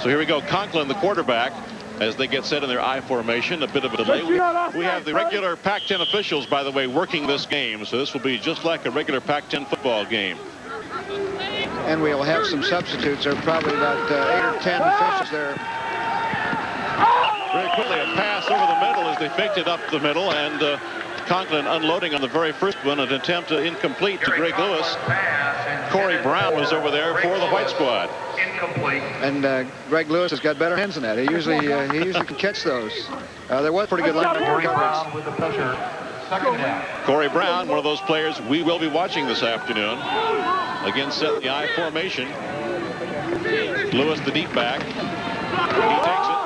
So here we go. Conklin, the quarterback, as they get set in their I formation. A bit of a delay. We have the regular Pac-10 officials, by the way, working this game. So this will be just like a regular Pac-10 football game. And we'll have some substitutes. There are probably about 8 or 10 officials there. Very quickly, a pass over the middle as they faked it up the middle, and Conklin unloading on the very first one, an attempt incomplete to Greg Lewis. Corey Brown was over there for the white squad. And Greg Lewis has got better hands than that. He usually can catch those. There was pretty good linebacker coverage. Corey Brown, one of those players we will be watching this afternoon. Again, set in the I formation. Lewis, the deep back. He takes it.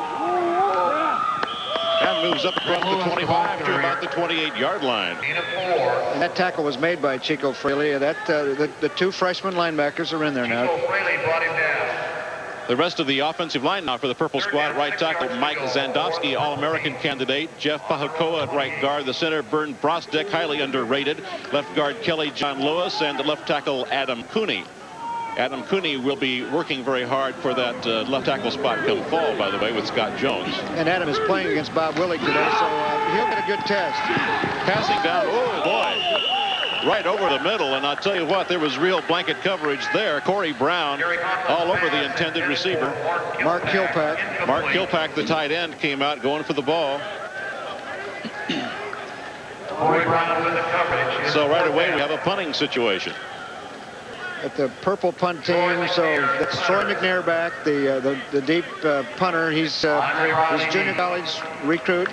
And moves up across the 25 to about the 28-yard line. And that tackle was made by Chico Fraley. The two freshman linebackers are in there now. The rest of the offensive line now for the purple squad. Right tackle Mike Zandowski, All-American candidate. Jeff Pahukoa at right guard. The center Bernd Brosdek, highly underrated. Left guard Kelly John Lewis, and the left tackle Adam Cooney. Adam Cooney will be working very hard for that left tackle spot come fall, by the way, with Scott Jones. And Adam is playing against Bob Willig today, so he'll get a good test. Passing down, oh boy, right over the middle, and I'll tell you what, there was real blanket coverage there. Corey Brown all over the intended receiver. Mark Kilpack. Mark Kilpack, the tight end, came out going for the ball. Corey Brown with the coverage. So right away we have a punting situation. At the purple punt team, so that's Troy McNair back, the deep punter. He's junior college recruit,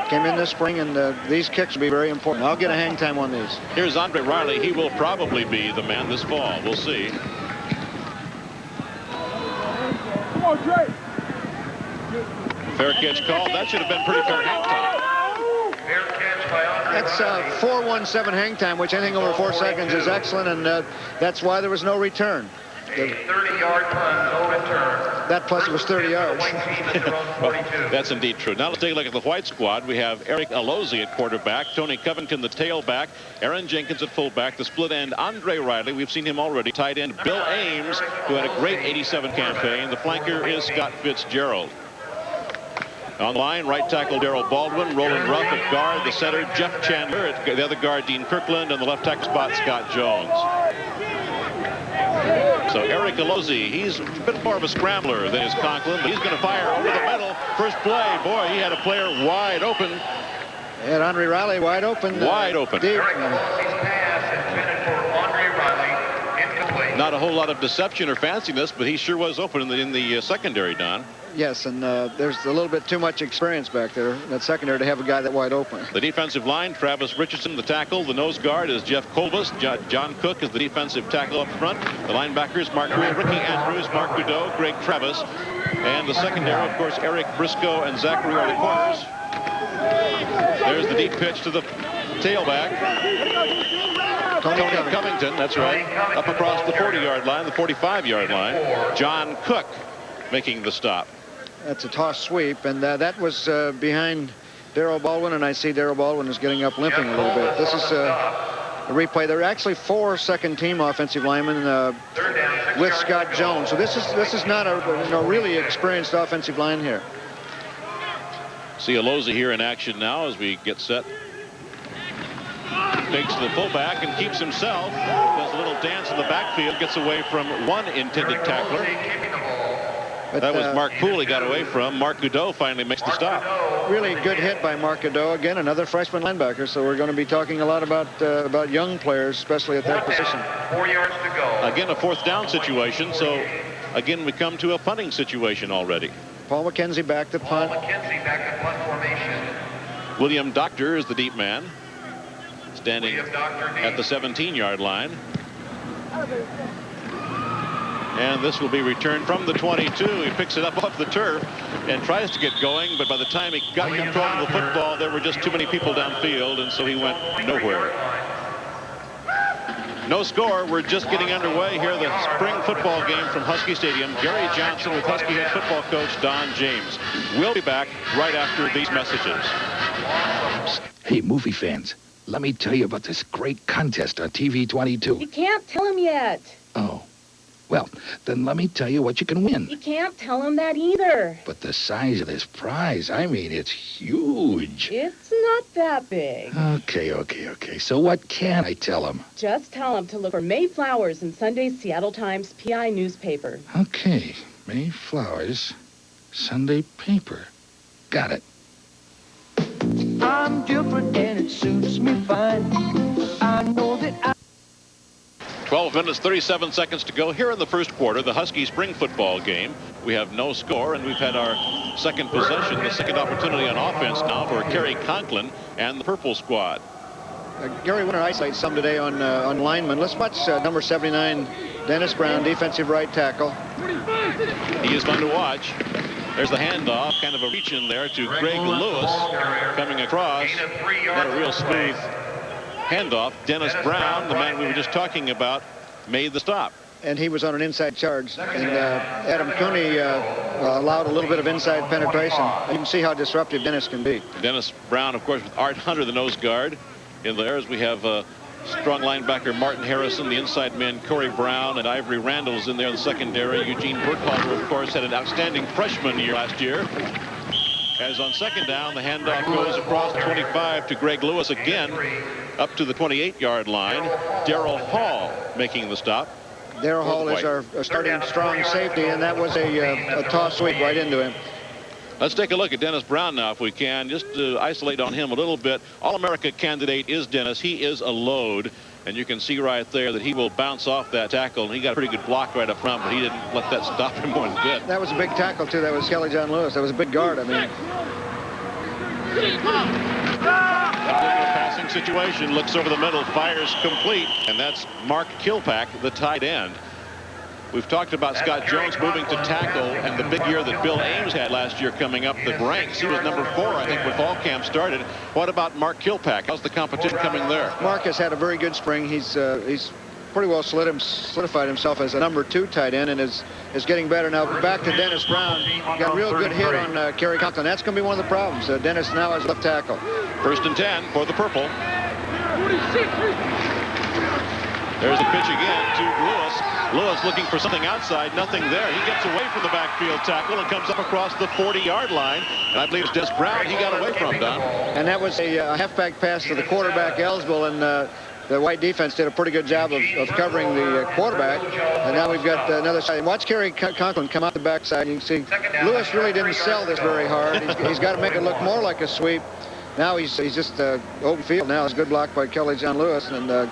came in this spring, and these kicks will be very important. I'll get a hang time on these. Here's Andre Riley. He will probably be the man this fall. We'll see. Come on, Trey. Fair catch called. That should have been pretty fair hang time. Fair catch by Andre That's Riley. 4:17 hang time, which anything over 4 seconds is excellent, and that's why there was no return. A 30-yard punt, no return. That plus it was 30 yards. Well, that's indeed true. Now let's take a look at the white squad. We have Eric Alozi at quarterback, Tony Covington the tailback, Aaron Jenkins at fullback, the split end Andre Riley, we've seen him already, tight end Bill Ames, who had a great 87 campaign. The flanker is Scott Fitzgerald. On the line, right tackle Darrell Baldwin, Roland Ruff at guard, the center Jeff Chandler, at the other guard Dean Kirkland, and the left tackle spot Scott Jones. So Eric Alozi, he's a bit more of a scrambler than his Conklin, but he's going to fire over the middle. First play, boy, he had a player wide open. And Andre Riley wide open. Wide open. Deep. Eric Alozi's pass intended for Andre Riley, incomplete. Not a whole lot of deception or fanciness, but he sure was open in the secondary, Don. Yes, and there's a little bit too much experience back there in that secondary to have a guy that wide open. The defensive line, Travis Richardson, the tackle. The nose guard is Jeff Colbus. John Cook is the defensive tackle up front. The linebackers, Ricky Andrews, Mark Goudreau, Greg Travis. And the secondary, of course, Eric Briscoe and Zachary are the corners. There's the deep pitch to the tailback. Tony Covington, that's right. Up across the 40-yard line, the 45-yard line. John Cook making the stop. That's a toss sweep, and that was behind Darrell Baldwin, and I see Darrell Baldwin is getting up limping a little bit. This is a replay. There are actually 4 second-team offensive linemen with Scott Jones, so this is not a really experienced offensive line here. See Alozi here in action now as we get set. Takes the fullback and keeps himself. Does a little dance in the backfield, gets away from one intended tackler. But, that was Mark Poole he got away from. Mark Goudreau finally makes the stop. Really good hit by Mark Goudreau. Again, another freshman linebacker. So we're going to be talking a lot about young players, especially at that position. 4 yards to go. Again, a fourth down situation. So again, we come to a punting situation already. Paul McKenzie back to punt. Paul McKenzie back to punt formation. William Doctor is the deep man, standing at the 17-yard line. And this will be returned from the 22. He picks it up off the turf and tries to get going, but by the time he got control of the football, there were just too many people downfield, and so he went nowhere. No score. We're just getting underway here. The spring football game from Husky Stadium. Gary Johnson with Husky head football coach Don James. We'll be back right after these messages. Hey, movie fans, let me tell you about this great contest on TV 22. You can't tell him yet. Oh. Well, then let me tell you what you can win. You can't tell him that either. But the size of this prize, I mean, it's huge. It's not that big. Okay. So what can I tell him? Just tell him to look for May Flowers in Sunday's Seattle Times PI newspaper. Okay, May Flowers, Sunday paper. Got it. I'm different and it suits me fine. I know that I 12 minutes, 37 seconds to go here in the first quarter, the Husky spring football game. We have no score, and we've had our second possession, the second opportunity on offense now for Kerry Conklin and the Purple Squad. Gary Winter isolates some today on linemen. Let's watch number 79, Dennis Brown, defensive right tackle. He is fun to watch. There's the handoff, kind of a reach in there to Greg Lewis coming across. Not a real smooth handoff. Dennis Brown, the man we were just talking about, made the stop. And he was on an inside charge. And Adam Cooney allowed a little bit of inside penetration. You can see how disruptive Dennis can be. Dennis Brown, of course, with Art Hunter, the nose guard. In there, as we have strong linebacker Martin Harrison, the inside men Corey Brown and Ivory Randall's in there in the secondary. Eugene Burkhalter, of course, had an outstanding freshman year last year. As on second down, the handoff goes across 25 to Greg Lewis again, up to the 28-yard line. Darrell Hall making the stop. Darrell Hall is our starting strong safety, and that was a toss sweep right into him. Let's take a look at Dennis Brown now, if we can, just to isolate on him a little bit. All-America candidate is Dennis. He is a load, and you can see right there that he will bounce off that tackle, and he got a pretty good block right up front, but he didn't let that stop him one bit. That was a big tackle, too. That was Kelly John Lewis. That was a big guard, I mean. Passing situation, looks over the middle, fires complete, and that's Mark Kilpack, the tight end. We've talked about Scott Jones moving to tackle and the big year that Bill Ames had last year coming up the ranks. He was number 4, I think, when fall camp started. What about Mark Kilpack? How's the competition coming there? Mark has had a very good spring. He's pretty well solidified himself as a number 2 tight end and is getting better. Now back to Dennis Brown. Got a real good hit on Kerry Conklin. That's going to be one of the problems. Dennis now is left tackle. 1st and 10 for the Purple. There's the pitch again to Lewis. Lewis looking for something outside, nothing there. He gets away from the backfield tackle and comes up across the 40-yard line. And I believe it's Dennis Brown he got away from, Don. And that was a halfback pass to the quarterback eligible, and the white defense did a pretty good job of covering the quarterback. And now we've got another side. Watch Kerry Conklin come out the backside. You can see Lewis really didn't sell this very hard. He's got to make it look more like a sweep. Now he's just open field now. It's a good block by Kelly John Lewis, and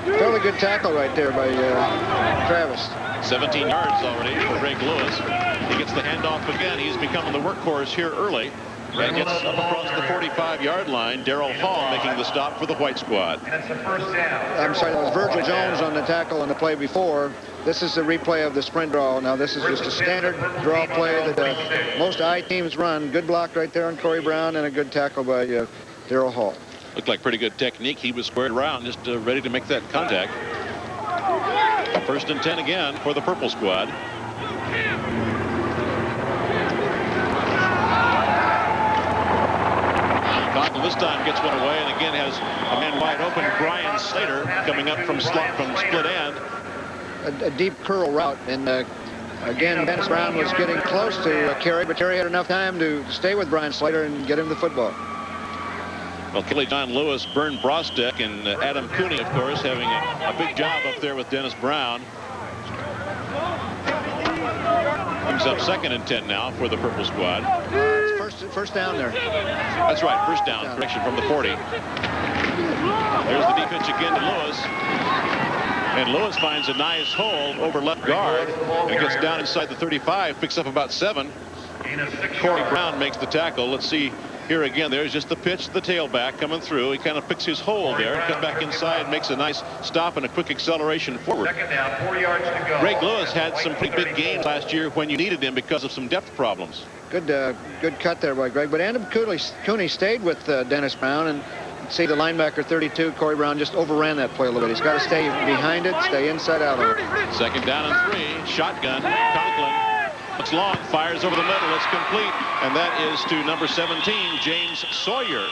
fairly good tackle right there by Travis. 17 yards already for Greg Lewis. He gets the handoff again. He's becoming the workhorse here early. And gets up across the 45-yard line. Darrell Hall making the stop for the white squad. I'm sorry, that was Virgil Jones on the tackle on the play before. This is a replay of the sprint draw. Now this is just a standard draw play that most I teams run. Good block right there on Corey Brown and a good tackle by Darrell Hall. Looked like pretty good technique. He was squared around, just ready to make that contact. 1st and 10 again for the Purple squad. Conklin this time gets one away and again has a man wide open. Brian Slater coming up from split end. A deep curl route, and again Dennis Brown was getting close to Kerry, but Kerry had enough time to stay with Brian Slater and get him the football. Well, Kelly John Lewis, Vern Brostek, and Adam Cooney, of course, having a big job up there with Dennis Brown. Comes up 2nd and 10 now for the Purple squad. It's first down there. That's right, first down, correction from the 40. There's the deep pitch again to Lewis. And Lewis finds a nice hole over left guard and gets down inside the 35, picks up about 7. Corey Brown makes the tackle. Let's see here again. There's just the pitch, the tailback coming through. He kind of picks his hole there and comes back inside, makes a nice stop and a quick acceleration forward. 2nd down, 4 yards to go. Greg Lewis had some pretty big games last year when you needed him because of some depth problems. Good cut there by Greg. But Adam Cooney stayed with Dennis Brown, and see the linebacker 32, Corey Brown, just overran that play a little bit. He's got to stay behind it, stay inside out of it. 2nd down and 3. Shotgun. Conklin looks long, fires over the middle. It's complete, and that is to number 17, James Sawyer.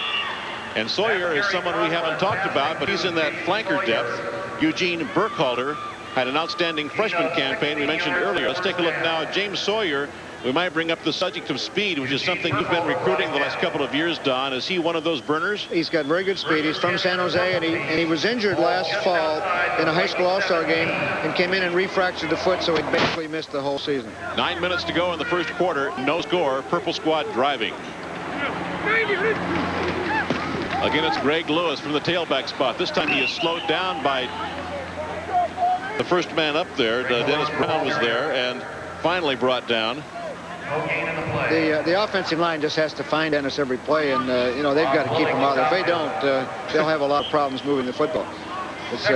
And Sawyer is someone we haven't talked about, but he's in that flanker depth. Eugene Burkhalter had an outstanding freshman campaign we mentioned earlier. Let's take a look now at James Sawyer. We might bring up the subject of speed, which is something you've been recruiting the last couple of years, Don. Is he one of those burners? He's got very good speed. He's from San Jose, and he was injured last fall in a high school all-star game and came in and refractured the foot, so he basically missed the whole season. 9 minutes to go in the first quarter. No score. Purple squad driving. Again, it's Greg Lewis from the tailback spot. This time he is slowed down by the first man up there. Dennis Brown was there and finally brought down. The offensive line just has to find Dennis every play, and you know, they've got to keep him out. If they don't, they'll have a lot of problems moving the football. It's,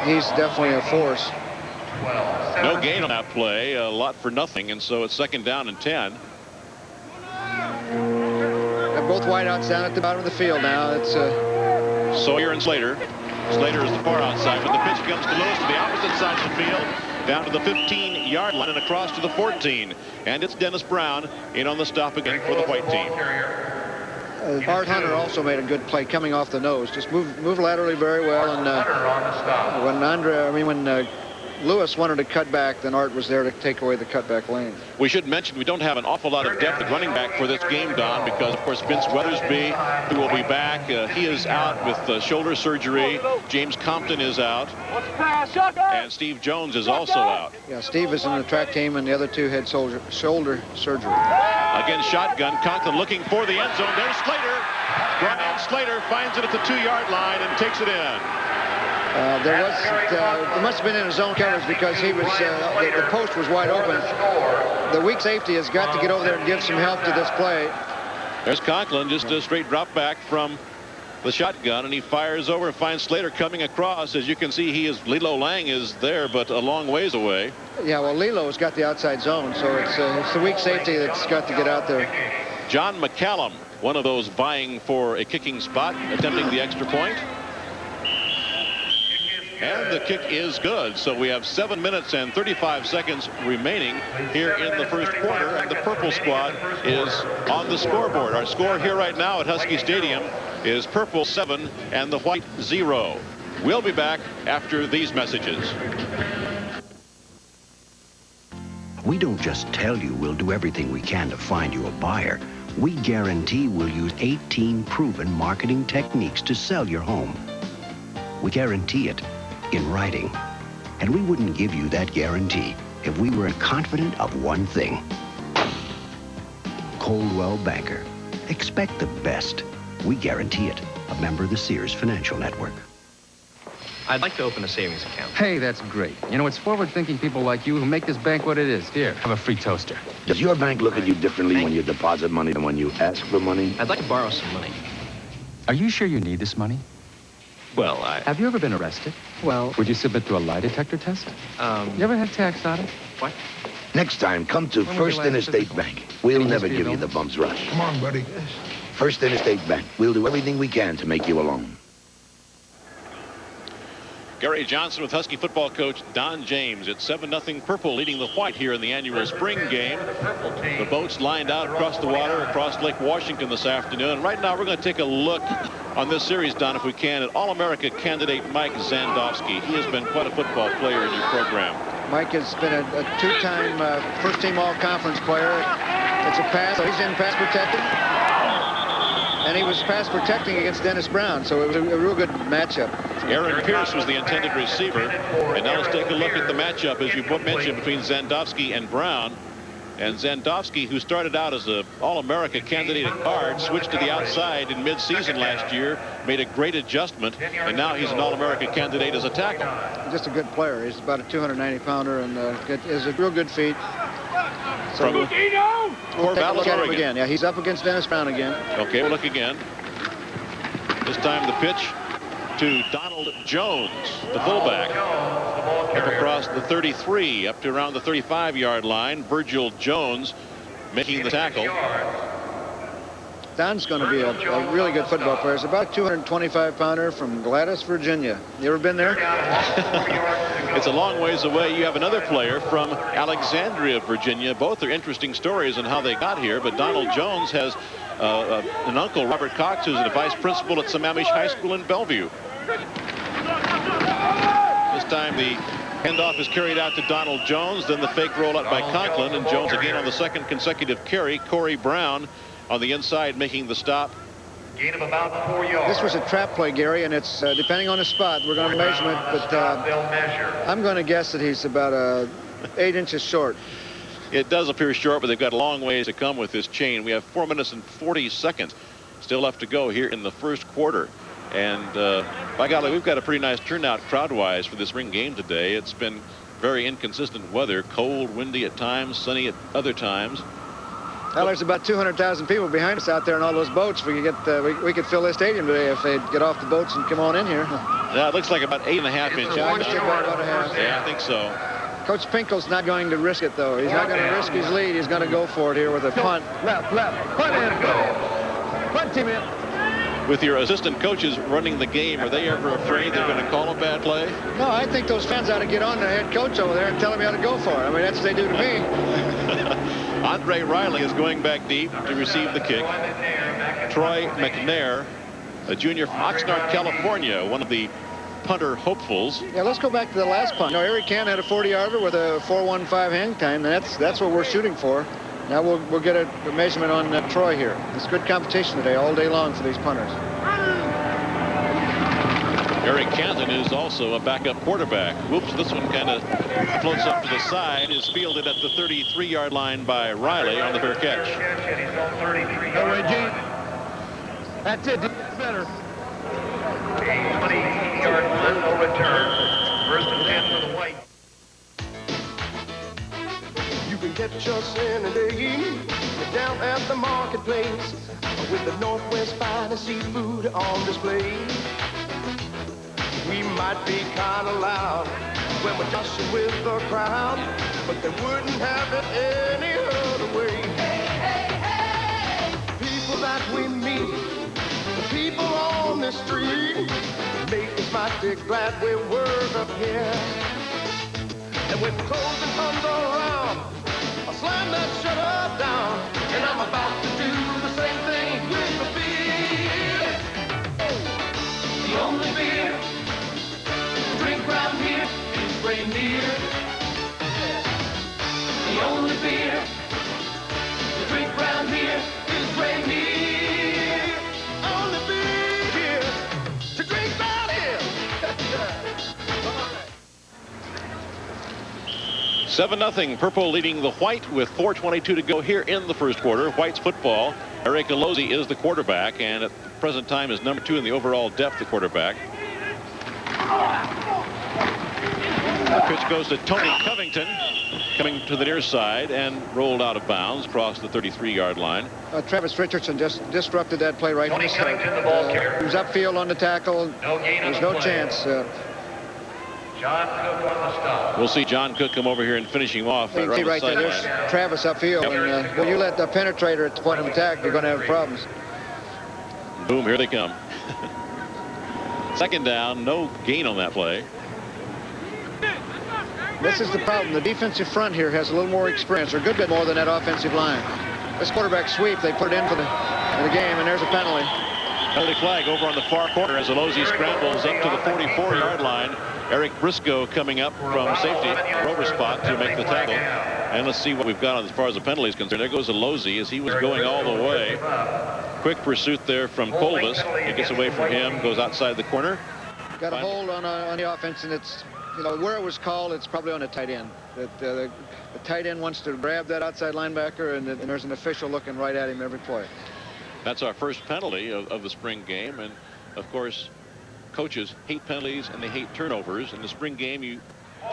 he's definitely a force. No gain on that play, a lot for nothing, and so it's 2nd down and 10. Got both wideouts down at the bottom of the field now. It's Sawyer and Slater. Slater is the far outside, but the pitch comes to Lewis to the opposite side of the field, down to the 15-yard line and across to the 14. And it's Dennis Brown in on the stop again for the white team. Art Hunter also made a good play coming off the nose. Just move laterally very well. And when Lewis wanted to cut back, then Art was there to take away the cutback lane. We should mention we don't have an awful lot of depth at running back for this game, Don, because, of course, Vince Weathersby, who will be back, he is out with shoulder surgery. James Compton is out. And Steve Jones is also out. Yeah, Steve is in the track team, and the other two had shoulder surgery. Again, shotgun. Conklin looking for the end zone. There's Slater. Brian Slater finds it at the 2-yard line and takes it in. There must have been in his zone coverage because he was the post was wide open. The weak safety has got to get over there and give some help to this play. There's Conklin, just a straight drop back from the shotgun, and he fires over and finds Slater coming across. As you can see, Lilo Lang is there, but a long ways away. Yeah, well, Lilo's got the outside zone, so it's the weak safety that's got to get out there. John McCallum, one of those vying for a kicking spot, attempting the extra point. And the kick is good. So we have 7 minutes and 35 seconds remaining here in the first quarter, and the purple squad is on the scoreboard. Our score here right now at Husky Stadium is purple 7 and the white 0. We'll be back after these messages. We don't just tell you we'll do everything we can to find you a buyer. We guarantee we'll use 18 proven marketing techniques to sell your home. We guarantee it in writing. And we wouldn't give you that guarantee if we weren't confident of one thing. Coldwell Banker. Expect the best. We guarantee it. A member of the Sears Financial Network. I'd like to open a savings account. Hey, that's great. You know, it's forward-thinking people like you who make this bank what it is. Here, have a free toaster. Does your bank look at you differently when you deposit money than when you ask for money? I'd like to borrow some money. Are you sure you need this money? Well, Have you ever been arrested? Well... Would you submit to a lie detector test? You ever had tax audit? What? Next time, come to When was First your last Interstate physical? Bank. We'll Any never history give of you the illness? bumps rush. Come on, buddy. First Interstate Bank. We'll do everything we can to make you a loan. Gary Johnson with Husky football coach Don James. It's 7-0 purple leading the white here in the annual spring game. The boats lined out across the water across Lake Washington this afternoon. And right now we're going to take a look on this series, Don, if we can, at All-America candidate Mike Zandowski. He has been quite a football player in your program. Mike has been a two-time first-team all-conference player. It's a pass. So he's in pass protecting. And he was pass protecting against Dennis Brown, so it was a real good matchup. Aaron Pierce was the intended receiver. And now let's take a look at the matchup, as you mentioned, between Zandowski and Brown. And Zandowski, who started out as an All-America candidate at guard, switched to the outside in mid-season last year, made a great adjustment, and now he's an All-America candidate as a tackle. Just a good player. He's about a 290-pounder and has a real good feet. So From Corvallis, Oregon. Again. Yeah, he's up against Dennis Brown again. Okay, we'll look again. This time the pitch to Donald Jones, the fullback. Up across the 33, up to around the 35-yard line. Virgil Jones making the tackle. Don's going to be a really good football player. He's about a 225-pounder from Gladys, Virginia. You ever been there? It's a long ways away. You have another player from Alexandria, Virginia. Both are interesting stories on how they got here, but Donald Jones has an uncle, Robert Cox, who's a vice principal at Sammamish High School in Bellevue. This time the handoff is carried out to Donald Jones, then the fake rollout by Conklin, and Jones again on the second consecutive carry. Corey Brown on the inside making the stop. Gain of about 4 yards. This was a trap play, Gary, and it's depending on the spot. We're going to measure it, but they'll measure. I'm going to guess that he's about 8 inches short. It does appear short, but they've got a long ways to come with this chain. We have 4 minutes and 40 seconds still left to go here in the first quarter. And by golly, we've got a pretty nice turnout crowd-wise for this spring game today. It's been very inconsistent weather, cold, windy at times, sunny at other times. Well, there's about 200,000 people behind us out there in all those boats. We could get we could fill this stadium today if they'd get off the boats and come on in here. Yeah, it looks like about 8.5 inches. Yeah, about a half. Yeah, I think so. Coach Pinkel's not going to risk it, though. He's not going to risk his lead. He's going to go for it here with a punt. Left, punt in, go. Punt team in. With your assistant coaches running the game, are they ever afraid they're going to call a bad play? No, I think those fans ought to get on the head coach over there and tell him how to go for it. I mean, that's what they do to me. Andre Riley is going back deep to receive the kick. Troy McNair, a junior from Oxnard, California, one of the punter hopefuls. Yeah, let's go back to the last punt. You know, Eric Can had a 40-yarder with a 4.15 hang time, and that's what we're shooting for. Now we'll get a measurement on Troy here. It's good competition today, all day long for these punters. Eric Canton is also a backup quarterback. Whoops, this one kind of floats up to the side, is fielded at the 33-yard line by Riley on the fair catch. He's on 33 That's it. Better. 20-yard line, no return. First and 10 for the White. You can get your Saturday down at the marketplace with the Northwest finest seafood on display. We might be kind of loud when we're joshing with the crowd, but they wouldn't have it any other way. Hey, hey, hey! People that we meet, the people on the street, make us mighty glad we were up here. And when closing comes around, I'll slam that shutter down, and I'm about to do the same thing with the beer. The only beer drink round here is Rainier. The only beer to drink round here is Rainier. Only beer to drink round here. 7-0, Purple leading the White with 4:22 to go here in the first quarter. White's football. Eric Alozzi is the quarterback, and at the present time is number 2 in the overall depth of quarterback. The pitch goes to Tony Covington, coming to the near side and rolled out of bounds across the 33-yard line. Travis Richardson just disrupted that play right in the start. Covington, the ball carrier. He was upfield on the tackle. No gain on There's the no play. chance. John Cook on the stop. We'll see John Cook come over here and finish him off You can right see on the right there, there's sideline. Travis upfield. And when you let the penetrator at the point of attack, you're going to have problems. Boom, here they come. Second down, no gain on that play. This is the problem. The defensive front here has a little more experience, or a good bit more than that offensive line. This quarterback sweep, they put it in for the game, and there's a penalty. Penalty flag over on the far corner as Alozzi scrambles up to the 44-yard line. Eric Briscoe coming up from safety, rover spot to make the tackle. And let's see what we've got as far as the penalty is concerned. There goes Alozzi as he was going all the way. Quick pursuit there from Colvis. It gets away from him, goes outside the corner. Got a hold on the offense, and it's, you know, where it was called, it's probably on the tight end. The tight end wants to grab that outside linebacker, and there's an official looking right at him every play. That's our first penalty of the spring game. And, of course, coaches hate penalties and they hate turnovers. In the spring game, you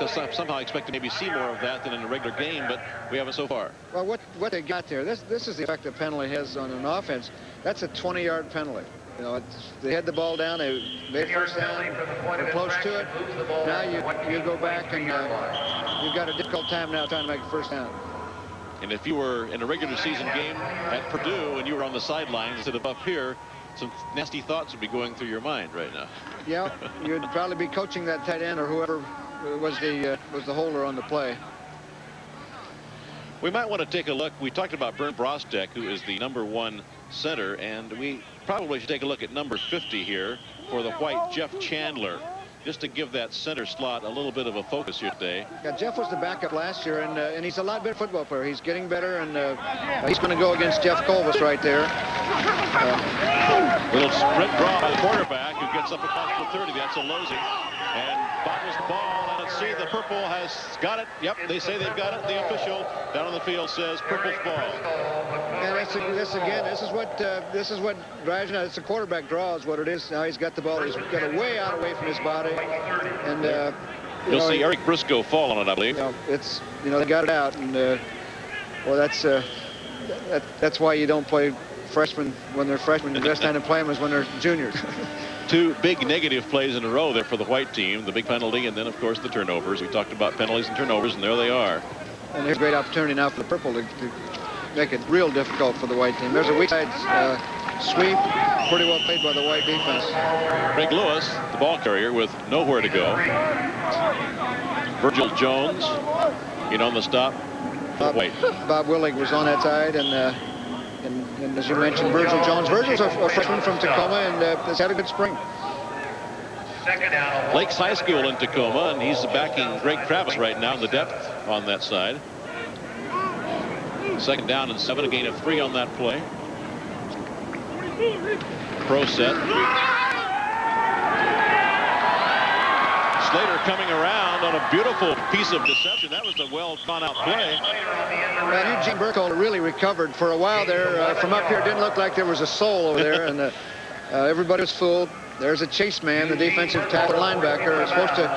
somehow expect to maybe see more of that than in a regular game, but we haven't so far. Well, what they got there, this is the effect the penalty has on an offense. That's a 20-yard penalty. You know, they had the ball down, they made first down, they're close to it. Now you go back and you've got a difficult time now trying to make a first down. And if you were in a regular season game at Purdue and you were on the sidelines instead of up here, some nasty thoughts would be going through your mind right now. Yeah, you'd probably be coaching that tight end or whoever was the holder on the play. We might want to take a look. We talked about Bernd Brostek, who is the #1 center, and we probably should take a look at number 50 here for the White, Jeff Chandler. just to give that center slot a little bit of a focus here today. Yeah, Jeff was the backup last year, and he's a lot better football player. He's getting better, and he's going to go against Jeff Colvis right there. Little sprint draw by the quarterback who gets up across the 30. That's a Losey. And bobbles the ball, and let's see, the purple has got it. Yep, they say they've got it. The official down on the field says purple's ball. And this is what drives you. It's a quarterback draw is what it is. Now he's got the ball. He's got it way out away from his body, and you'll see Eric Briscoe fall on it, I believe. They got it out, and well, that's why you don't play freshmen when they're freshmen. The best time to play them is when they're juniors. Two big negative plays in a row there for the white team. The big penalty, and then, of course, the turnovers. We talked about penalties and turnovers, and there they are. And there's a great opportunity now for the purple to make it real difficult for the white team. There's a weak side sweep. Pretty well played by the white defense. Greg Lewis, the ball carrier, with nowhere to go. Virgil Jones, on the stop. Bob Willig was on that side, and as you mentioned, Virgil Jones. Virgil's a freshman from Tacoma and has had a good spring. Lakes High School in Tacoma, and he's backing Greg Travis right now in the depth on that side. 2nd down and 7, a gain of 3 on that play. Pro set. Slater coming around on a beautiful piece of deception. That was a well thought out play. And Eugene Burkholder really recovered for a while there. From up here, it didn't look like there was a soul over there, and everybody was fooled. There's a chase man, the defensive tackle linebacker, is supposed to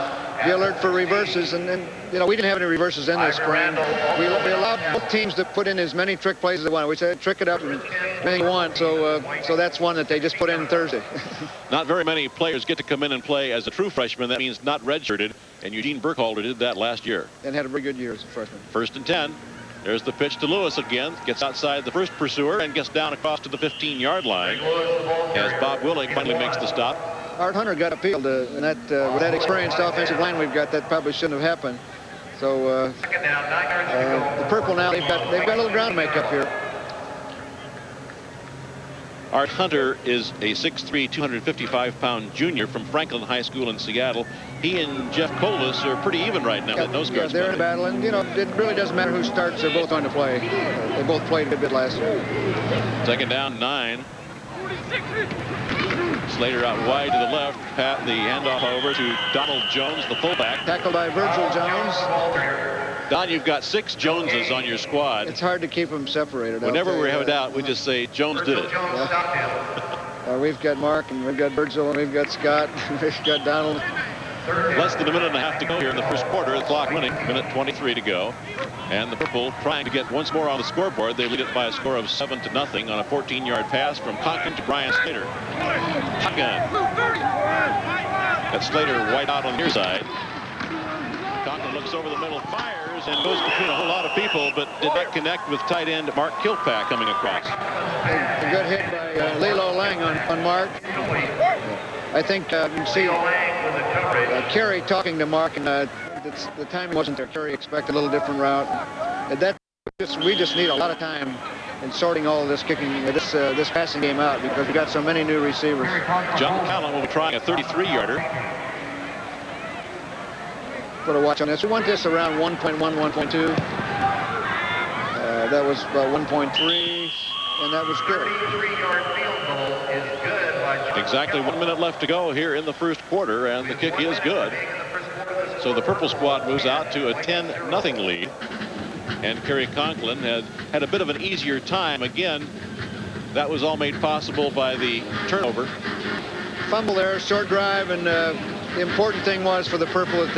be alert for reverses, and then we didn't have any reverses in this spring. We allowed both teams to put in as many trick plays as they wanted. We said trick it up and anything you want. So that's one that they just put in Thursday. Not very many players get to come in and play as a true freshman. That means not redshirted, and Eugene Burkholder did that last year. And had a very good year as a freshman. 1st and 10. There's the pitch to Lewis again. Gets outside the first pursuer and gets down across to the 15-yard line as Bob Willig finally makes the stop. Art Hunter got appealed, and with that experienced offensive line we've got, that probably shouldn't have happened. So the purple now, they've got a little ground to make up here. Art Hunter is a 6'3", 255-pound junior from Franklin High School in Seattle. He and Jeff Colvis are pretty even right now at nose guards. Yeah, they're in a battle, and it really doesn't matter who starts. They're both going to play. They both played a good bit last year. 2nd down, 9. Slater out wide to the left. Pat the handoff over to Donald Jones, the fullback. Tackled by Virgil Jones. Don, you've got 6 Joneses on your squad. It's hard to keep them separated. Whenever we have a doubt, we just say Jones did it. Yeah. We've got Mark, and we've got Virgil, and we've got Scott, and we've got Donald. Less than a minute and a half to go here in the first quarter. The clock running, 1:23 to go. And the purple trying to get once more on the scoreboard. They lead it by a score of 7-0 on a 14-yard pass from Conklin to Brian Slater. Shotgun. Got Slater wide out on the near side. Conklin looks over the middle, fires, and goes between a whole lot of people, but did not connect with tight end Mark Kilpack coming across. A good hit by Lilo Lang on Mark. I think you see Kerry talking to Mark, and the timing wasn't there. Kerry expected a little different route. We just need a lot of time in sorting all of this kicking, this passing game out, because we got so many new receivers. John Callan will be trying a 33-yarder. Put a watch on this. We want this around 1.1, 1.2. That was about 1.3, and that was good. 33-yard field goal is good by John. Exactly 1 minute left to go here in the first quarter, and the kick is good. So the purple squad moves out to a 10-0 lead. And Kerry Conklin had a bit of an easier time. Again, that was all made possible by the turnover. Fumble there, short drive, and the important thing was for the purple that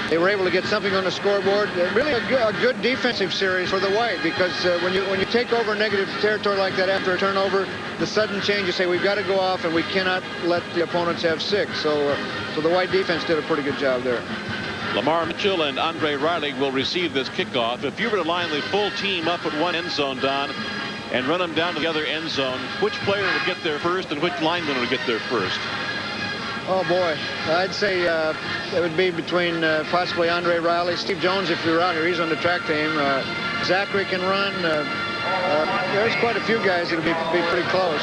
they were able to get something on the scoreboard. Really a good defensive series for the white, because when you take over negative territory like that after a turnover, the sudden change, you say we've got to go off and we cannot let the opponents have 6. So the white defense did a pretty good job there. Lamar Mitchell and Andre Riley will receive this kickoff. If you were to line the full team up at one end zone, Don, and run them down to the other end zone, which player would get there first and which lineman would get there first? Oh, boy. I'd say it would be between possibly Andre Riley. Steve Jones, if you're out here, he's on the track team. Zachary can run. There's quite a few guys that would be pretty close.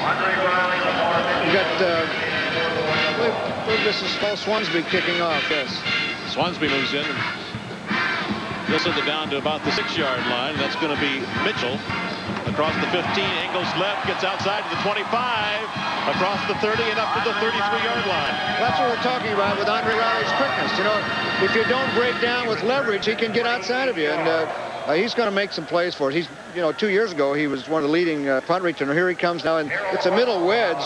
We got, I believe this is Paul Swansby kicking off, yes. Swansby moves in. He'll send it down to about the 6-yard line. That's going to be Mitchell. Across the 15, angles left, gets outside to the 25, across the 30, and up to the 33-yard line. That's what we're talking about with Andre Riley's quickness. You know, if you don't break down with leverage, he can get outside of you, and he's going to make some plays for us. He's, you know, 2 years ago, he was one of the leading punt returners. Here he comes now, and it's a middle wedge,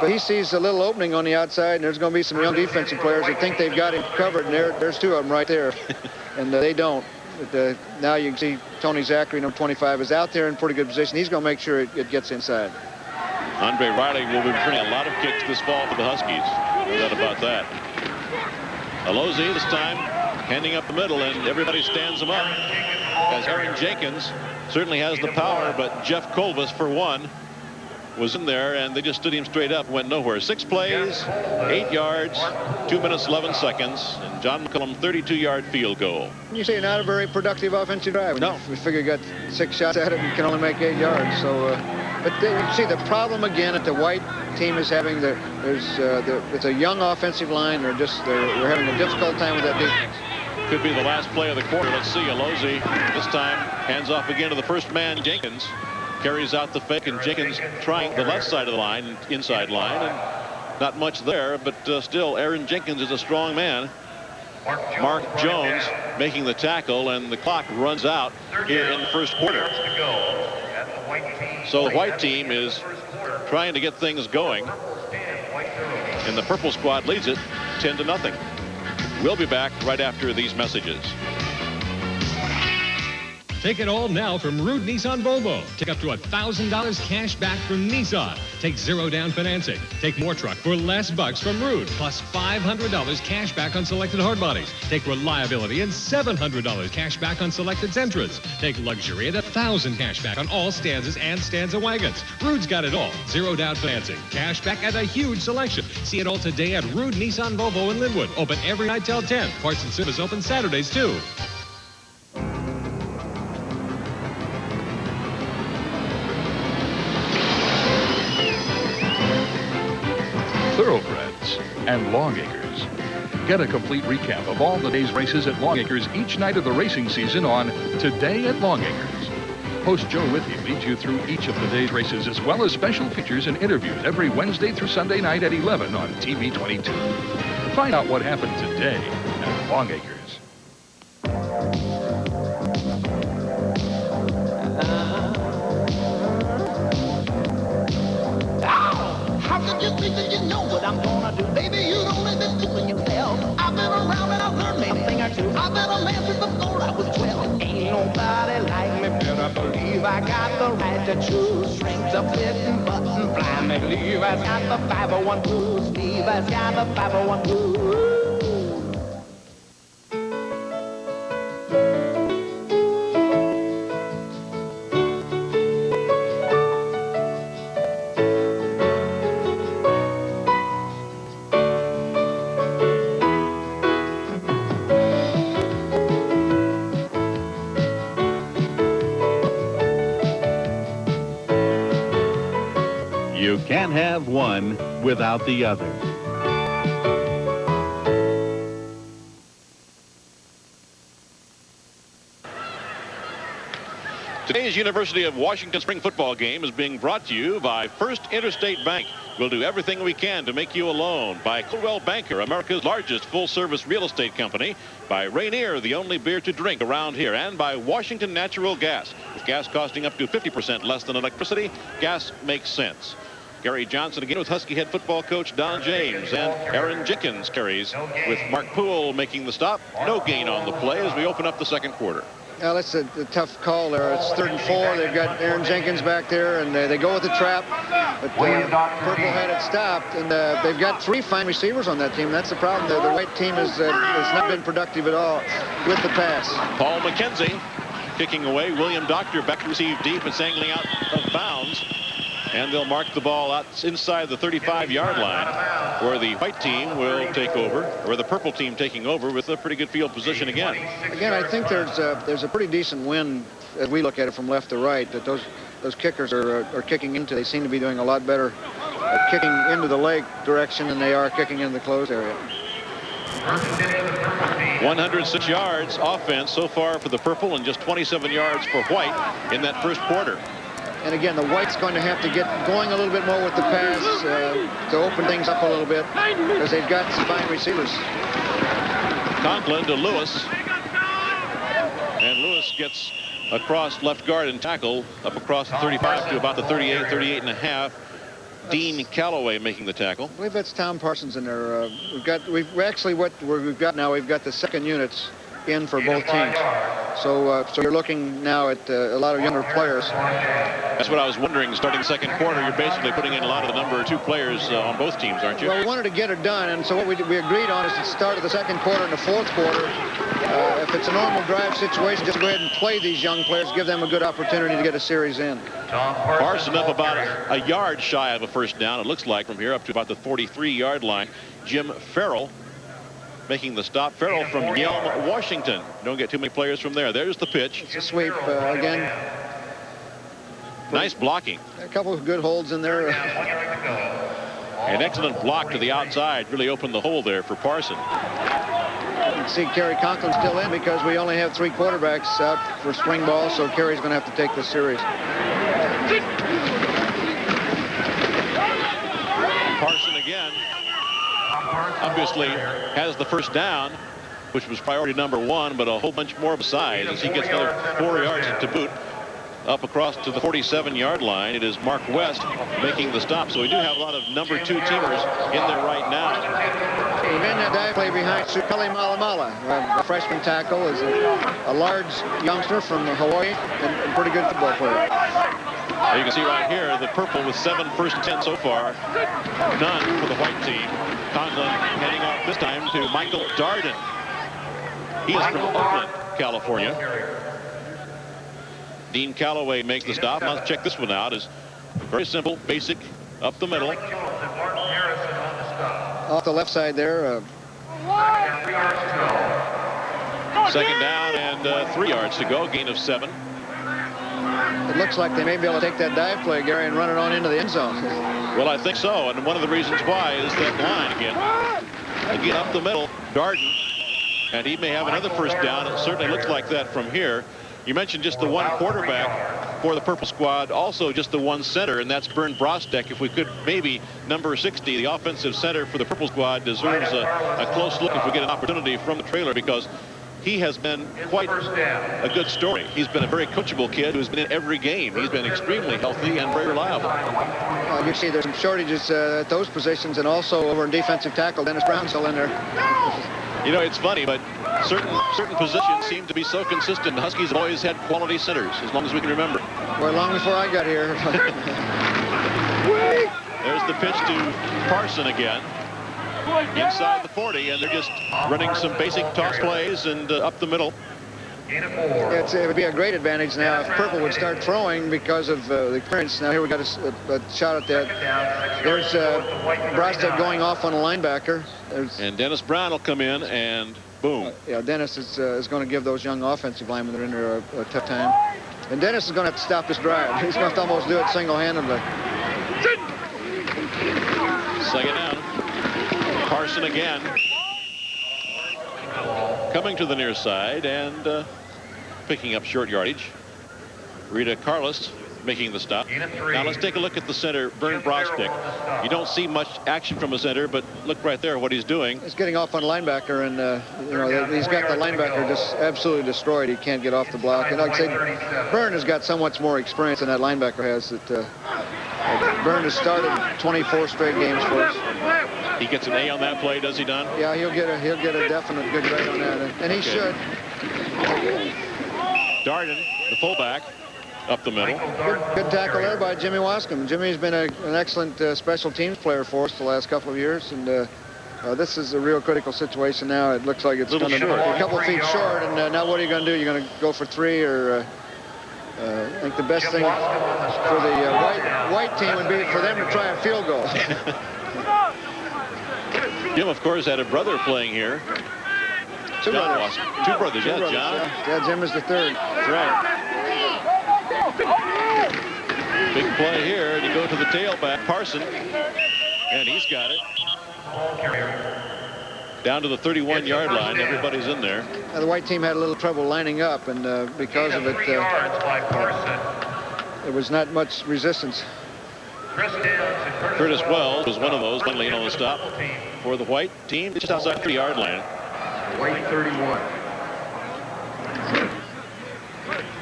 but he sees a little opening on the outside, and there's going to be some young defensive players that think they've got him covered, and there's 2 of them right there, and they don't. But, now you can see Tony Zachary, number 25, is out there in pretty good position. He's going to make sure it gets inside. Andre Riley will be returning a lot of kicks this fall for the Huskies. No doubt about that. Alozie this time handing up the middle, and everybody stands him up as Aaron Jenkins certainly has the power, but Jeff Colvis, for one, was in there, and they just stood him straight up, went nowhere. 6 plays, 8 yards, 2 minutes, 11 seconds, and John McCullum 32-yard field goal. You say not a very productive offensive drive. No. We figure you got 6 shots at it and you can only make 8 yards. So, but you see the problem again that the white team is having. It's a young offensive line. They're having a difficult time with that defense. Could be the last play of the quarter. Let's see. Alozie this time hands off again to the first man, Jenkins. Carries out the fake, and Jenkins trying the left side of the line, inside line, and not much there, but still Aaron Jenkins is a strong man. Mark Jones making the tackle, and the clock runs out here in the first quarter. So the white team is trying to get things going, and the purple squad leads it 10-0. We'll be back right after these messages. Take it all now from Rude Nissan Volvo. Take up to $1,000 cash back from Nissan. Take 0 down financing. Take more truck for less bucks from Rude, plus $500 cash back on selected hard bodies. Take reliability and $700 cash back on selected Sentras. Take luxury and $1,000 cash back on all Stanzas and Stanza wagons. Rude's got it all. 0 down financing, cash back, and a huge selection. See it all today at Rude Nissan Volvo in Linwood. Open every night till 10. Parts and service open Saturdays too. Thoroughbreds and Longacres. Get a complete recap of all the day's races at Longacres each night of the racing season on Today at Longacres. Host Joe Withy leads you through each of the day's races, as well as special features and interviews every Wednesday through Sunday night at 11 on TV 22. Find out what happened today at Longacres. How could you think that you know what I'm gonna do? Baby, you don't live in fooling yourself. I've been around and I've learned maybe a thing or two. I've been a man since before I was 12. Ain't nobody like me, better believe I got the right to choose. Strings to fit and button fly me. Levi's got the 501 blues. Levi's got the 501 blues. You can't have one without the other. Today's University of Washington spring football game is being brought to you by First Interstate Bank. We'll do everything we can to make you a loan. By Coldwell Banker, America's largest full-service real estate company. By Rainier, the only beer to drink around here. And by Washington Natural Gas. With gas costing up to 50% less than electricity, gas makes sense. Gary Johnson again with Husky head football coach Don James, and Aaron Jenkins carries with Mark Poole making the stop. No gain on the play as we open up the second quarter. Well, that's a tough call there. It's 3rd and 4. They've got Aaron Jenkins back there, and they go with the trap. But Purple had it stopped, and they've got 3 fine receivers on that team. That's the problem. The white team has not been productive at all with the pass. Paul McKenzie kicking away. William Doctor back to receive deep. It's angling out of bounds. And they'll mark the ball out inside the 35-yard line, where the white team will take over, or the purple team taking over with a pretty good field position again. Again, I think there's a pretty decent wind as we look at it from left to right. That those kickers are kicking into. They seem to be doing a lot better at kicking into the leg direction than they are kicking in the closed area. 106 yards offense so far for the purple and just 27 yards for white in that first quarter. And again, the white's going to have to get going a little bit more with the pass to open things up a little bit because they've got some fine receivers. Conklin to Lewis. And Lewis gets across left guard and tackle up across the 35 to about the 38, 38 and a half. Dean Calloway making the tackle. I believe that's Tom Parsons in there. We've got now, we've got the second units in for both teams. So you're looking now at a lot of younger players. That's what I was wondering. Starting second quarter, you're basically putting in a lot of the number 2 players on both teams, aren't you? Well, we wanted to get it done, and so what we agreed on is at the start of the second quarter and the fourth quarter, if it's a normal drive situation, just go ahead and play these young players, give them a good opportunity to get a series in. Parson up about a yard shy of a first down, it looks like, from here up to about the 43-yard line. Jim Farrell making the stop. Farrell from Yelm, Washington. Don't get too many players from there. There's the pitch. It's a sweep again. Nice blocking. A couple of good holds in there. An excellent block to the outside. Really opened the hole there for Parson. You can see Kerry Conklin still in because we only have 3 quarterbacks out for spring ball, so Kerry's going to have to take this series. Parson again. Obviously has the first down, which was priority number 1, but a whole bunch more besides as he gets another 4 yards to boot. Up across to the 47-yard line, it is Mark West making the stop. So we do have a lot of number 2 teamers in there right now. And then that dive play behind Supeli Malamala. A freshman tackle is a large youngster from Hawaii and pretty good football player. You can see right here the purple with 7 first and 10 so far. None for the white team. Conklin handing off this time to Michael Darden. He is from Oakland, California. Dean Calloway makes the stop. Let's check this one out. It's very simple, basic, up the middle. Off the left side there. Second down and 3 yards to go, gain of 7. It looks like they may be able to take that dive play, Gary, and run it on into the end zone. Well, I think so, and one of the reasons why is that line again. Again, up the middle, Darden, and he may have another first down. It certainly looks like that from here. You mentioned just the 1 quarterback for the purple squad, also just the 1 center, and that's Bernd Brostek. If we could, maybe number 60, the offensive center for the purple squad, deserves a close look if we get an opportunity from the trailer, because he has been quite a good story. He's been a very coachable kid who's been in every game. He's been extremely healthy and very reliable. You see there's some shortages at those positions, and also over in defensive tackle, Dennis Brown's still in there. You know, it's funny, but certain positions seem to be so consistent. The Huskies have always had quality centers, as long as we can remember. Well, long before I got here. There's the pitch to Parson again. Inside the 40, and they're just running some basic toss plays and up the middle. It would be a great advantage now if Purple would start throwing because of the clearance. Now here we got a shot at that. There's Brostek going off on a linebacker. And Dennis Brown will come in and boom. Yeah, Dennis is going to give those young offensive linemen that are in there a tough time. And Dennis is going to have to stop this drive. He's going to almost do it single-handedly. Second down. Parson again. Coming to the near side and picking up short yardage. Rita Carlos making the stop. Now let's take a look at the center, Bernd Brostek. You don't see much action from a center, but look right there what he's doing. He's getting off on linebacker, and you know, he's got the linebacker just absolutely destroyed. He can't get off the block. And like I say, Bernd has got so much more experience than that linebacker has. That Bernd has started 24 straight games for us. He gets an A on that play, does he, Don? Yeah, he'll get a definite good grade on that, and he should. Darden, the fullback, up the middle. Good tackle there by Jimmy Wascom. Jimmy's been an excellent special teams player for us the last couple of years, and this is a real critical situation now. It looks like it's going to be a couple of feet short, and now what are you going to do? You're going to go for 3, or I think the best thing for the white team would be for them to try a field goal. Jim, of course, had a brother playing here. Two brothers. Two brothers, John. Yeah, Jim is the third. That's right. Big play here, and you go to the tailback, Parson, and he's got it. Down to the 31-yard line. Everybody's in there. The white team had a little trouble lining up, and because of it, there was not much resistance. Curtis Wells was one of those finally on the stop for the white team, just outside the 3-yard line. White 31.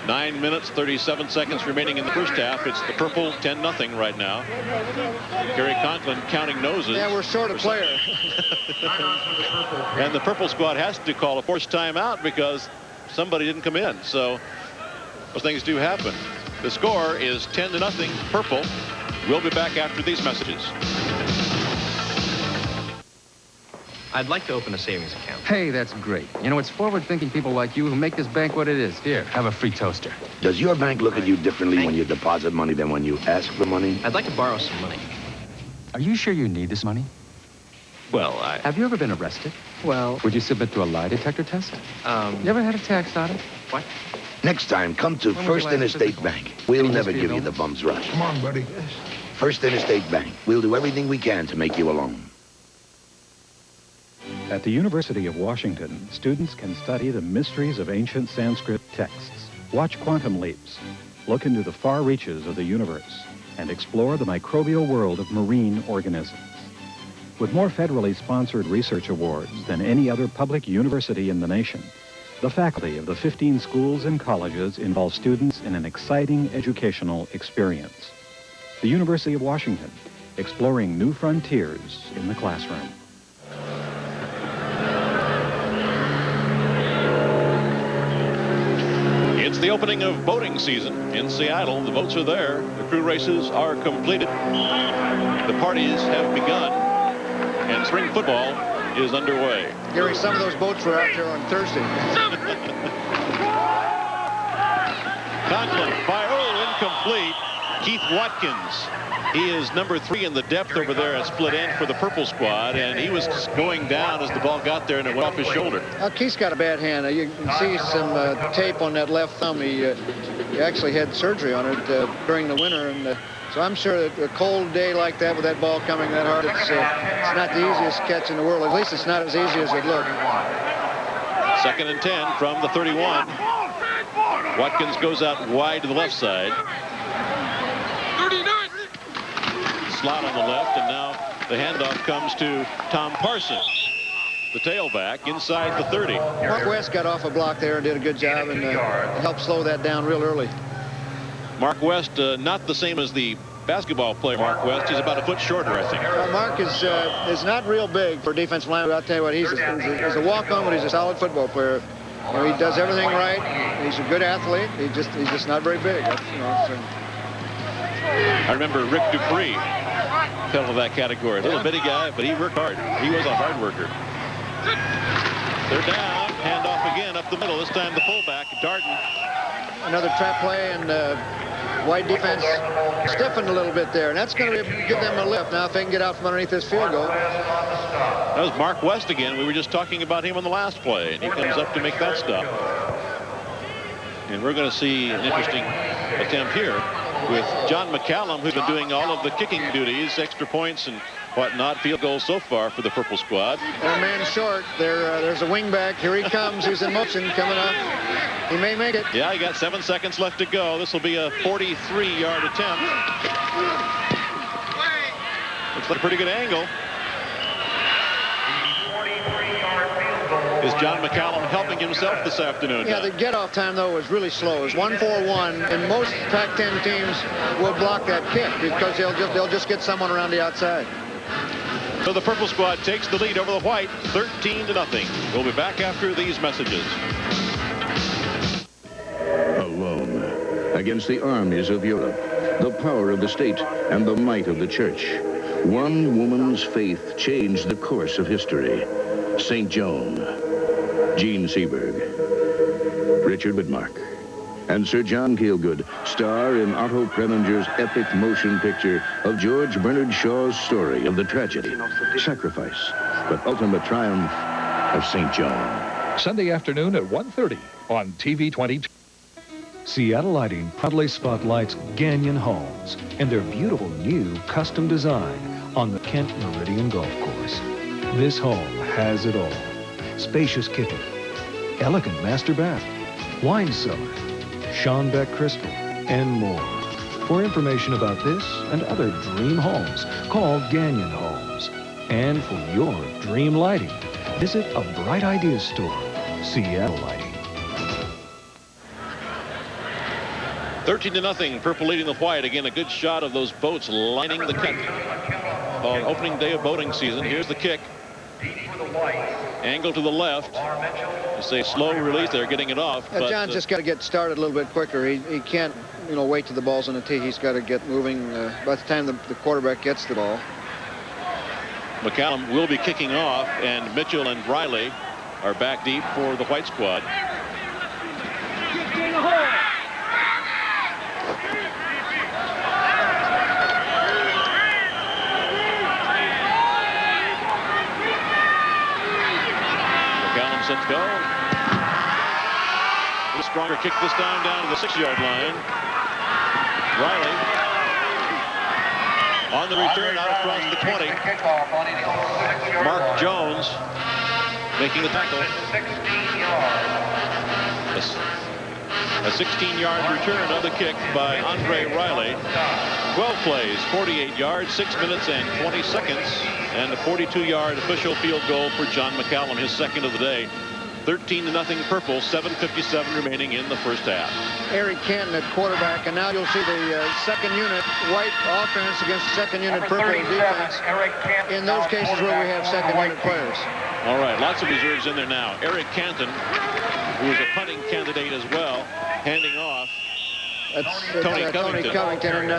9 minutes, 37 seconds remaining in the first half. It's the purple 10-0 right now. Gary Conklin counting noses. Yeah, we're short a player. And the purple squad has to call a forced timeout because somebody didn't come in. So those things do happen. The score is 10-0 purple. We'll be back after these messages. I'd like to open a savings account. Hey, that's great. You know, it's forward-thinking people like you who make this bank what it is. Here, have a free toaster. Does your bank look at you differently when you deposit money than when you ask for money? I'd like to borrow some money. Are you sure you need this money? Well, Have you ever been arrested? Well, would you submit to a lie detector test? You ever had a tax audit? What? Next time, come to First Interstate Bank. We'll never give you the bum's rush. Come on, buddy. First Interstate Bank. We'll do everything we can to make you a loan. At the University of Washington, students can study the mysteries of ancient Sanskrit texts, watch quantum leaps, look into the far reaches of the universe, and explore the microbial world of marine organisms. With more federally sponsored research awards than any other public university in the nation, the faculty of the 15 schools and colleges involve students in an exciting educational experience. The University of Washington, exploring new frontiers in the classroom. It's the opening of boating season in Seattle. The boats are there. The crew races are completed. The parties have begun. And spring football is underway. Gary, some of those boats were out there on Thursday. Conklin, incomplete. Keith Watkins. He is number 3 in the depth over there at split end for the purple squad, and he was going down as the ball got there and it went off his shoulder. Keith's got a bad hand. You can see some tape on that left thumb. He actually had surgery on it during the winter, and so I'm sure that a cold day like that with that ball coming that hard, it's not the easiest catch in the world. At least it's not as easy as it looked. 2nd and 10 from the 31. Watkins goes out wide to the left side. Slot on the left, and now the handoff comes to Tom Parson, the tailback, inside the 30. Mark West got off a block there and did a good job and helped slow that down real early. Mark West, not the same as the basketball player Mark West. He's about a foot shorter, I think. Mark is not real big for defensive line. I'll tell you what, he's a walk-on, but he's a solid football player. You know, he does everything right. He's a good athlete. He's just not very big. I remember Rick Dupree fell into that category. Little bitty guy, but he worked hard. He was a hard worker. They're down. Handoff again up the middle. This time the fullback, Darden. Another trap play, and white defense stiffened a little bit there, and that's going to give them a lift. Now if they can get out from underneath this field goal. That was Mark West again. We were just talking about him on the last play, and he comes up to make that stop. And we're going to see an interesting attempt here with John McCallum, who's been doing all of the kicking duties, extra points and whatnot. Field goals so far for the purple squad. They're a man short. There's a wingback. Here he comes. He's in motion coming up. He may make it. Yeah, he got 7 seconds left to go. This will be a 43-yard attempt. Looks like a pretty good angle. Is John McCallum helping himself this afternoon? Yeah, the get-off time, though, was really slow. It's 1-4-1, and most Pac-10 teams will block that kick because they'll just get someone around the outside. So the purple squad takes the lead over the white, 13-0. We'll be back after these messages. Alone against the armies of Europe, the power of the state, and the might of the church, one woman's faith changed the course of history. St. Joan, Gene Seberg, Richard Widmark, and Sir John Gielgud star in Otto Preminger's epic motion picture of George Bernard Shaw's story of the tragedy, sacrifice, but ultimate triumph of St. Joan. Sunday afternoon at 1:30 on TV 22. Seattle Lighting proudly spotlights Gagnon homes and their beautiful new custom design on the Kent Meridian Golf Course. This home has it all. Spacious kitchen, elegant master bath, wine cellar, Schonbeck crystal, and more. For information about this and other dream homes, call Gagnon Homes. And for your dream lighting, visit a Bright Ideas store, Seattle Lighting. 13-0, Purple leading the white. Again, a good shot of those boats lining the cut on opening day of boating season. Here's the kick. Angle to the left. It's a slow release. They're getting it off. Yeah, John's just got to get started a little bit quicker. He can't, wait till the ball's on the tee. He's got to get moving by the time the quarterback gets the ball. McCallum will be kicking off, and Mitchell and Riley are back deep for the white squad. McCallum set to go. A stronger kick this time down to the 6-yard line. Riley on the return out across the 20. Mark Jones making the tackle. A 16-yard return of the kick by Andre Riley. 12 plays, 48 yards, 6 minutes and 20 seconds, and a 42-yard official field goal for John McCallum, his second of the day. 13-0 Purple, 7:57 remaining in the first half. Eric Canton at quarterback, and now you'll see the second unit white offense against the second unit purple defense. In those cases where we have second unit players. All right, lots of reserves in there now. Eric Canton, who is a punting candidate as well, handing off. That's Tony Covington, and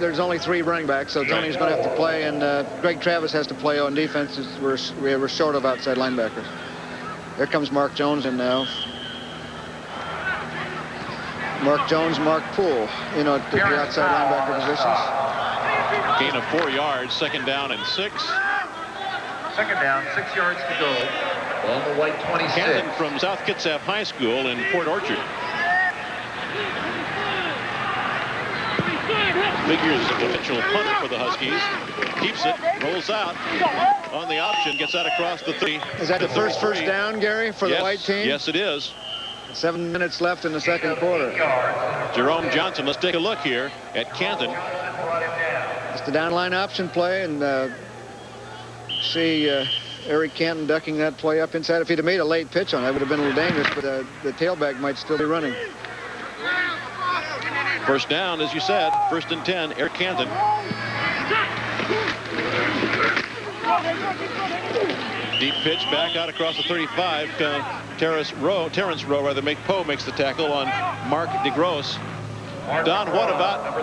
there's only 3 running backs, so Tony's going to have to play, and Greg Travis has to play on defense. We're short of outside linebackers. There comes Mark Jones in now. Mark Jones, Mark Poole, at the outside linebacker positions. Gain of 4 yards, second down and 6. Second down, 6 yards to go. On the white 26. Canton from South Kitsap High School in Port Orchard. Figures a potential punter for the Huskies. Keeps it, rolls out on the option, gets out across the 30. Is that the first down, Gary, for the white team? Yes, it is. 7 minutes left in the second quarter. Jerome Johnson, let's take a look here at Canton. It's the downline option play, and see Eric Canton ducking that play up inside. If he'd have made a late pitch on that, would have been a little dangerous, but the tailback might still be running. First down, as you said, 1st and 10, Eric Canton. Deep pitch back out across the 35. Terrence Rowe, Poe makes the tackle on Mark DeGrosse. Don, what about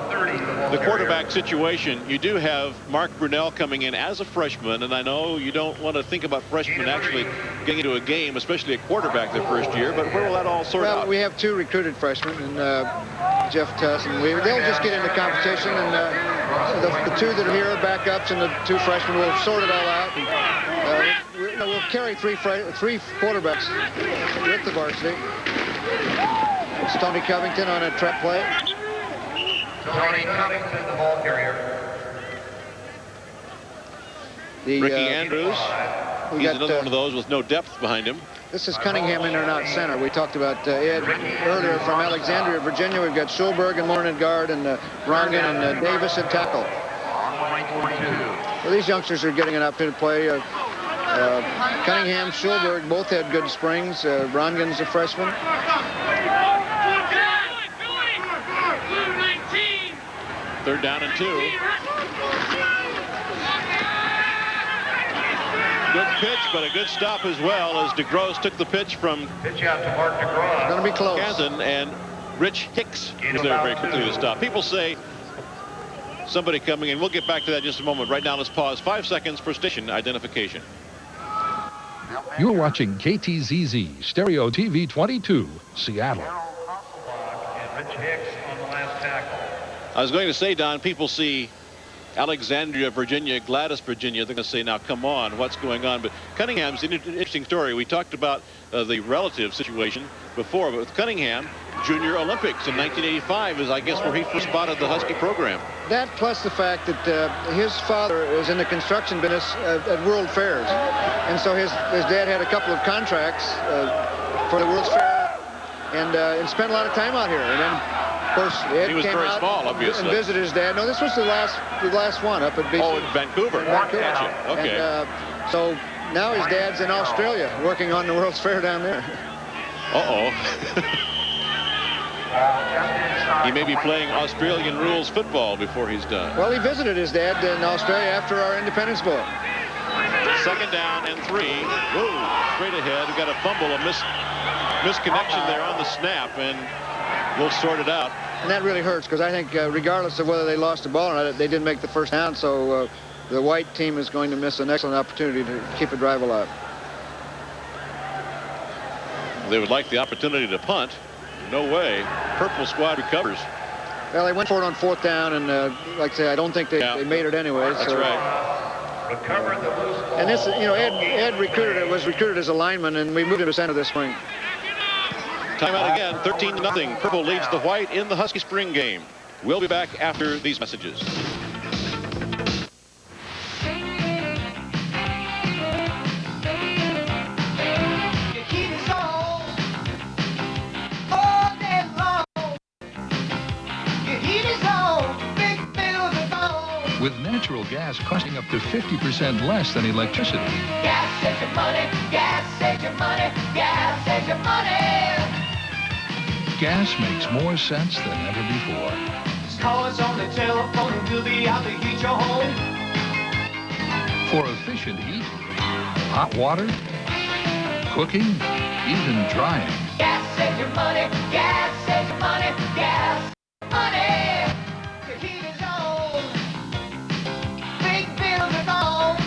the quarterback situation? You do have Mark Brunell coming in as a freshman, and I know you don't want to think about freshmen actually getting into a game, especially a quarterback their first year, but where will that all sort out? Well, we have 2 recruited freshmen, and Jeff Tuss and Weaver. They'll just get into competition, and the 2 that are here are backups, and the 2 freshmen will sort it all out. And, we'll carry 3 quarterbacks with the varsity. It's Tony Covington on a trap play. Tony Covington, the ball carrier. Ricky Andrews. He's another one of those with no depth behind him. This is Cunningham in or not center. We talked about Ed earlier from Alexandria, Virginia. We've got Schulberg and Morin at guard, and Rongan and Davis at tackle. Well, these youngsters are getting an opportunity to play. Cunningham, Schulberg both had good springs. Rongan's a freshman. Third down and 2. Good pitch, but a good stop as well, as DeGrosse took the pitch from Pitch out to Mark DeGrosse. Going to be close. Canton, and Rich Hicks was there very quickly to stop. People say somebody coming in. We'll get back to that in just a moment. Right now, let's pause 5 seconds for station identification. You're watching KTZZ Stereo TV 22, Seattle. And Rich Hicks on the last tackle. I was going to say, Don, people see Alexandria, Virginia, Gladys, Virginia. They're going to say, now, come on, what's going on? But Cunningham's an interesting story. We talked about the relative situation before, but with Cunningham, Junior Olympics in 1985 is, I guess, where he first spotted the Husky program. That plus the fact that his father is in the construction business at World Fairs. And so his dad had a couple of contracts for the World's Fair and spent a lot of time out here. And then, of course, Ed he was came very out small, obviously. and visited his dad. No, this was the last one up at BC. Oh, in Vancouver. Gotcha. Okay. And, so now his dad's in Australia working on the World's Fair down there. Uh-oh. He may be playing Australian rules football before he's done. Well, he visited his dad in Australia after our Independence Bowl. 2nd down and 3. Whoa, straight ahead. We got a fumble, a misconnection there on the snap, and we'll sort it out. And that really hurts because I think regardless of whether they lost the ball or not, they didn't make the first down, so the white team is going to miss an excellent opportunity to keep a drive alive. They would like the opportunity to punt. No way. Purple squad recovers. Well, they went for it on 4th down, and like I say, I don't think they made it anyway. That's so. right. Recover the loose ball. And this, you know, Ed was recruited as a lineman, and we moved him to center this spring. Timeout again, 13-0. Purple leads the white in the Husky spring game. We'll be back after these messages. With natural gas costing up to 50% less than electricity. Gas saves your money, gas saves your money, gas saves your money. Gas makes more sense than ever before. Just call us on the telephone and we'll be out to heat your home. For efficient heat, hot water, cooking, even drying. Gas saves your money, gas saves your money, gas money. Your heat is on. Big bills are gone.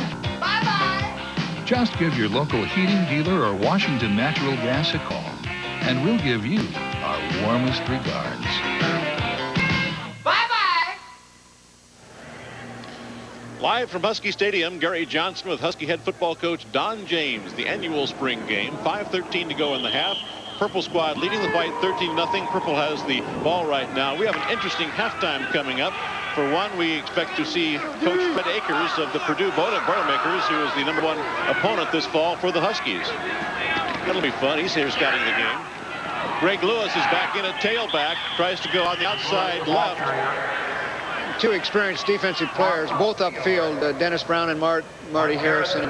Bye-bye. Just give your local heating dealer or Washington Natural Gas a call, and we'll give you our warmest regards. Bye-bye. Live from Husky Stadium, Gary Johnson with Husky head football coach Don James. The annual spring game, 5:13 to go in the half. Purple squad leading the white 13-0. Purple has the ball right now. We have an interesting halftime coming up. For one, we expect to see Coach Fred Akers of the Purdue Boilermakers, who is the #1 opponent this fall for the Huskies. That'll be fun. He's here scouting the game. Greg Lewis is back in at tailback, tries to go on the outside left. Two experienced defensive players, both upfield, Dennis Brown and Marty Harrison.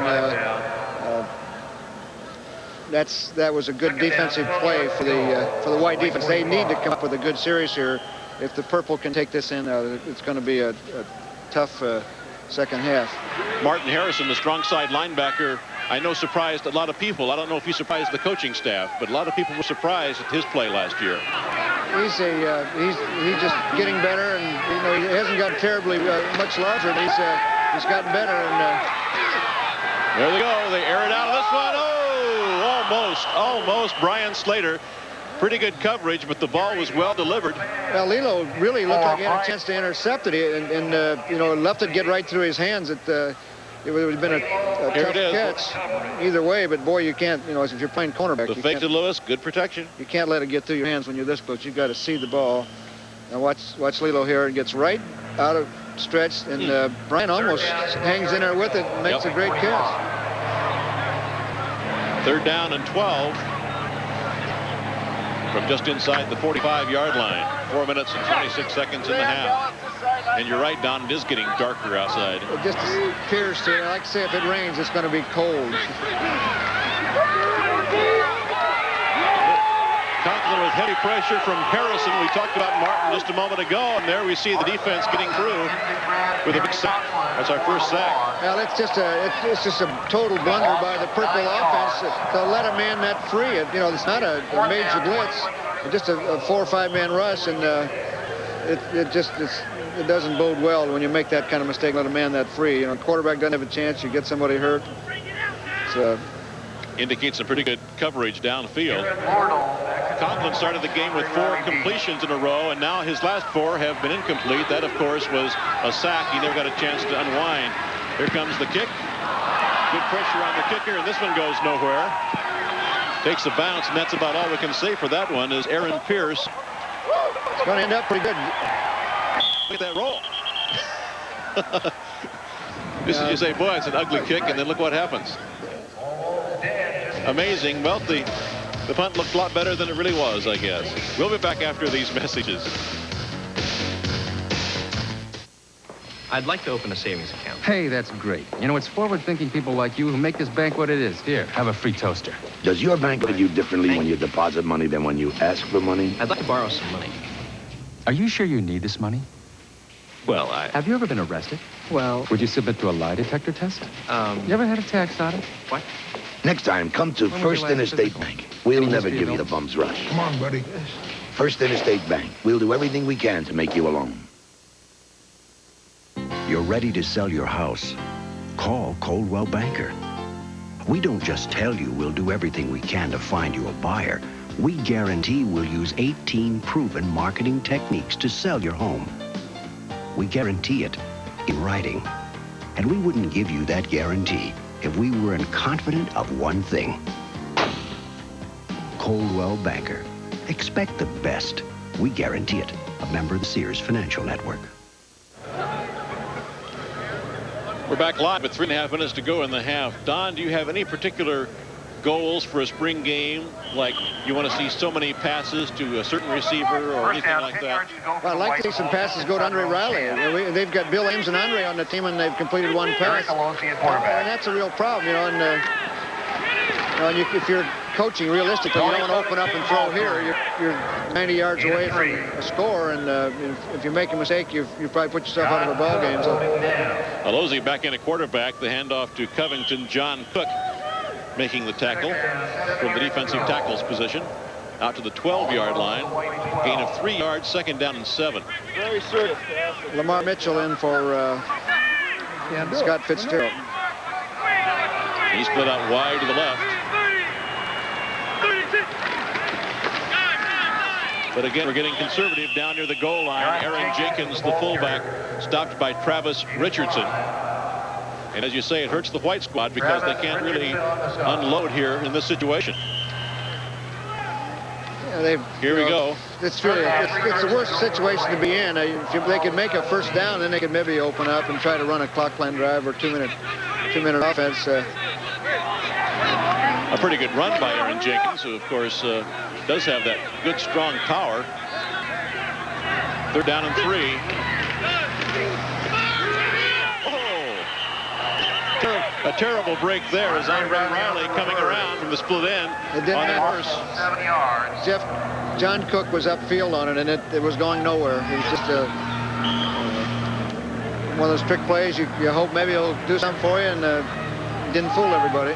That was a good defensive play for the white defense. They need to come up with a good series here. If the purple can take this in, it's going to be a tough second half. Martin Harrison, the strong side linebacker, I know surprised a lot of people. I don't know if he surprised the coaching staff, but a lot of people were surprised at his play last year. He's just getting better, and you know, he hasn't gotten terribly much larger, but he's gotten better. And there they go. They air it out of this one. Oh, almost. Brian Slater. Pretty good coverage, but the ball was well delivered. Well, Lilo really looked like he had a chance to intercept it, and you know, left it get right through his hands. It would have been a tough catch either way, but boy, you can't, you know, if you're playing cornerback. The fake to Lewis, good protection. You can't let it get through your hands when you're this close. You've got to see the ball. Now watch Lilo here. It gets right out of stretch, and Brian almost hangs in there with it and makes a great catch. 3rd down and 12 from just inside the 45-yard line. 4 minutes and 26 seconds in the half. And you're right, Don, it is getting darker outside. It just appears to. Like I say, if it rains, it's going to be cold. Conklin with heavy pressure from Harrison. We talked about Martin just a moment ago, and there we see the defense getting through with a big sack. That's our first sack. Well, it's just a total blunder by the purple offense to let a man that free. You know, it's not a major blitz. It's just a 4 or 5 man rush, and it doesn't bode well when you make that kind of mistake, let a man that free. You know, quarterback doesn't have a chance. You get somebody hurt. So indicates some pretty good coverage downfield. Conklin started the game with 4 completions in a row, and now his last 4 have been incomplete. That, of course, was a sack. He never got a chance to unwind. Here comes the kick. Good pressure on the kicker, and this one goes nowhere. Takes the bounce, and that's about all we can say for that one. Is Aaron Pierce. It's going to end up pretty good. Look at that roll. Just as you say, boy, it's an ugly kick, and then look what happens. Amazing. Well, the punt looked a lot better than it really was, I guess. We'll be back after these messages. I'd like to open a savings account. Hey, that's great. You know, it's forward-thinking people like you who make this bank what it is. Here, have a free toaster. Does your bank look at you differently when you deposit money than when you ask for money? I'd like to borrow some money. Are you sure you need this money? Well, Have you ever been arrested? Well, would you submit to a lie detector test? You ever had a tax audit? What? Next time, come to First Interstate Bank. We'll never give you the bum's rush. Come on, buddy. First Interstate Bank. We'll do everything we can to make you a loan. You're ready to sell your house? Call Coldwell Banker. We don't just tell you we'll do everything we can to find you a buyer. We guarantee we'll use 18 proven marketing techniques to sell your home. We guarantee it in writing. And we wouldn't give you that guarantee if we weren't confident of one thing. Coldwell Banker. Expect the best. We guarantee it. A member of the Sears Financial Network. We're back live with 3.5 minutes to go in the half. Don, do you have any particular goals for a spring game? Like you want to see so many passes to a certain receiver or anything like that? Well, I'd like to see some passes go to Andre Riley. They've got Bill Ames and Andre on the team, and they've completed one pass. And that's a real problem, you know. And if you're coaching realistically, you don't want to open up and throw here. You're 90 yards away from a score, and if you make a mistake, you probably put yourself out of a ball game. So. Alozzi back in a quarterback. The handoff to Covington. John Cook making the tackle from the defensive tackle's position. Out to the 12-yard line. Gain of 3 yards, 2nd down and 7. Very serious. Lamar Mitchell in for Scott Fitzgerald. He split out wide to the left. But again, we're getting conservative down near the goal line. Aaron Jenkins, the fullback, stopped by Travis Richardson. And as you say, it hurts the white squad because they can't really unload here in this situation. Yeah, here we go. It's the worst situation to be in. If they could make a first down, then they could maybe open up and try to run a clock line drive or two-minute offense. A pretty good run by Aaron Jenkins, who, of course, does have that good, strong power. 3rd down and 3. A terrible break there as Andre Riley coming around from the split end on the horse. John Cook was upfield on it, and it was going nowhere. It was just one of those trick plays. You hope maybe he'll do something for you, and didn't fool everybody.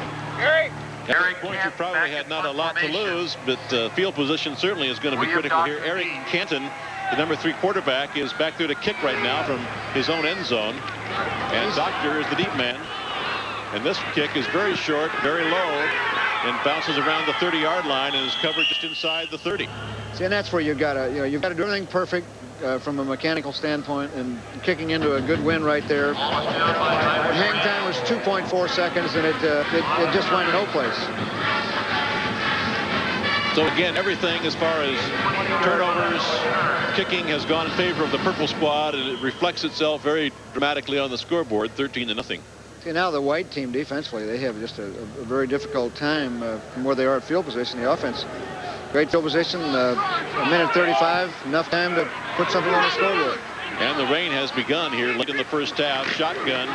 At this point, you probably had not a lot to lose, but field position certainly is going to be critical here. Eric Canton, the number 3 quarterback, is back there to kick right now from his own end zone. And Doctor is the deep man. And this kick is very short, very low, and bounces around the 30-yard line and is covered just inside the 30. See, and that's where you've got to do everything perfect from a mechanical standpoint, and kicking into a good win right there. Hang time was 2.4 seconds, and it just went in no place. So again, everything as far as turnovers, kicking has gone in favor of the purple squad, and it reflects itself very dramatically on the scoreboard, 13-0. See, now the white team defensively, they have just a very difficult time from where they are at field position. The offense, great field position, a minute 35, enough time to put something on the scoreboard. And the rain has begun here late in the first half. Shotgun.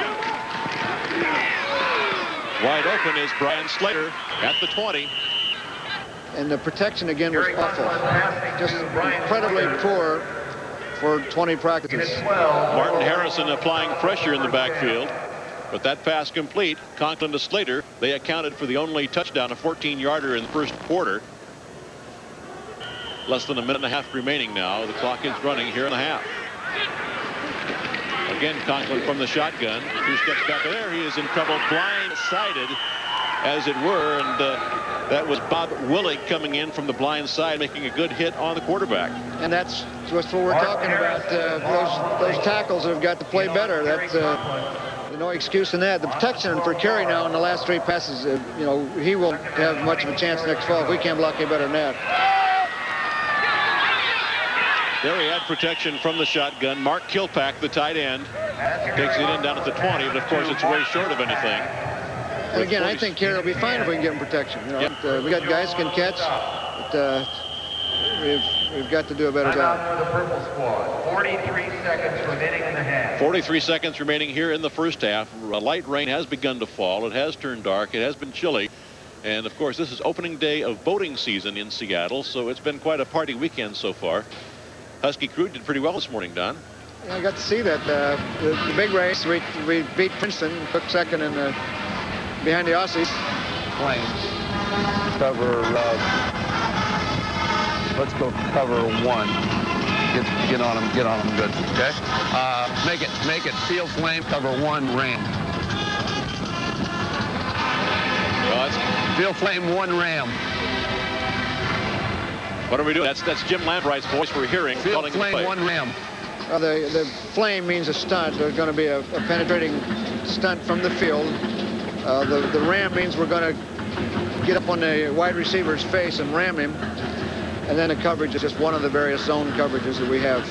Wide open is Brian Slater at the 20. And the protection again was awful. Just incredibly poor for 20 practices. Martin Harrison applying pressure in the backfield. But that pass complete. Conklin to Slater. They accounted for the only touchdown, a 14-yarder in the first quarter. Less than a minute and a half remaining now. The clock is running here in the half. Again, Conklin from the shotgun. 2 steps back there. He is in trouble, blind-sided, as it were. And that was Bob Willig coming in from the blind side, making a good hit on the quarterback. And that's what we're talking about. Those tackles have got to play better. No excuse in that. The protection for Kerry now in the last 3 passes, you know, he won't have much of a chance next fall if we can't block any better than that. There he had protection from the shotgun. Mark Kilpack, the tight end, takes it in down at the 20, but of course it's way short of anything. And again, I think Kerry will be fine if we can get him protection. You know, yep. We got guys who can catch, but we've got to do a better job. For the purple squad, 43 seconds remaining in the half. 43 seconds remaining here in the first half. A light rain has begun to fall. It has turned dark. It has been chilly. And of course, this is opening day of boating season in Seattle, so it's been quite a party weekend so far. Husky crew did pretty well this morning, Don. Yeah, I got to see that. The big race, we beat Princeton, took second in behind the Aussies. Flames. Cover, let's go cover 1. Get on them good, okay? Make it field flame, cover 1 ram. Well, field flame 1 ram. What are we doing? That's Jim Lambright's voice we're hearing. Field flame 1 ram. The flame means a stunt. There's going to be a penetrating stunt from the field. The ram means we're going to get up on the wide receiver's face and ram him. And then the coverage is just one of the various zone coverages that we have.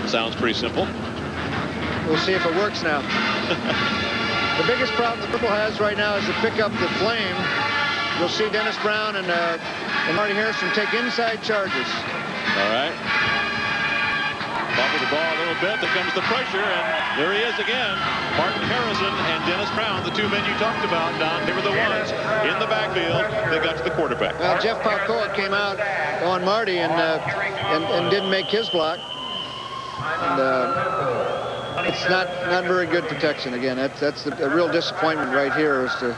Sounds pretty simple. We'll see if it works now. The biggest problem the purple has right now is to pick up the flame. You'll see Dennis Brown and Marty Harrison take inside charges. All right. Bobble the ball a little bit. There comes the pressure, and there he is again. Martin Harrison and Dennis Brown, the 2 men you talked about, Don. They were the ones in the backfield. They got to the quarterback. Well, Jeff Palcoa came out on Marty and didn't make his block. And it's not very good protection. Again, that's a real disappointment right here is to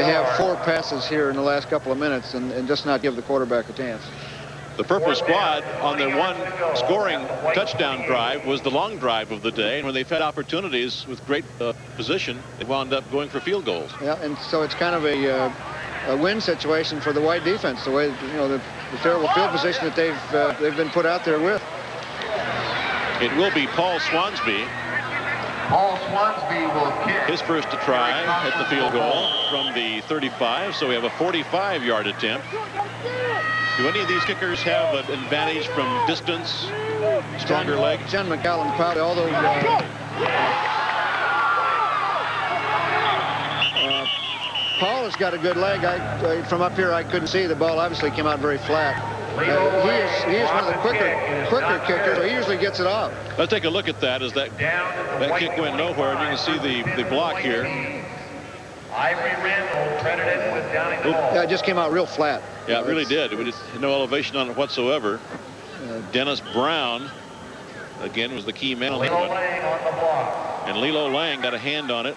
have 4 passes here in the last couple of minutes and just not give the quarterback a chance. The purple squad on their one scoring touchdown drive was the long drive of the day, and when they've had opportunities with great position, they wound up going for field goals. Yeah, and so it's kind of a win situation for the white defense, the way, you know, the terrible field position that they've been put out there with. It will be Paul Swansby. Paul Swansby will kick. His first to try at the field goal from the 35, so we have a 45-yard attempt. Do any of these kickers have an advantage from distance, stronger leg? John McCallum probably, although Paul has got a good leg. From up here, I couldn't see. The ball obviously came out very flat. He is one of the quicker kickers, so he usually gets it off. Let's take a look at that as that kick went nowhere, and you can see the block here. Ivory Randall credited with downing the ball. Yeah, it just came out real flat. Yeah, it really did. It was no elevation on it whatsoever. Dennis Brown, again, was the key man on that one. And Lilo Lang got a hand on it.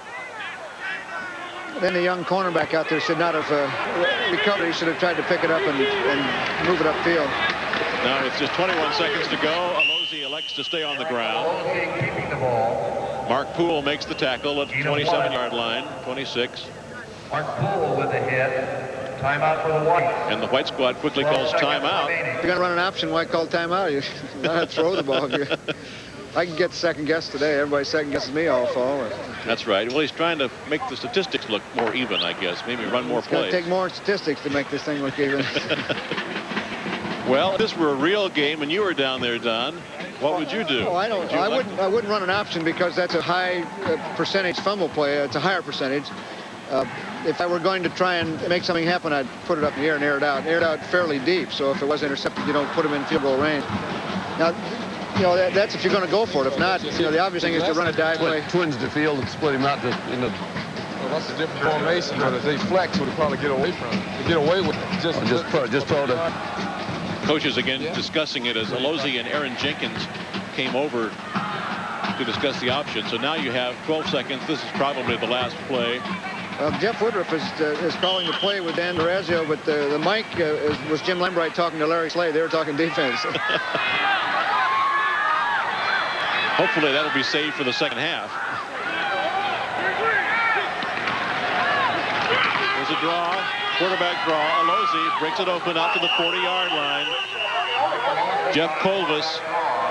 Then the young cornerback out there should not have recovered. He should have tried to pick it up and move it upfield. Now with just 21 seconds to go, Alozi elects to stay on the ground. Keeping the ball. Mark Poole makes the tackle at the 27-yard line, 26. Mark Poole with the hit. Timeout for the white. And the white squad quickly calls timeout. If you're going to run an option, why call timeout? You got to throw the ball. I can get second guess today. Everybody second guesses me all fall. That's right. Well, he's trying to make the statistics look more even, I guess. Maybe run more plays. It's going to take more statistics to make this thing look even. Well, if this were a real game and you were down there, Don, what would you do? Oh, I wouldn't run an option because that's a high percentage fumble play. It's a higher percentage. If I were going to try and make something happen, I'd put it up in the air and air it out fairly deep. So if it was intercepted, you don't put them in field goal range. Now, you know, that's if you're going to go for it. If not, you know, the obvious thing is to run a dive play. Twins the field and split him out to, you know. Well, that's a different formation, but if they flex, would probably get away from it. Get away with it. Just throw the. Coaches again discussing it as Alozi and Aaron Jenkins came over to discuss the option. So now you have 12 seconds. This is probably the last play. Jeff Woodruff is calling the play with Dan Durazio, but the mic was Jim Lambright talking to Larry Slade. They were talking defense. Hopefully that'll be saved for the second half. There's a draw, quarterback draw. Alozi breaks it open out to the 40-yard line. Jeff Colvis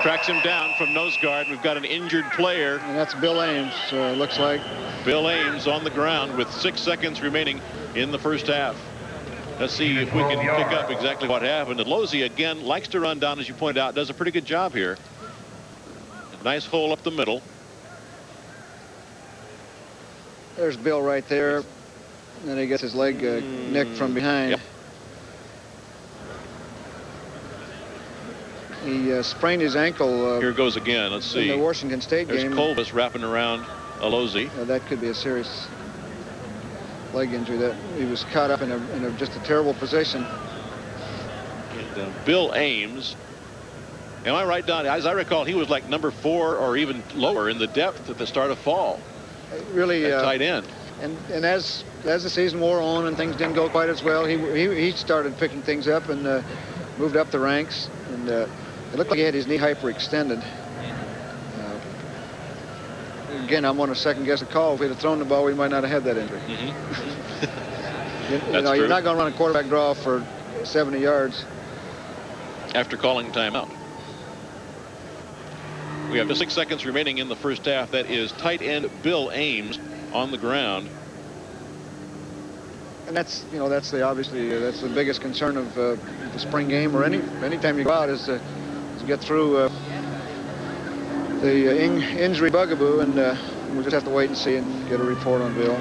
Tracks him down from nose guard. We've got an injured player. And that's Bill Ames, looks like. Bill Ames on the ground with 6 seconds remaining in the first half. Let's see if we can pick up exactly what happened. And Losey, again, likes to run down, as you pointed out, does a pretty good job here. Nice hole up the middle. There's Bill right there. And then he gets his leg nicked from behind. Yep. He sprained his ankle. Here goes again. Let's see. In the Washington State game. There's Colbus wrapping around Losey. That could be a serious leg injury. That he was caught up in just a terrible position. And, Bill Ames. Am I right, Don? As I recall, he was like number 4 or even lower in the depth at the start of fall. Really tight end. And as the season wore on and things didn't go quite as well, he started picking things up and moved up the ranks. And it looked like he had his knee hyperextended. Again, I'm going to second guess the call. If we'd have thrown the ball, we might not have had that injury. That's true. You're not going to run a quarterback draw for 70 yards. After calling timeout. We have 6 seconds remaining in the first half. That is tight end Bill Ames on the ground. And that's obviously that's the biggest concern of the spring game or anytime you go out is to get through the injury bugaboo, and we'll just have to wait and see and get a report on Bill.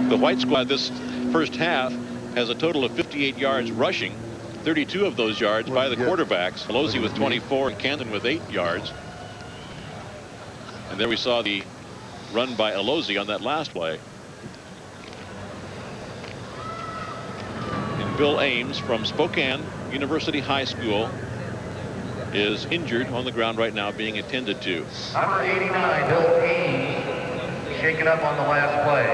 The white squad this first half has a total of 58 yards rushing, 32 of those yards by the quarterbacks. Losey with 24 and Canton with 8 yards. And there we saw the run by Losey on that last play. And Bill Ames from Spokane University High School is injured on the ground right now, being attended to. Number 89, Bill Ames, shaken up on the last play.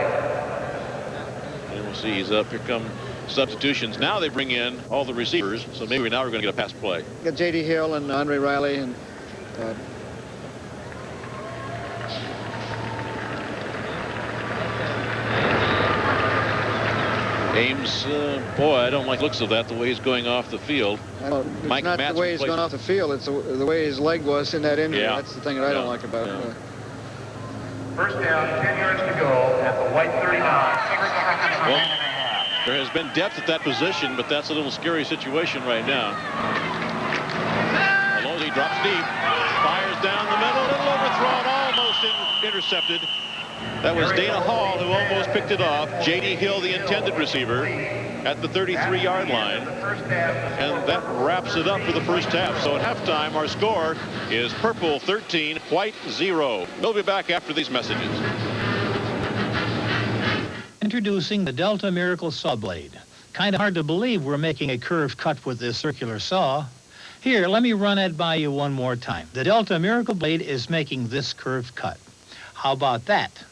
And we'll see, he's up. Here come substitutions. Now they bring in all the receivers, so maybe now we're going to get a pass play. Got J.D. Hill and Andre Riley and Ames, boy, I don't like the looks of that, the way he's going off the field. It's Mike not Matz the way he's going off the field. It's the way his leg was in that injury. Yeah. That's the thing that I don't like about it. First down, 10 yards to go at the white 39. Well, there has been depth at that position, but that's a little scary situation right now. Losey drops deep, fires down the middle, little overthrown, almost intercepted. That was Dana Hall who almost picked it off. J.D. Hill, the intended receiver, at the 33-yard line. And that wraps it up for the first half. So at halftime, our score is purple 13, white 0. We'll be back after these messages. Introducing the Delta Miracle Saw Blade. Kind of hard to believe we're making a curved cut with this circular saw. Here, let me run it by you one more time. The Delta Miracle Blade is making this curved cut. How about that?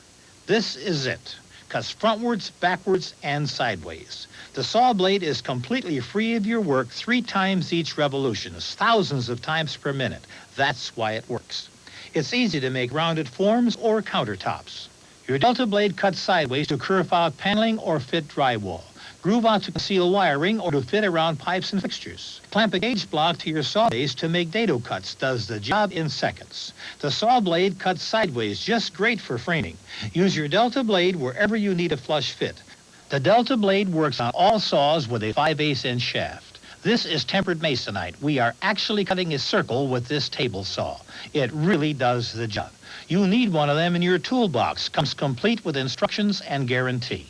This is it. Cuts frontwards, backwards, and sideways. The saw blade is completely free of your work 3 times each revolution, thousands of times per minute. That's why it works. It's easy to make rounded forms or countertops. Your Delta blade cuts sideways to curve out paneling or fit drywall. Groove out to conceal wiring or to fit around pipes and fixtures. Clamp a gauge block to your saw base to make dado cuts. Does the job in seconds. The saw blade cuts sideways, just great for framing. Use your Delta blade wherever you need a flush fit. The Delta blade works on all saws with a 5/8 inch shaft. This is tempered masonite. We are actually cutting a circle with this table saw. It really does the job. You need one of them in your toolbox. Comes complete with instructions and guarantee.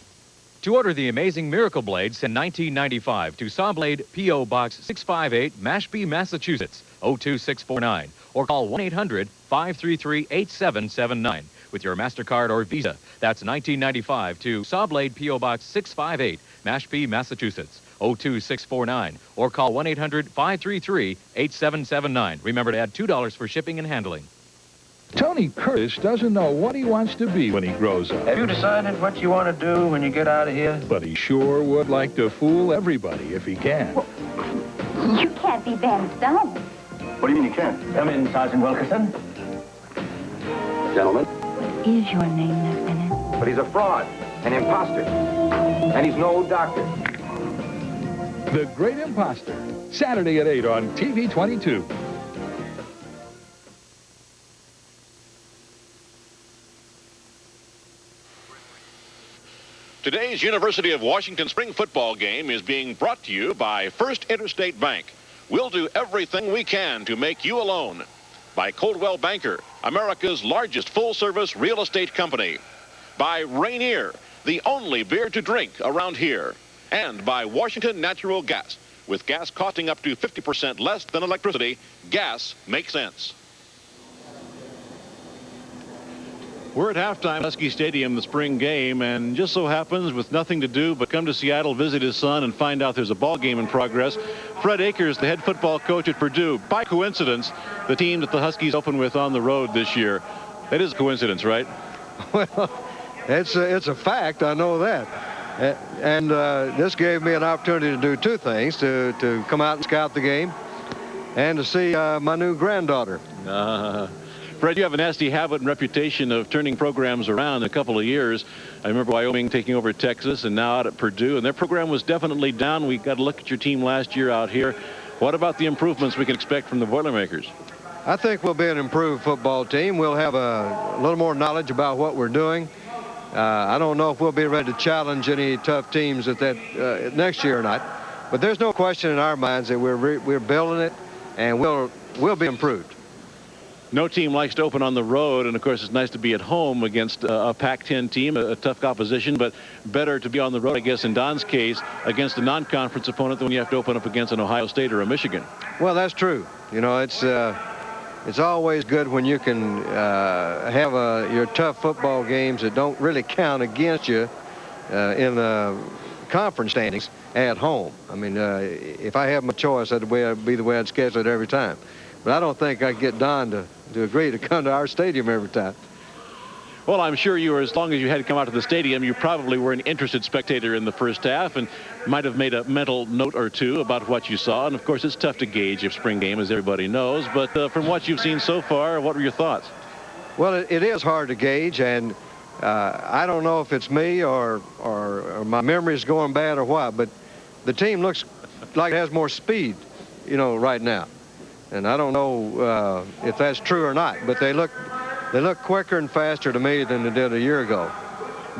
To order the amazing Miracle Blade, send $19.95 to Saw Blade, P.O. Box 658, Mashpee, Massachusetts, 02649, or call 1-800-533-8779 with your MasterCard or Visa. That's $19.95 to Saw Blade, P.O. Box 658, Mashpee, Massachusetts, 02649, or call 1-800-533-8779. Remember to add $2 for shipping and handling. Tony Curtis doesn't know what he wants to be when he grows up. Have you decided what you want to do when you get out of here? But he sure would like to fool everybody if he can. Well, you can't be Ben Stone. What do you mean you can't? Come in, Sergeant Wilkerson. Gentlemen. What is your name, Lieutenant? But he's a fraud, an imposter, and he's no doctor. The Great Imposter, Saturday at 8 on TV 22. Today's University of Washington spring football game is being brought to you by First Interstate Bank. We'll do everything we can to make you a loan. By Coldwell Banker, America's largest full-service real estate company. By Rainier, the only beer to drink around here. And by Washington Natural Gas. With gas costing up to 50% less than electricity, gas makes sense. We're at halftime at Husky Stadium, the spring game, and just so happens, with nothing to do but come to Seattle, visit his son, and find out there's a ball game in progress. Fred Akers, the head football coach at Purdue, by coincidence, the team that the Huskies open with on the road this year. That is a coincidence, right? Well, it's a fact. I know that. And this gave me an opportunity to do two things, to come out and scout the game and to see my new granddaughter. Fred, you have a nasty habit and reputation of turning programs around in a couple of years. I remember Wyoming taking over Texas and now out at Purdue, and their program was definitely down. We got to look at your team last year out here. What about the improvements we can expect from the Boilermakers? I think we'll be an improved football team. We'll have a little more knowledge about what we're doing. I don't know if we'll be ready to challenge any tough teams at that next year or not, but there's no question in our minds that we're building it, and we'll be improved. No team likes to open on the road, and of course it's nice to be at home against a Pac-10 team, a tough opposition, but better to be on the road, I guess, in Don's case, against a non-conference opponent than when you have to open up against an Ohio State or a Michigan. Well, that's true. You know, it's always good when you can have your tough football games that don't really count against you in the conference standings at home. I mean, if I have my choice, that'd be the way I'd schedule it every time. But I don't think I'd get Don to agree to come to our stadium every time. Well, I'm sure you were, as long as you had to come out to the stadium, you probably were an interested spectator in the first half and might have made a mental note or two about what you saw. And, of course, it's tough to gauge a spring game, as everybody knows. But from what you've seen so far, what were your thoughts? Well, it is hard to gauge, and I don't know if it's me or my memory is going bad or what, but the team looks like it has more speed, you know, right now. And I don't know if that's true or not, but they look quicker and faster to me than they did a year ago.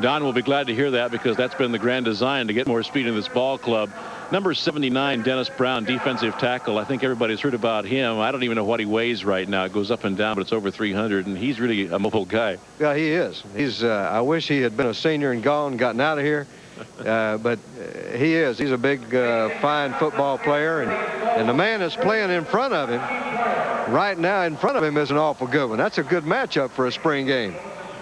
Don will be glad to hear that, because that's been the grand design, to get more speed in this ball club. Number 79, Dennis Brown, defensive tackle. I think everybody's heard about him. I don't even know what he weighs right now. It goes up and down, but it's over 300, and he's really a mobile guy. Yeah, he is. I wish he had been a senior and gone, gotten out of here. But he is. He's a big, fine football player, and the man that's playing in front of him right now is an awful good one. That's a good matchup for a spring game.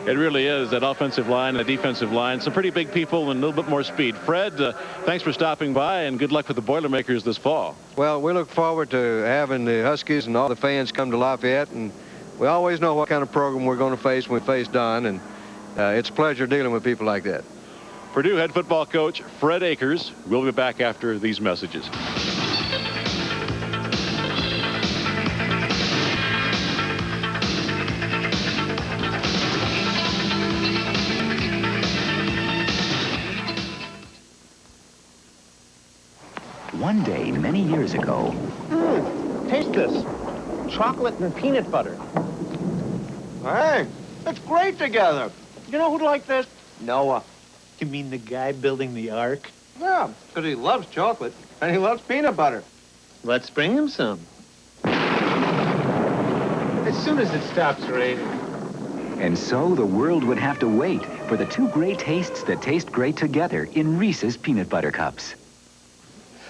It really is, that offensive line, the defensive line. Some pretty big people and a little bit more speed. Fred, thanks for stopping by, and good luck with the Boilermakers this fall. Well, we look forward to having the Huskies and all the fans come to Lafayette, and we always know what kind of program we're going to face when we face Don, and it's a pleasure dealing with people like that. Purdue head football coach Fred Akers. We'll be back after these messages. One day, many years ago... Taste this. Chocolate and peanut butter. Hey, it's great together. You know who'd like this? Noah. You mean the guy building the ark? Yeah, because he loves chocolate and he loves peanut butter. Let's bring him some. As soon as it stops raining. And so the world would have to wait for the two great tastes that taste great together in Reese's Peanut Butter Cups.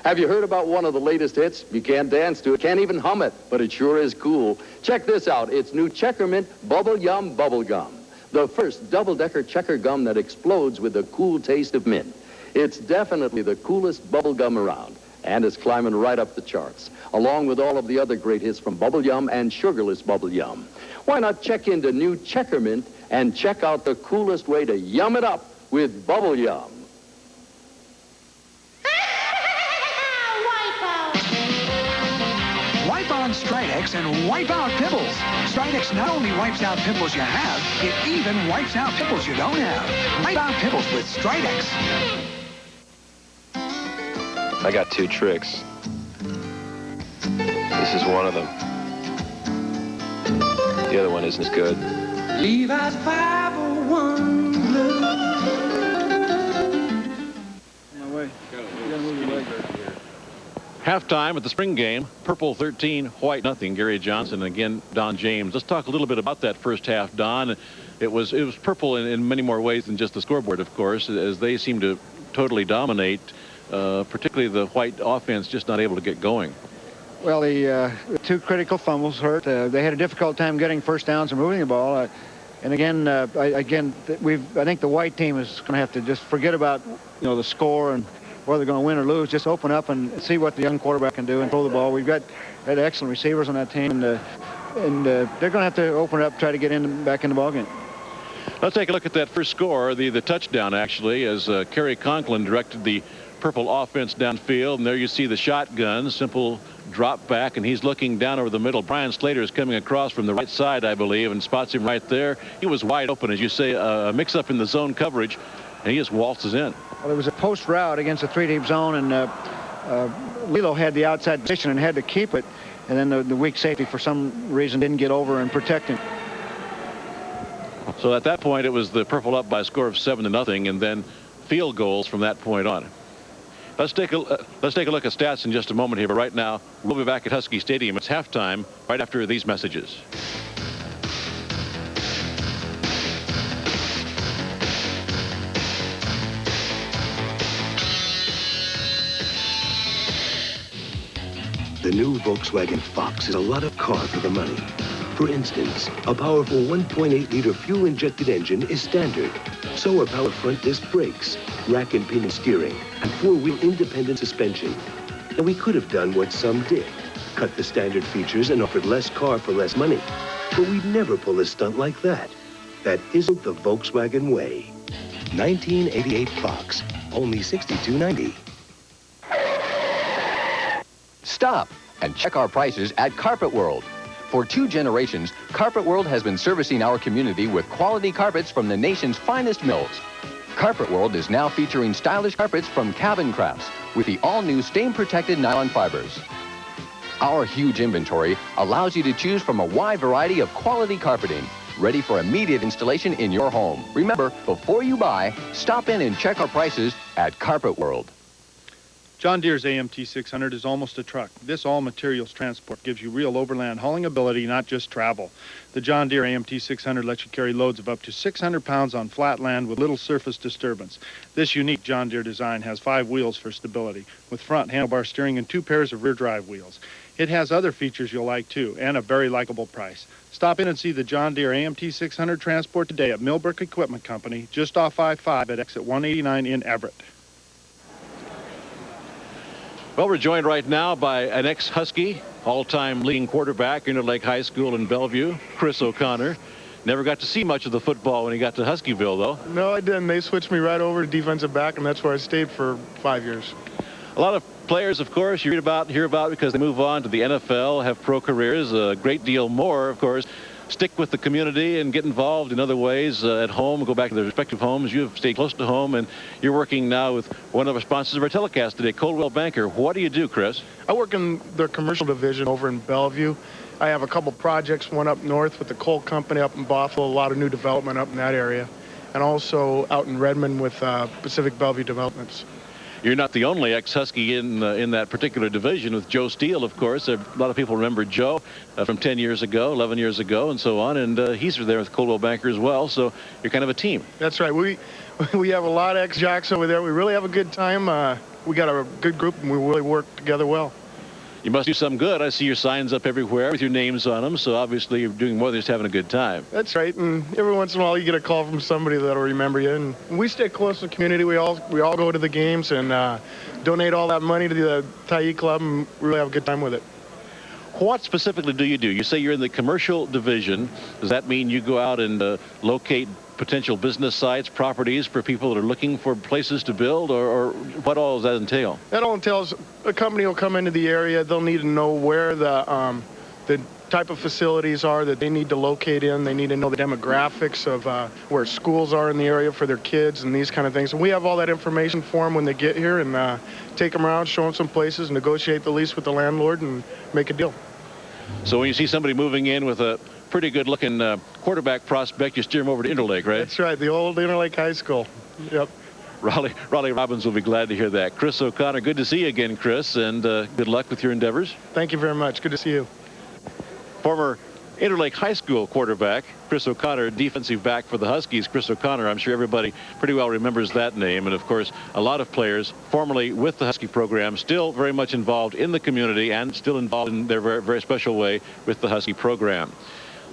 Have you heard about one of the latest hits? You can't dance to it, can't even hum it, but it sure is cool. Check this out. It's new Checkermint Bubble Yum Bubble Gum. The first double-decker checker gum that explodes with the cool taste of mint. It's definitely the coolest bubble gum around, and it's climbing right up the charts, along with all of the other great hits from Bubble Yum and Sugarless Bubble Yum. Why not check into new Checkermint and check out the coolest way to yum it up with Bubble Yum? Wipe on Stridex and wipe out pimples. Stridex not only wipes out pimples you have, it even wipes out pimples you don't have. Wipe out pimples with Stridex. I got two tricks. This is one of them. The other one isn't as good. Levi's 501 blue. Halftime at the spring game, purple 13, white nothing. Gary Johnson and again Don James. Let's talk a little bit about that first half, Don. It was purple in many more ways than just the scoreboard, of course, as they seemed to totally dominate, particularly the white offense just not able to get going. Well, the two critical fumbles hurt. They had a difficult time getting first downs and moving the ball. And again, I think the white team is going to have to just forget about the score and whether they're going to win or lose. Just open up and see what the young quarterback can do and throw the ball. We've had excellent receivers on that team, and they're going to have to open it up, try to get back in the ballgame. Let's take a look at that first score, the touchdown actually, as Kerry Conklin directed the purple offense downfield, and there you see the shotgun, simple drop back, and he's looking down over the middle. Brian Slater is coming across from the right side, I believe, and spots him right there. He was wide open, as you say, a mix-up in the zone coverage, and he just waltzes in. Well, it was a post route against a three-deep zone, and Lilo had the outside position and had to keep it, and then the weak safety for some reason didn't get over and protect him. So at that point, it was the purple up by a score of 7-0, and then field goals from that point on. Let's take a look at stats in just a moment here, but right now we'll be back at Husky Stadium. It's halftime right after these messages. The new Volkswagen Fox is a lot of car for the money. For instance, a powerful 1.8-liter fuel-injected engine is standard. So are power front disc brakes, rack and pinion steering, and four-wheel independent suspension. And we could have done what some did, cut the standard features and offered less car for less money. But we'd never pull a stunt like that. That isn't the Volkswagen way. 1988 Fox, only $62.90. Stop and check our prices at Carpet World. For 2 generations, Carpet World has been servicing our community with quality carpets from the nation's finest mills. Carpet World is now featuring stylish carpets from Cabin Crafts with the all-new stain-protected nylon fibers. Our huge inventory allows you to choose from a wide variety of quality carpeting, ready for immediate installation in your home. Remember, before you buy, stop in and check our prices at Carpet World. John Deere's AMT 600 is almost a truck. This all-materials transport gives you real overland hauling ability, not just travel. The John Deere AMT 600 lets you carry loads of up to 600 pounds on flat land with little surface disturbance. This unique John Deere design has 5 wheels for stability, with front handlebar steering and 2 pairs of rear drive wheels. It has other features you'll like too, and a very likable price. Stop in and see the John Deere AMT 600 transport today at Millbrook Equipment Company, just off I-5 at exit 189 in Everett. Well, we're joined right now by an ex-Husky, all-time leading quarterback, Interlake High School in Bellevue, Chris O'Connor. Never got to see much of the football when he got to Huskyville, though. No, I didn't. They switched me right over to defensive back, and that's where I stayed for 5 years. A lot of players, of course, you hear about because they move on to the NFL, have pro careers. A great deal more, of course, stick with the community and get involved in other ways at home, go back to their respective homes. You have stayed close to home, and you're working now with one of our sponsors of our telecast today, Coldwell Banker. What do you do, Chris? I work in their commercial division over in Bellevue. I have a couple projects, one up north with the coal company up in Buffalo, a lot of new development up in that area, and also out in Redmond with Pacific Bellevue Developments. You're not the only ex-Husky in that particular division with Joe Steele, of course. A lot of people remember Joe from 10 years ago, 11 years ago, and so on. And he's there with Coldwell Banker as well. So you're kind of a team. That's right. We have a lot of ex-jocks over there. We really have a good time. We got a good group, and we really work together well. You must do some good. I see your signs up everywhere with your names on them. So obviously you're doing more than just having a good time. That's right. And every once in a while you get a call from somebody that'll remember you. And we stay close to the community. We all go to the games and donate all that money to the Tyee Club and really have a good time with it. What specifically do? You say you're in the commercial division. Does that mean you go out and locate potential business sites, properties for people that are looking for places to build, or what all does that entail? That all entails a company will come into the area. They'll need to know where the type of facilities are that they need to locate in. They need to know the demographics of where schools are in the area for their kids and these kind of things. And we have all that information for them when they get here and take them around, show them some places, negotiate the lease with the landlord, and make a deal. So when you see somebody moving in with a pretty good-looking quarterback prospect, you steer him over to Interlake, right? That's right, the old Interlake High School. Yep. Raleigh Robbins will be glad to hear that. Chris O'Connor, good to see you again, Chris, and good luck with your endeavors. Thank you very much. Good to see you. Former Interlake High School quarterback Chris O'Connor, defensive back for the Huskies. Chris O'Connor, I'm sure everybody pretty well remembers that name. And of course, a lot of players formerly with the Husky program, still very much involved in the community and still involved in their very, very special way with the Husky program.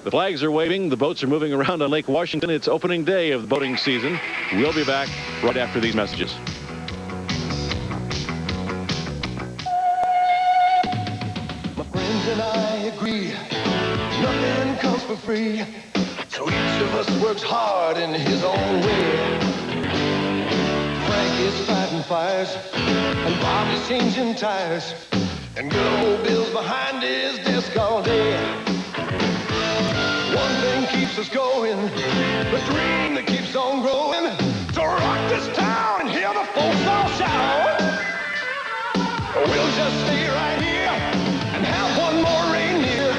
The flags are waving. The boats are moving around on Lake Washington. It's opening day of the boating season. We'll be back right after these messages. My friends and I agree, nothing comes for free. So each of us works hard in his own way. Frank is fighting fires, and Bob is changing tires, and good old Bill's behind his desk all day. One thing keeps us going, the dream that keeps on growing, to rock this town and hear the folks all shout. We'll just stay right here and have one more reindeer,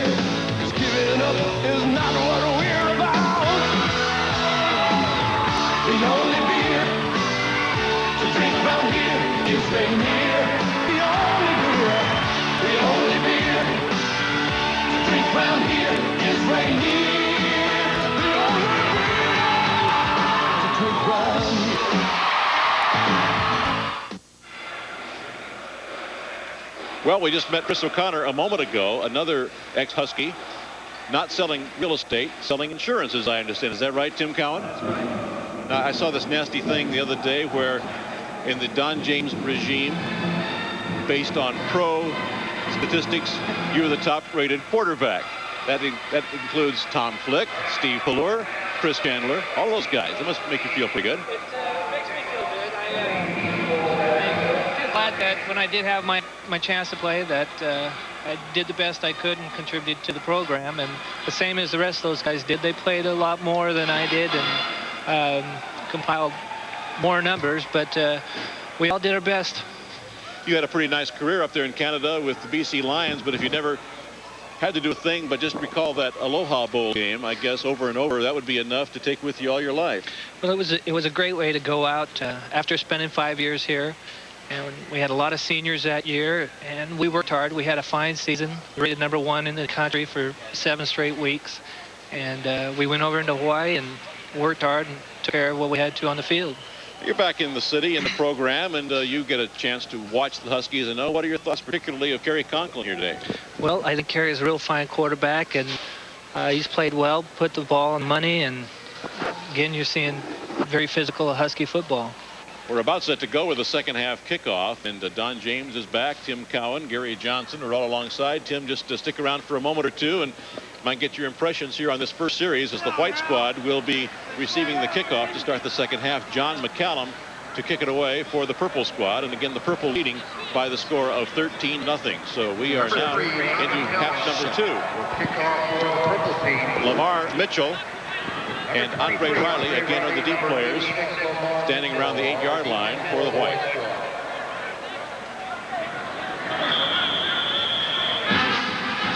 'cause giving up is not what we're about. The only beer to drink round here is reindeer. The only beer to drink round here is reindeer. The only beer to drink round here. Well, we just met Chris O'Connor a moment ago, another ex-Husky, not selling real estate, selling insurance, as I understand. Is that right, Tim Cowan? That's right. Now, I saw this nasty thing the other day where in the Don James regime, based on pro statistics, you were the top-rated quarterback. That includes Tom Flick, Steve Pallure, Chris Chandler, all those guys. That must make you feel pretty good. It makes me feel good. I feel glad that when I did have my chance to play, that I did the best I could and contributed to the program. And the same as the rest of those guys did. They played a lot more than I did and compiled more numbers, but we all did our best. You had a pretty nice career up there in Canada with the BC Lions, but if you never had to do a thing but just recall that Aloha Bowl game, I guess, over and over, that would be enough to take with you all your life. Well, it was a great way to go out after spending 5 years here. And we had a lot of seniors that year, and we worked hard. We had a fine season, rated #1 in the country for 7 straight weeks. And we went over into Hawaii and worked hard and took care of what we had to on the field. You're back in the city in the program, and you get a chance to watch the Huskies and know. What are your thoughts, particularly of Kerry Conklin here today? Well, I think Kerry is a real fine quarterback, and he's played well, put the ball on money, and again, you're seeing very physical Husky football. We're about set to go with the second half kickoff, and Don James is back. Tim Cowan, Gary Johnson are all alongside. Tim, just to stick around for a moment or two and might get your impressions here on this first series as the white squad will be receiving the kickoff to start the second half. John McCallum to kick it away for the purple squad, and again the purple leading by the score of 13-0. So we are now into half number 2. Lamar Mitchell and Andre Riley again are the deep players standing around the 8-yard line for the white.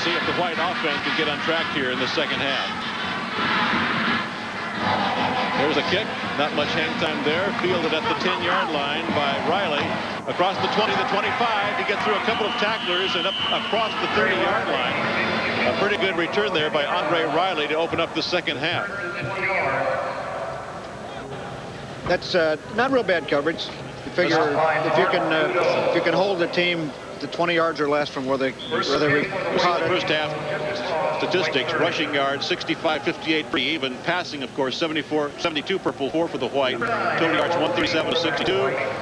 See if the white offense can get on track here in the second half. There's a kick, not much hang time there, fielded at the 10-yard line by Riley. Across the 20, the 25, he gets through a couple of tacklers and up across the 30-yard line. A pretty good return there by Andre Riley to open up the second half. That's not real bad coverage. You figure if you can hold the team to 20 yards or less from where they caught it. First half statistics: rushing yards 65, 58, pretty even. Passing, of course, 72 purple, 4 for the white. Total yards 137 to 62.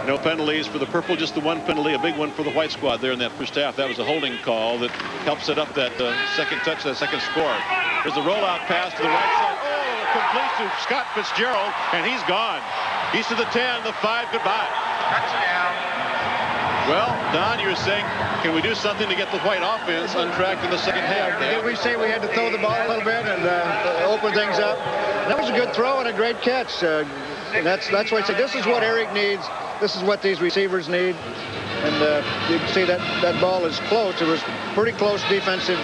No penalties for the purple, just the one penalty, a big one for the white squad there in that first half. That was a holding call that helped set up that second touch, that second score. There's a rollout pass to the right side. Oh, complete to Scott Fitzgerald, and he's gone. He's to the 10, the 5, goodbye. Touchdown. Well, Don, you were saying, can we do something to get the white offense on track in the second half? Did we say we had to throw the ball a little bit and open things up? That was a good throw and a great catch. That's why I said this is what Eric needs. This is what these receivers need. And you can see that ball is close. It was pretty close defensive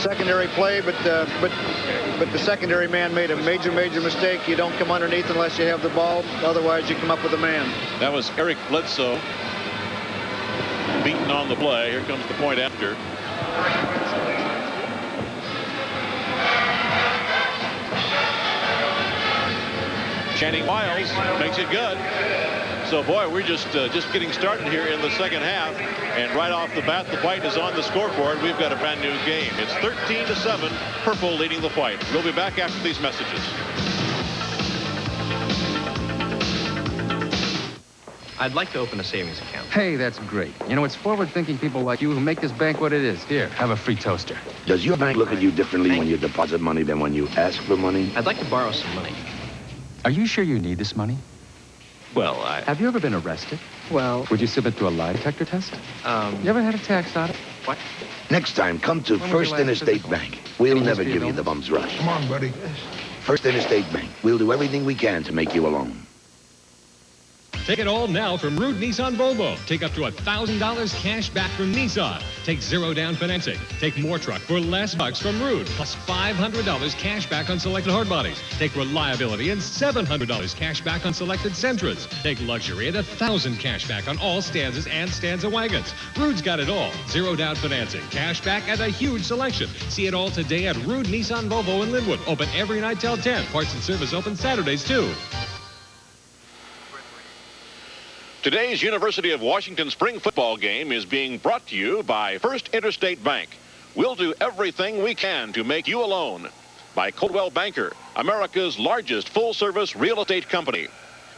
secondary play, but the secondary man made a major mistake. You don't come underneath unless you have the ball. Otherwise, you come up with a man. That was Eric Bledsoe beaten on the play. Here comes the point after. Channing Wiles makes it good. So, boy, we're just getting started here in the second half. And right off the bat, the White is on the scoreboard. We've got a brand new game. It's 13-7, Purple leading the White. We'll be back after these messages. I'd like to open a savings account. Hey, that's great. You know, it's forward-thinking people like you who make this bank what it is. Here, have a free toaster. Does your bank look at you differently when you deposit money than when you ask for money? I'd like to borrow some money. Are you sure you need this money? Well, Have you ever been arrested? Well... Would you submit to a lie detector test? You ever had a tax audit? What? Next time, come to First Interstate Bank. We'll never give you the bum's rush. Come on, buddy. First Interstate Bank. We'll do everything we can to make you a loan. Take it all now from Rude Nissan Volvo. Take up to $1,000 cash back from Nissan. Take 0 down financing. Take more truck for less bucks from Rude. Plus $500 cash back on selected hard bodies. Take reliability and $700 cash back on selected Sentras. Take luxury and $1,000 cash back on all Stanzas and Stanza wagons. Rude's got it all. 0 down financing, cash back, and a huge selection. See it all today at Rude Nissan Volvo in Linwood. Open every night till 10. Parts and service open Saturdays too. Today's University of Washington spring football game is being brought to you by First Interstate Bank. We'll do everything we can to make you a loan. By Coldwell Banker, America's largest full-service real estate company.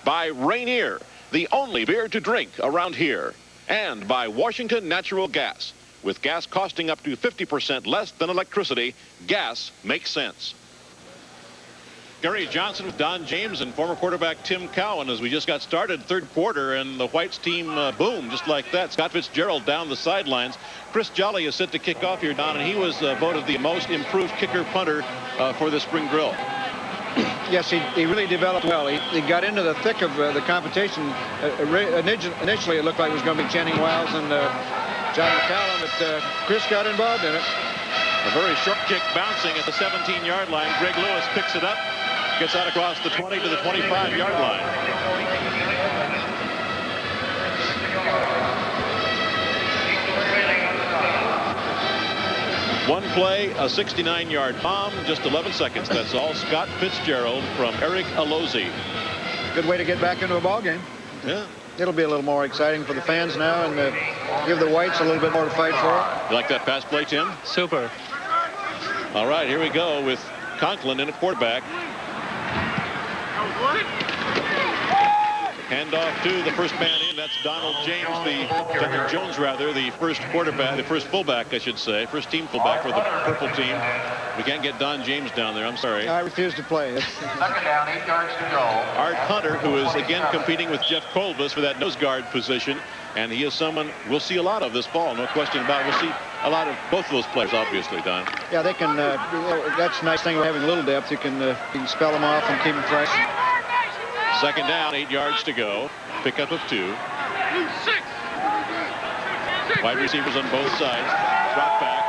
By Rainier, the only beer to drink around here. And by Washington Natural Gas. With gas costing up to 50% less than electricity, gas makes sense. Gary Johnson with Don James and former quarterback Tim Cowan as we just got started third quarter, and the Whites team boom just like that. Scott Fitzgerald down the sidelines. Chris Jolly is set to kick off here, Don, and he was voted the most improved kicker punter for the spring drill. Yes, he really developed well. He got into the thick of the competition. Initially, it looked like it was going to be Channing Wiles and John McCallum, but Chris got involved in it. A very short kick bouncing at the 17-yard line. Greg Lewis picks it up. Gets out across the 20 to the 25-yard line. One play, a 69-yard bomb, just 11 seconds. That's all. Scott Fitzgerald from Eric Alozi. Good way to get back into a ball game. Yeah. It'll be a little more exciting for the fans now, and give the Whites a little bit more to fight for. You like that pass play, Tim? Super. All right, here we go with Conklin in a quarterback. Handoff to the first man in. That's Donald James, Dr. Jones, rather, the first quarterback, the first fullback, I should say, first team fullback for the purple team. We can't get Don James down there. I'm sorry. I refuse to play. Second down, 8 yards to go. Art Hunter, who is again competing with Jeff Colbus for that nose guard position, and he is someone we'll see a lot of this fall, no question about it. We'll see a lot of both of those players, obviously, Don. Yeah, they can. That's a nice thing about having a little depth. You can spell them off and keep them fresh. Second down, 8 yards to go. Pickup of 2. Wide receivers on both sides. Drop back.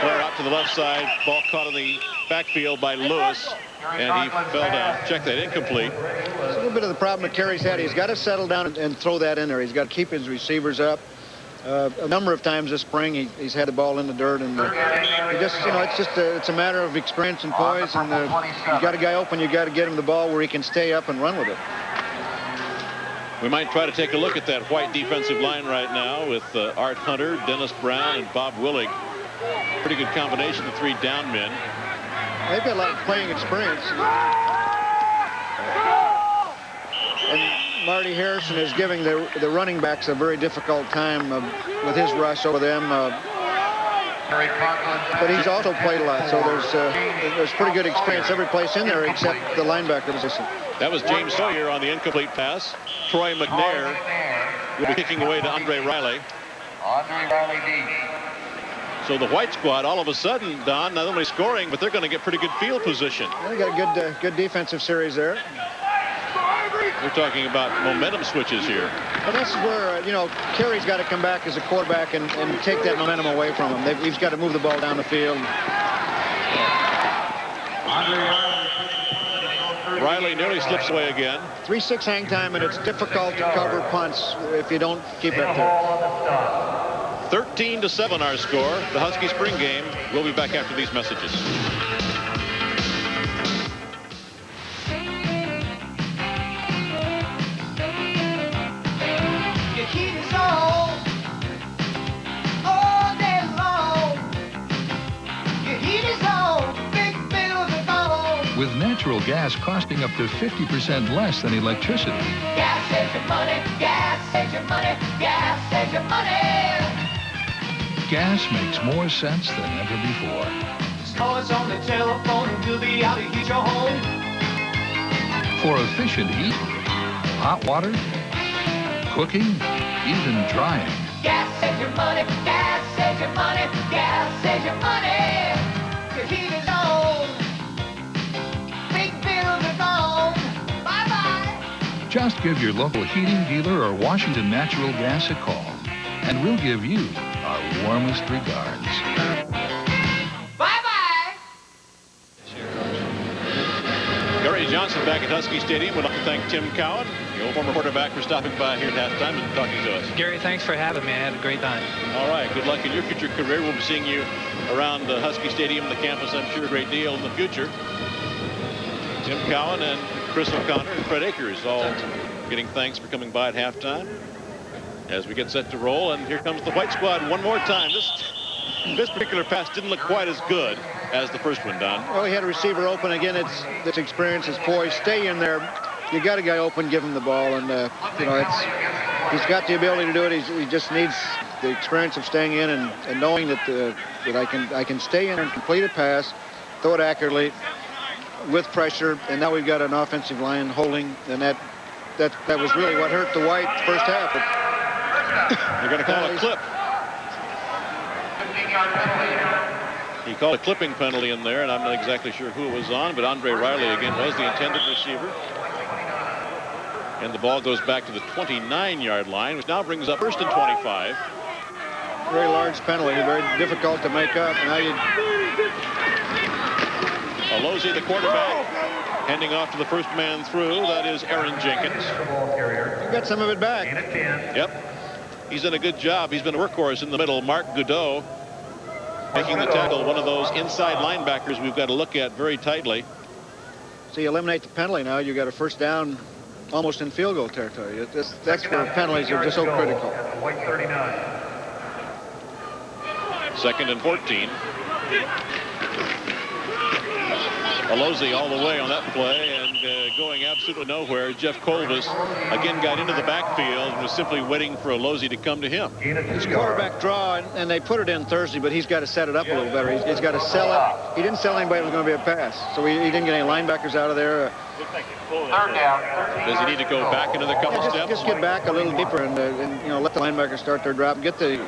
Flare out to the left side. Ball caught in the backfield by Lewis, and he fell down. Check that, incomplete. It's a little bit of the problem that Kerry's had. He's got to settle down and throw that in there. He's got to keep his receivers up. A number of times this spring, he's had the ball in the dirt, and it's a matter of experience and poise. And you got a guy open, you got to get him the ball where he can stay up and run with it. We might try to take a look at that White defensive line right now with Art Hunter, Dennis Brown, and Bob Willig. Pretty good combination of 3 down men. They've got a lot of playing experience. And Marty Harrison is giving the running backs a very difficult time with his rush over them. But he's also played a lot, so there's pretty good experience every place in there except the linebacker position. That was James Sawyer on the incomplete pass. Troy McNair will be kicking away to Andre Riley. Andre Riley D. So the White squad, all of a sudden, Don, not only scoring, but they're going to get pretty good field position. They got a good defensive series there. We're talking about momentum switches here. But this is where, Carey's got to come back as a quarterback and take that momentum away from him. He's got to move the ball down the field. Riley nearly slips away again. 3-6 hang time, and it's difficult to cover punts if you don't keep it up there. 13-7 our score. The Husky spring game. We'll be back after these messages. Your heat is on all day long. Your heat is on, big bills are gone. With natural gas costing up to 50% less than electricity. Gas saves your money, gas saves your money, gas saves your money. Gas makes more sense than ever before. Just call us on the telephone and we'll be out to heat your home. For efficient heat, hot water, cooking, even drying. Gas saves your money, gas saves your money, gas saves your money. Your heat is on, big bills are gone. Bye-bye. Just give your local heating dealer or Washington Natural Gas a call, and we'll give you our warmest regards. Bye-bye. Gary Johnson back at Husky Stadium. We'd like to thank Tim Cowan, the old former quarterback, for stopping by here at halftime and talking to us. Gary, thanks for having me. I had a great time. All right. Good luck in your future career. We'll be seeing you around Husky Stadium, the campus, I'm sure, a great deal in the future. Tim Cowan and Chris O'Connor and Fred Akers all getting thanks for coming by at halftime. As we get set to roll, and here comes the white squad one more time. This particular pass didn't look quite as good as the first one, Don. Well, he had a receiver open. Again, it's experience, it's poise. Stay in there. You got a guy open, give him the ball, and he's got the ability to do it. He just needs the experience of staying in and knowing that I can stay in and complete a pass, throw it accurately with pressure, and now we've got an offensive line holding, and that was really what hurt the White first half. They're going to call a clip. He called a clipping penalty in there, and I'm not exactly sure who it was on, but Andre Riley again was the intended receiver. And the ball goes back to the 29-yard line, which now brings up first and 25. Very large penalty, very difficult to make up. Now Alozzi, the quarterback, handing off to the first man through. That is Aaron Jenkins. He got some of it back. Yep. He's done a good job. He's been a workhorse in the middle. Mark Godot making the tackle, one of those inside linebackers we've got to look at very tightly. So you eliminate the penalty now. You got a first down almost in field goal territory. That's where penalties are just so critical. White 39. 2nd and 14. Alozzi all the way on that play and going absolutely nowhere. Jeff Colvis again got into the backfield and was simply waiting for Alozzi to come to him. It's quarterback draw, and they put it in Thursday, but he's got to set it up a little better. He's got to sell it. He didn't sell anybody it was going to be a pass, so he didn't get any linebackers out of there. Third down. Does he need to go back another couple steps? Just get back a little deeper and let the linebackers start their drop. Get the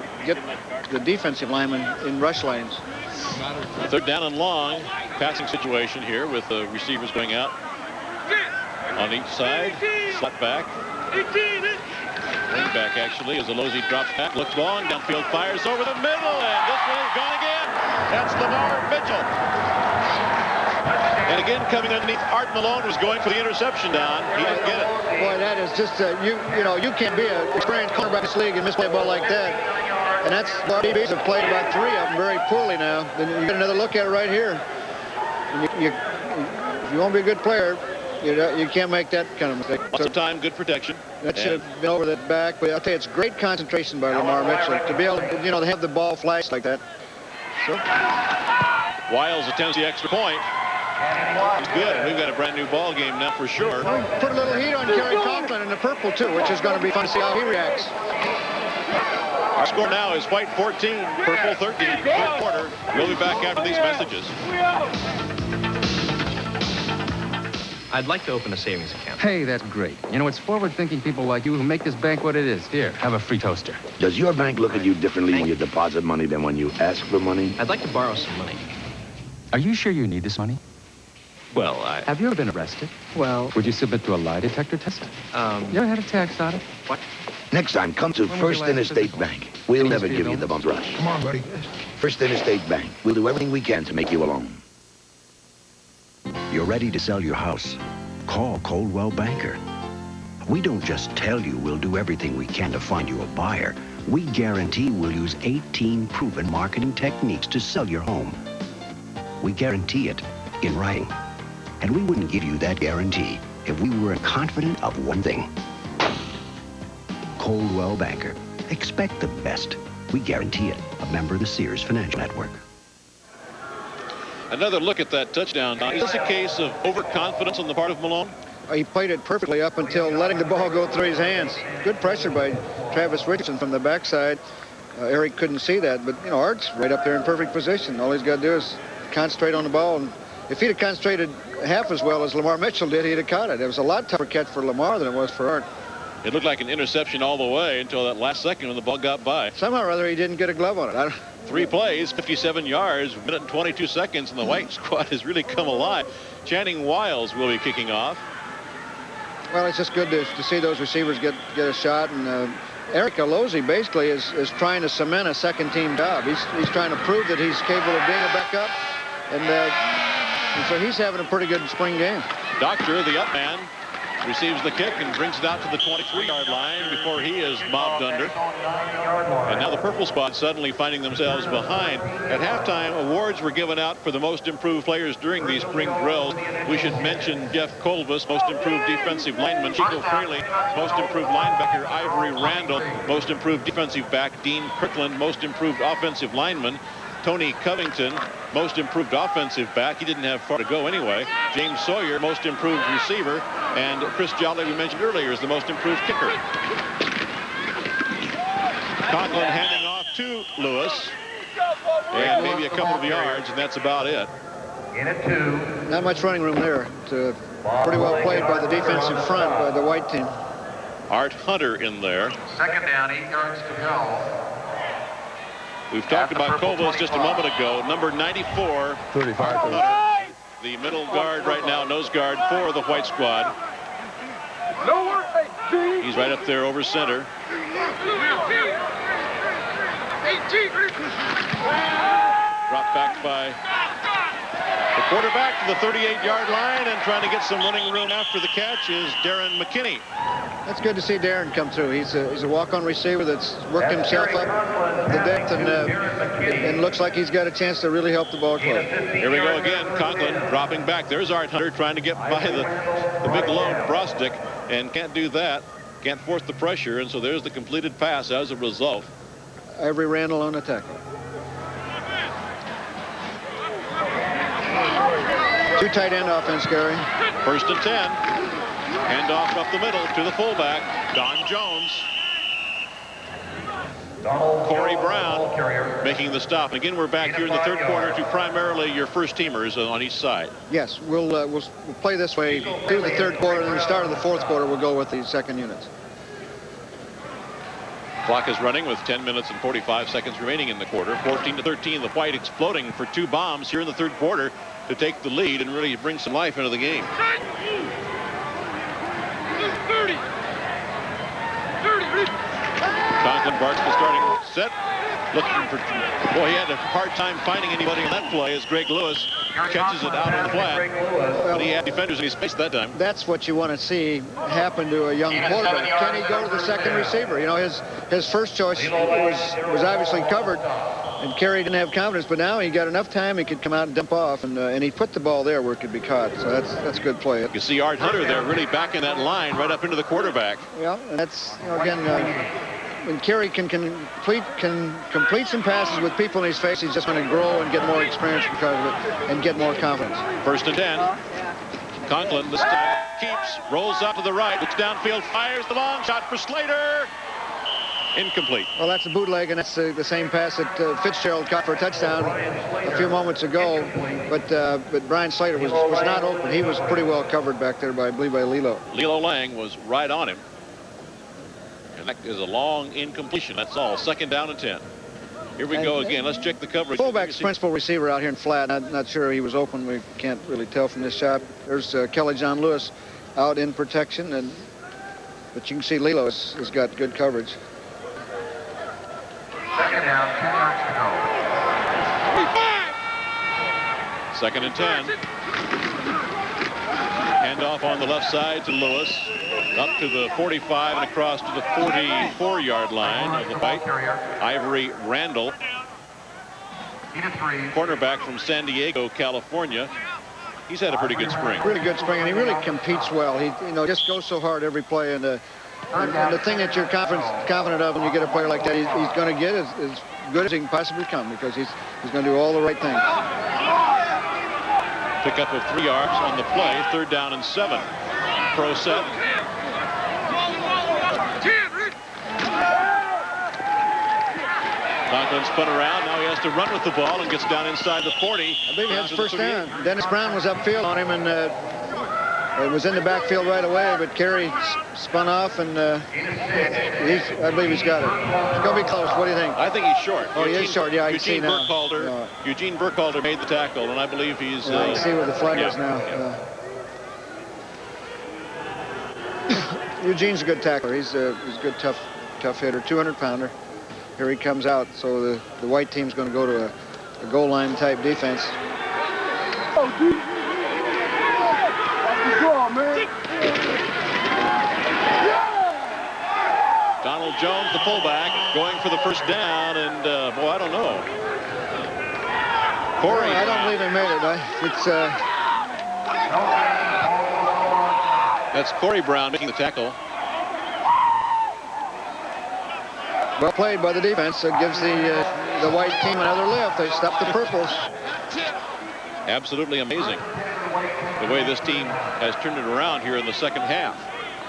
defensive linemen in rush lanes. 3rd down and long. Passing situation here with the receivers going out on each side. Slot back. Wing back actually as Alozzi drops back. Looks long. Downfield fires over the middle. And this one is gone again. That's Lamar Mitchell. And again, coming underneath, Art Malone was going for the interception, Don. He didn't get it. Boy, that is just, you can't be an experienced cornerback in this league and misplay a ball like that. And that's, our DBs have played about 3 of them very poorly now. Then you get another look at it right here. And if you want to be a good player, you can't make that kind of mistake. Lots of time, good protection. That should have been over that back. But I'll tell you, it's great concentration by Lamar Mitchell to be able to, to have the ball flash like that. So. Wiles attempts the extra point. He's good. We've got a brand new ball game now for sure. Put a little heat on Kerry Conklin in the purple too, which is going to be fun to see how he reacts. Our score now is White 14, Purple 13, third quarter. We'll be back after these messages. I'd like to open a savings account. Hey, that's great. It's forward-thinking people like you who make this bank what it is. Here, have a free toaster. Does your bank look at you differently when you deposit money than when you ask for money? I'd like to borrow some money. Are you sure you need this money? Well, Have you ever been arrested? Well, would you submit to a lie detector test? You ever had a tax audit? What? Next time, come to First Interstate Bank. We'll never give you the bum rush. Come on, buddy. First Interstate Bank. We'll do everything we can to make you a loan. You're ready to sell your house? Call Coldwell Banker. We don't just tell you we'll do everything we can to find you a buyer. We guarantee we'll use 18 proven marketing techniques to sell your home. We guarantee it in writing. And we wouldn't give you that guarantee if we weren't confident of one thing. Coldwell Banker. Expect the best. We guarantee it. A member of the Sears Financial Network. Another look at that touchdown. Is this a case of overconfidence on the part of Malone? He played it perfectly up until letting the ball go through his hands. Good pressure by Travis Richardson from the backside. Eric couldn't see that, but, you know, Art's right up there in perfect position. All he's got to do is concentrate on the ball. And if he'd have concentrated half as well as Lamar Mitchell did, he'd have caught it. It was a lot tougher catch for Lamar than it was for Art. It looked like an interception all the way until that last second when the ball got by. Somehow or other, he didn't get a glove on it. 3 plays, 57 yards, minute and 22 seconds, and the White squad has really come alive. Channing Wiles will be kicking off. Well, it's just good to see those receivers get a shot. And Eric Alozzi basically is trying to cement a second-team job. He's trying to prove that he's capable of being a backup. And so he's having a pretty good spring game. Doctor, the up man, receives the kick and brings it out to the 23-yard line before he is mobbed under. And now the purple squad suddenly finding themselves behind. At halftime, awards were given out for the most improved players during these spring drills. We should mention Jeff Colbus, most improved defensive lineman. Chico Fraley, most improved linebacker. Ivory Randall, most improved defensive back. Dean Kirkland, most improved offensive lineman. Tony Covington, most improved offensive back. He didn't have far to go anyway. James Sawyer, most improved receiver. And Chris Jolly, we mentioned earlier, is the most improved kicker. Conklin handing off to Lewis. And maybe a couple of yards, and that's about it. In at 2. Not much running room there. It's pretty well played by the defensive front by the White team. Art Hunter in there. Second down, 8 yards to go. We've talked about Kovos just a moment ago. Number 94. 35. The middle guard right now, nose guard for the White squad. He's right up there over center. Dropped back by the quarterback to the 38-yard line, and trying to get some running room after the catch is Darren McKinney. That's good to see Darren come through. He's a walk-on receiver that's worked himself up the depth, and looks like he's got a chance to really help the ball club. Here we go again. Conklin dropping back. There's Art Hunter trying to get by the big load Brostick, and can't do that. Can't force the pressure, and so there's the completed pass as a result. Ivory Randall on the tackle. 2 tight end offense, Gary. 1st and 10. Handoff up the middle to the fullback, Don Jones. Corey Brown making the stop. Again, we're back here in the third quarter to primarily your first teamers on each side. Yes, we'll play this way through the third quarter, and then the start of the fourth quarter we'll go with the second units. Clock is running with 10 minutes and 45 seconds remaining in the quarter. 14-13, the White exploding for 2 bombs here in the third quarter to take the lead and really bring some life into the game. 30. Conklin Bart's the starting set. Looking for, boy, he had a hard time finding anybody in that play as Greg Lewis catches it out on the flat. But he had defenders in his face that time. That's what you want to see happen to a young quarterback. Can he go to the second receiver? You know, his first choice was obviously covered, and Kerry didn't have confidence, but now he got enough time he could come out and dump off, and he put the ball there where it could be caught. So that's good play. You can see Art Hunter there really backing that line right up into the quarterback. Yeah, and that's, you know, again, when Kerry can complete some passes with people in his face, he's just going to grow and get more experience because of it and get more confidence. 1st and 10. Conklin this time keeps, rolls out to the right, looks downfield, fires the long shot for Slater. Incomplete. Well, that's a bootleg, and that's the same pass that Fitzgerald caught for a touchdown a few moments ago. But Brian Slater was not open. He was pretty well covered back there by, I believe, by Lilo. Lilo Lang was right on him. And that is a long incompletion. That's all. 2nd down and 10. Here we go again. Let's check the coverage. Fullback's principal receiver out here in flat. Not sure he was open. We can't really tell from this shot. There's Kelly John Lewis out in protection, and But you can see Lilo has got good coverage. Second down, 2 yards to go. 2nd and 10. Handoff on the left side to Lewis. Up to the 45 and across to the 44-yard line of the fight. Ivory Randall, cornerback from San Diego, California. He's had a pretty good spring. Really good spring, and he really competes well. He, just goes so hard every play, and the thing that you're confident of when you get a player like that, he's going to get as good as he can possibly come, because he's going to do all the right things. Pickup of 3 yards on the play. 3rd down and 7. Pro set. Conklin spun around. Now he has to run with the ball and gets down inside the 40. I believe he has first down. Dennis Brown was upfield on him, and it was in the backfield right away, but Carey spun off, and I believe he's got it. It's going to be close. What do you think? I think he's short. Oh, he is short. Yeah, I can see now. Eugene Burkhalter made the tackle, and I believe he's... I can see where the flag is now. Eugene's a good tackler. He's a good, tough hitter, 200-pounder. Here he comes out, so the white team's going to go to a goal line type defense. Oh, dude. That's the draw, man. Donald Jones, the fullback, going for the first down, and boy, I don't know. Corey. I don't believe he made it. That's Corey Brown making the tackle. Well played by the defense. It gives the white team another lift. They stop the purples. Absolutely amazing the way this team has turned it around here in the second half.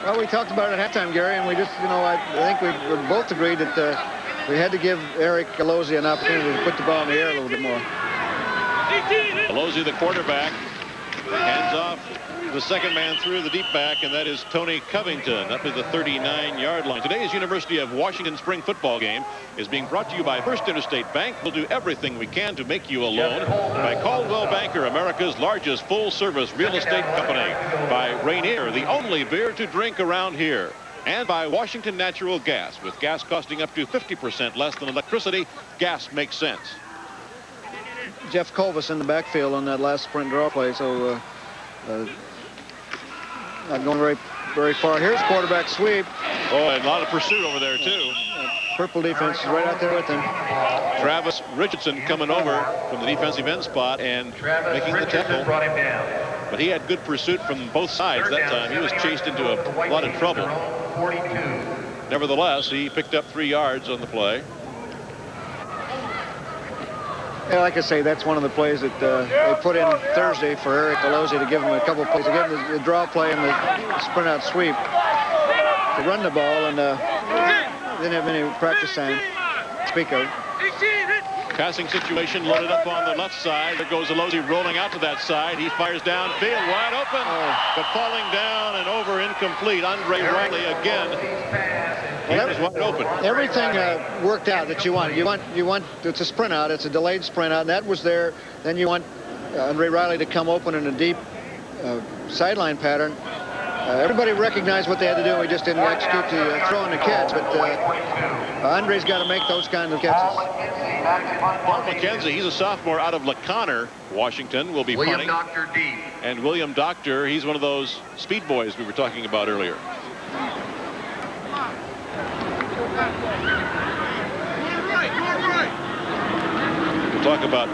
Well, we talked about it at halftime, Gary, and we just, I think we both agreed that we had to give Eric Galozzi an opportunity to put the ball in the air a little bit more. Galozzi, the quarterback, hands off the second man through the deep back, and that is Tony Covington up to the 39-yard line. Today's University of Washington spring football game is being brought to you by First Interstate Bank. We'll do everything we can to make you a loan. By Caldwell Banker, America's largest full-service real estate company. By Rainier, the only beer to drink around here. And by Washington Natural Gas. With gas costing up to 50% less than electricity, gas makes sense. Jeff Colvis in the backfield on that last sprint draw play, so not going very far. Here's quarterback sweep. Oh, and a lot of pursuit over there, too. Purple defense is right out there with him. Travis Richardson coming over from the defensive end spot and making the tackle. But he had good pursuit from both sides that time. He was chased into a lot of trouble. Nevertheless, he picked up 3 yards on the play. Yeah, like I say, that's one of the plays that they put in Thursday for Eric Galozzi to give him a couple of plays. To give him the draw play and the sprint out sweep to run the ball, and didn't have any practice time to speak of. Passing situation loaded up on the left side. There goes Galozzi rolling out to that side. He fires downfield, wide open, but falling down and over, incomplete. Andre Riley again. He was wide open. Everything worked out that you want. You want it's a sprint out. It's a delayed sprint out, and that was there. Then you want Andre Riley to come open in a deep sideline pattern. Everybody recognized what they had to do. We just didn't execute the throw and the catch. But Andre's got to make those kinds of catches. Paul McKenzie, he's a sophomore out of LaConner, Washington, will be punting. Dr. D. And William Doctor, he's one of those speed boys we were talking about earlier. We'll talk about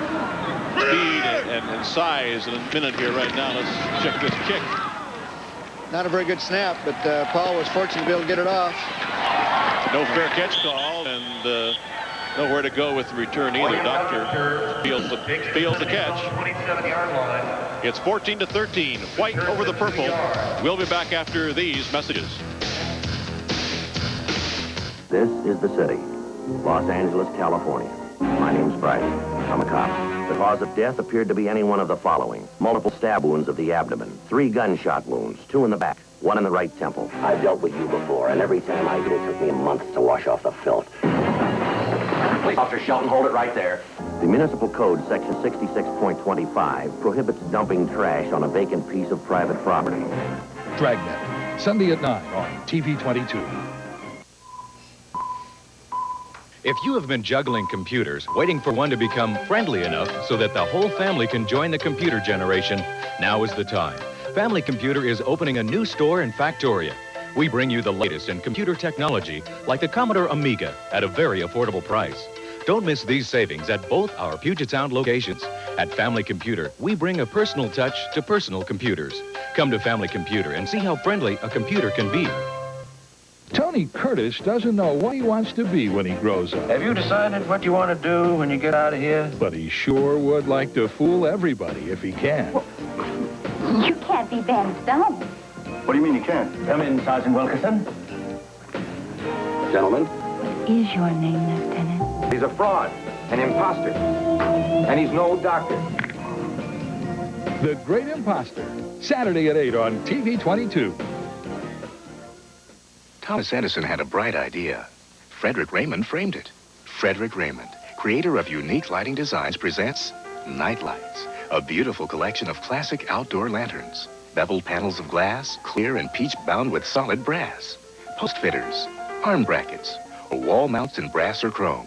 speed and size in a minute here right now. Let's check this kick. Not a very good snap, but Paul was fortunate to be able to get it off. No fair catch call, and nowhere to go with the return either. Doctor fields the catch. It's 14-13. White over the purple. We'll be back after these messages. This is the city, Los Angeles, California. My name's Friday. I'm a cop. The cause of death appeared to be any one of the following. Multiple stab wounds of the abdomen, 3 gunshot wounds, 2 in the back, 1 in the right temple. I've dealt with you before, and every time I did, it took me a month to wash off the filth. Police Officer Shelton, hold it right there. The Municipal Code, Section 66.25, prohibits dumping trash on a vacant piece of private property. Dragnet. Sunday at 9 on TV 22. If you have been juggling computers, waiting for one to become friendly enough so that the whole family can join the computer generation, now is the time. Family Computer is opening a new store in Factoria. We bring you the latest in computer technology, like the Commodore Amiga, at a very affordable price. Don't miss these savings at both our Puget Sound locations. At Family Computer, we bring a personal touch to personal computers. Come to Family Computer and see how friendly a computer can be. Tony Curtis doesn't know what he wants to be when he grows up. Have you decided what you want to do when you get out of here? But he sure would like to fool everybody if he can. You can't be Ben Stone. What do you mean you can't? Come in, Sergeant Wilkerson. Gentlemen. Is your name, Lieutenant? He's a fraud, an imposter, and he's no doctor. The Great Imposter, Saturday at 8 on TV 22. Thomas Edison had a bright idea. Frederick Raymond framed it. Frederick Raymond, creator of unique lighting designs, presents Night Lights, a beautiful collection of classic outdoor lanterns. Beveled panels of glass, clear and peach bound with solid brass. Post fitters, arm brackets, or wall mounts in brass or chrome.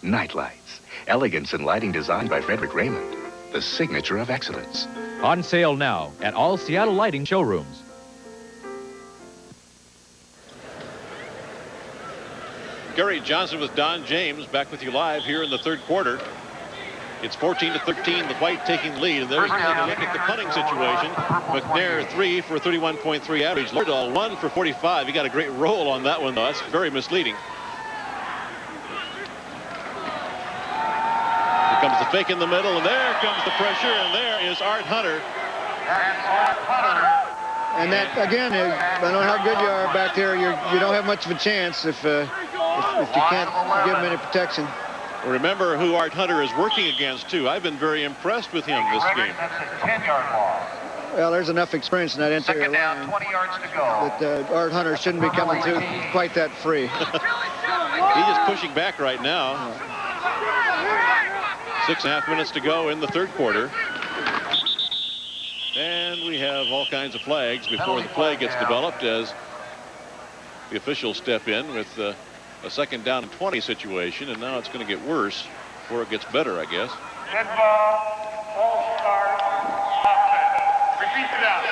Night Lights, elegance and lighting designed by Frederick Raymond, the signature of excellence. On sale now at all Seattle Lighting showrooms. Gary Johnson with Don James back with you live here in the third quarter. It's 14-13, the White taking the lead, and there's a look at the punting situation. McNair 3 for a 31.3 average. Lordahl 1 for 45. He got a great roll on that one, though. That's very misleading. Here comes the fake in the middle, and there comes the pressure, and there is Art Hunter. And that, again, I don't know how good you are back there. You don't have much of a chance if you can't give him any protection. Remember who Art Hunter is working against, too. I've been very impressed with him this game. Well, there's enough experience in that interior line 20 yards to go. that Art Hunter shouldn't be coming through quite that free. He's just pushing back right now. 6.5 minutes to go in the third quarter. And we have all kinds of flags before the play gets developed as the officials step in with a second down and 20 situation, and now it's going to get worse before it gets better, I guess.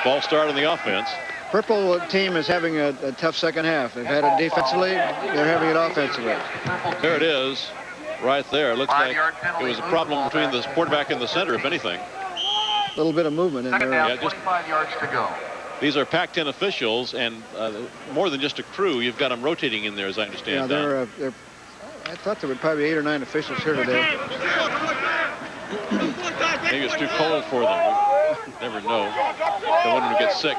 False start on the offense. Purple team is having a tough second half. They've had it defensively, they're having it offensively. There it is, right there. It looks like it was a problem between the quarterback and the center, if anything. A little bit of movement in there. Yeah, just 25 yards to go. These are Pac-10 officials, and more than just a crew. You've got them rotating in there, as I understand. Yeah, they're I thought there were probably 8 or 9 officials here today. Maybe it's too cold for them. We never know. They want them to get sick.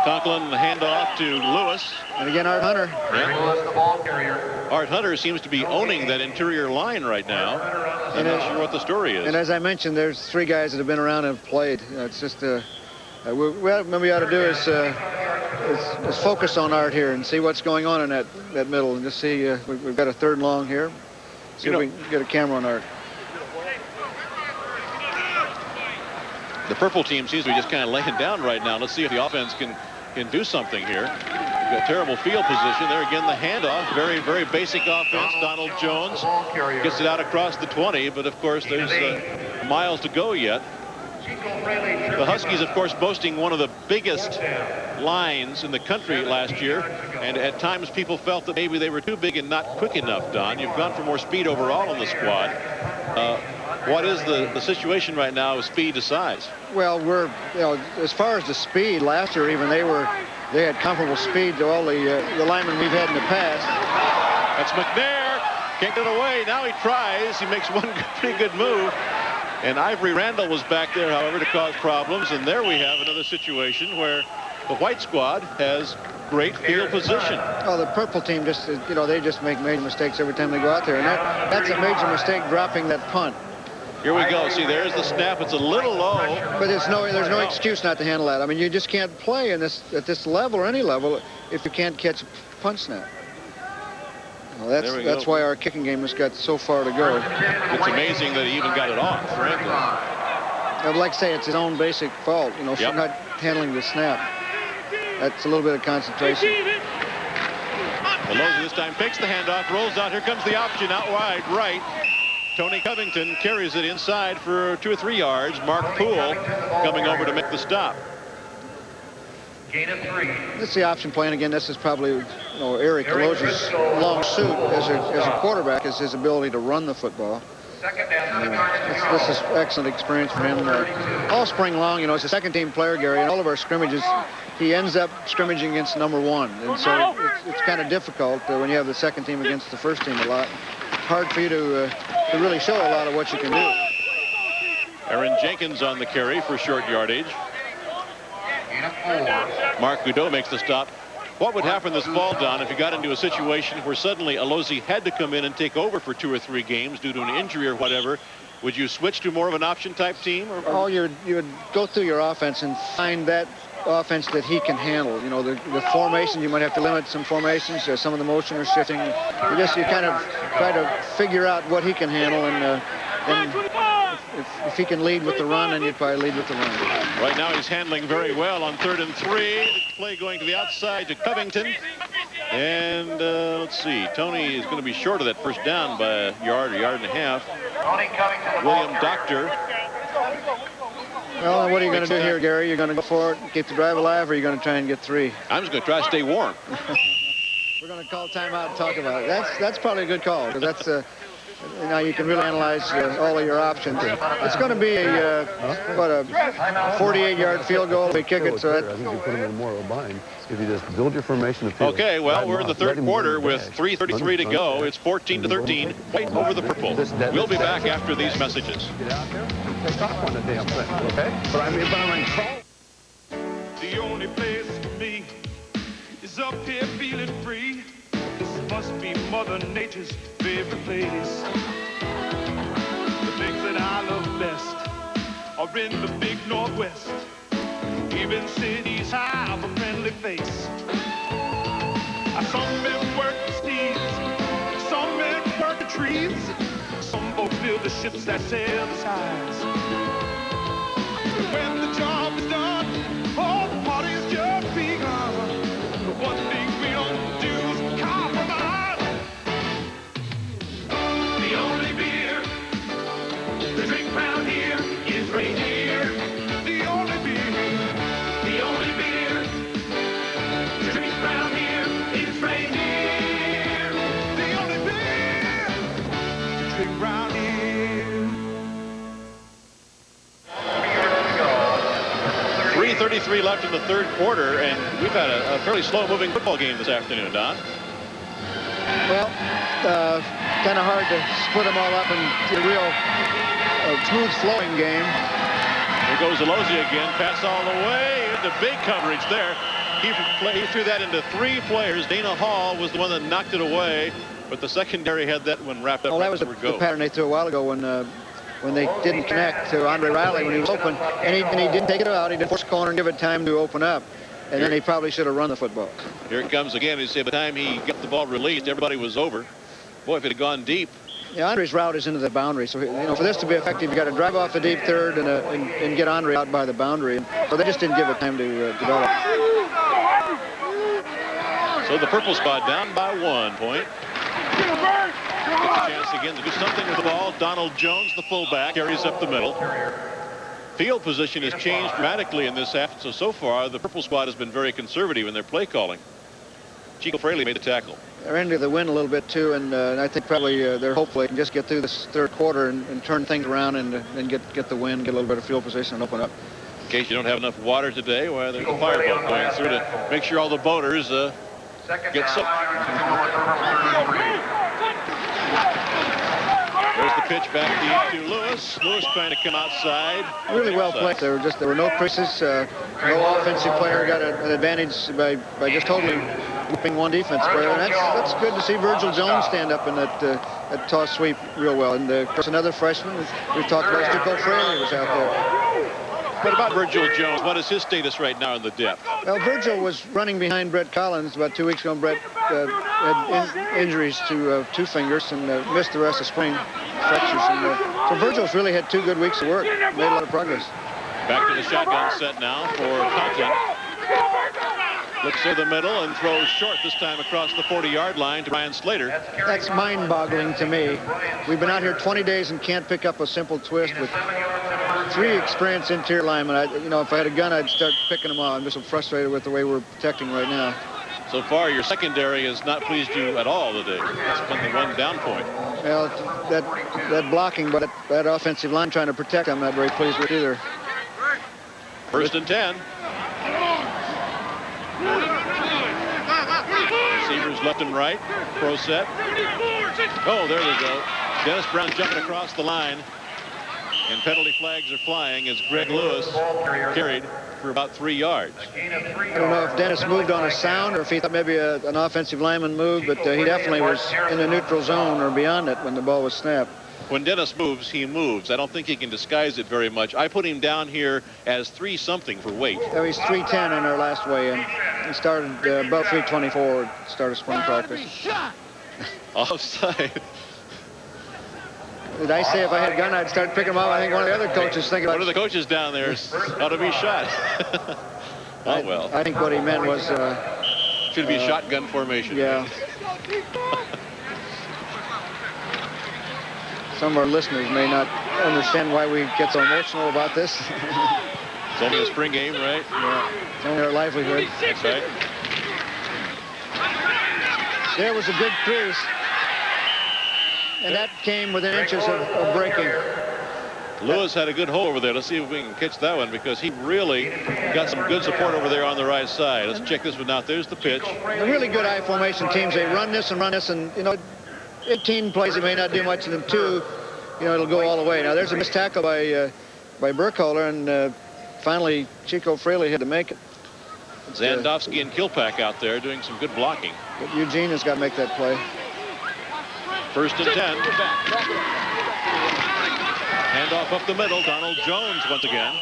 Conklin, the handoff to Lewis. And again, Art Hunter. Yeah. The ball carrier. Art Hunter seems to be owning that interior line right now. I'm not sure what the story is. And as I mentioned, there's 3 guys that have been around and have played. It's just what we ought to do is focus on Art here and see what's going on in that middle, and just see we've got a third and long here. See if we can get a camera on Art. The purple team seems to be just kind of laying down right now. Let's see if the offense can do something here. We've got terrible field position. There again, the handoff. Very, very basic offense. Donald Jones gets it out across the 20, but of course there's miles to go yet. The Huskies, of course, boasting one of the biggest lines in the country last year, and at times people felt that maybe they were too big and not quick enough, Don. You've gone for more speed overall in the squad. What is the situation right now with speed to size? Well, we're, as far as the speed, last year even they had comparable speed to all the linemen we've had in the past. That's McNair. Can't get it away. Now he tries. He makes one pretty good move. And Ivory Randall was back there, however, to cause problems. And there we have another situation where the white squad has great field position. Oh, the purple team just, they just make major mistakes every time they go out there. And that's a major mistake, dropping that punt. Here we go. See, there's the snap. It's a little low. But there's no excuse not to handle that. I mean, you just can't play at this level or any level if you can't catch a punt snap. Well, that's why our kicking game has got so far to go. It's amazing that he even got it off, frankly. I'd like to say it's his own basic fault, for not handling the snap. That's a little bit of concentration. Alozi this time fakes the handoff, rolls out. Here comes the option out wide right. Tony Covington carries it inside for 2 or 3 yards. Mark Poole coming over to make the stop. Gain of 3. This is the option play, and again, this is probably Eric Alozi's long suit as a quarterback, is his ability to run the football. This is excellent experience for him. All spring long, as a second-team player, Gary, in all of our scrimmages, he ends up scrimmaging against number 1. And so it's kind of difficult when you have the second team against the first team a lot. Hard for you to really show a lot of what you can do. Aaron Jenkins on the carry for short yardage. Mark Goudeau makes the stop. What would happen this fall, Don, if you got into a situation where suddenly Alozi had to come in and take over for 2 or 3 games due to an injury or whatever? Would you switch to more of an option-type team? Oh, you would go through your offense and find that offense that he can handle. The formation, you might have to limit some formations. Some of the motion or shifting. You kind of try to figure out what he can handle, and if he can lead with the run, then you'd probably lead with the run. Right now he's handling very well on 3rd and 3. Play going to the outside to Covington. And let's see, Tony is going to be short of that first down by a yard and a half. William Doctor. Well, what are you going to do here, Gary? You're going to go for it, keep the drive alive, or are you going to try and get 3? I'm just going to try to stay warm. We're going to call timeout and talk about it. That's probably a good call, because that's now you can really analyze all of your options. It's going to be a 48-yard field goal. We kick it, so I think you put them in more of a bind if you just build your formation. Okay, well, we're in the 3rd quarter with 3:33 to go. It's 14-13. Right over the purple. We'll be back after these messages. Get out there and take off on the damn thing, okay? But I'm in call. The only place for me is up here feeling free. This must be Mother Nature's favorite place. The things that I love best are in the big Northwest. Even cities have a friendly face. Some men work the steeds, some men work the trees, some folks build the ships that sail the skies. When the job is done, all the parties just begun. The one thing we don't do is compromise. The only beer to drink round here is Rainier. The only beer to drink round here is Rainier. The only beer to drink round here. 3:33 left in the 3rd quarter, and we've had a fairly slow-moving football game this afternoon, Don. Well, kind of hard to split them all up and get a real smooth-flowing game. Here goes Alozi again. Pass all the way into big coverage there. He threw that into 3 players. Dana Hall was the one that knocked it away, but the secondary had that one wrapped up. Well, that was the pattern they threw a while ago when they didn't connect to Andre Riley when he was open, and he didn't take it out. He didn't force a corner and give it time to open up, and then he probably should have run the football. Here it comes again. You say by the time he got the ball released, everybody was over. Boy, if it had gone deep. Yeah, Andre's route is into the boundary, so for this to be effective, you got to drive off the deep third and get Andre out by the boundary. So they just didn't give it time to develop. So the purple spot down by 1 point. Gets a chance again to do something with the ball. Donald Jones, the fullback, carries up the middle. Field position has changed dramatically in this half, so far the purple squad has been very conservative in their play calling. Chico Fraley made the tackle. They're into the wind a little bit too, and I think probably they're hopeful they can just get through this 3rd quarter and turn things around and get the wind, get a little bit of field position and open up. In case you don't have enough water today, well, there's a fireboat going through to make sure all the boaters get soaked. There's the pitch back to Lewis. Lewis trying to come outside. Really well played. There were no creases. No offensive player got an advantage by just totally whipping one defense player. And that's good to see Virgil Jones stand up in that toss sweep real well. And of course another freshman we've talked about, Chico Fraley was out there. What about Virgil Jones? What is his status right now in the depth? Well, Virgil was running behind Brett Collins about 2 weeks ago. Brett had injuries to 2 fingers and missed the rest of spring, fractures. So Virgil's really had 2 good weeks of work, made a lot of progress. Back to the shotgun set now for Conklin. Looks through the middle and throws short this time across the 40-yard line to Ryan Slater. That's mind-boggling to me. We've been out here 20 days and can't pick up a simple twist with 3 experienced interior linemen. If I had a gun, I'd start picking them off. I'm just so frustrated with the way we're protecting right now. So far, your secondary has not pleased you at all today. That's been the one down point. Well, that blocking, but that offensive line trying to protect, I'm not very pleased with either. 1st and 10. Receivers left and right. Pro set. Oh, there they go. Dennis Brown jumping across the line. And penalty flags are flying as Greg Lewis carried for about 3 yards. I don't know if Dennis moved on a sound or if he thought maybe an offensive lineman moved, but he definitely was in the neutral zone or beyond it when the ball was snapped. When Dennis moves, he moves. I don't think he can disguise it very much. I put him down here as 3-something for weight. Yeah, he's 310 in our last weigh-in. He started about 324 at start of spring practice. Offside. Did I say if I had a gun, I'd start picking them up? I think one of the other coaches thinking about... One of the coaches down there ought to be shot. Oh, well. I think what he meant was... should be shotgun formation. Yeah. Some of our listeners may not understand why we get so emotional about this. It's only a spring game, right? Yeah. It's only our livelihood. That's right. There was a good crease. And that came within inches of breaking. Lewis had a good hole over there. Let's see if we can catch that one because he really got some good support over there on the right side. Let's check this one out. There's the pitch. The really good I formation teams, they run this, and 18 plays, it may not do much, and then 2, it'll go all the way. Now, there's a missed tackle by Burkholder, and finally, Chico Fraley had to make it. Zandowski and Kilpack out there doing some good blocking. But Eugene has got to make that play. 1st and 10. Handoff up the middle. Donald Jones once again.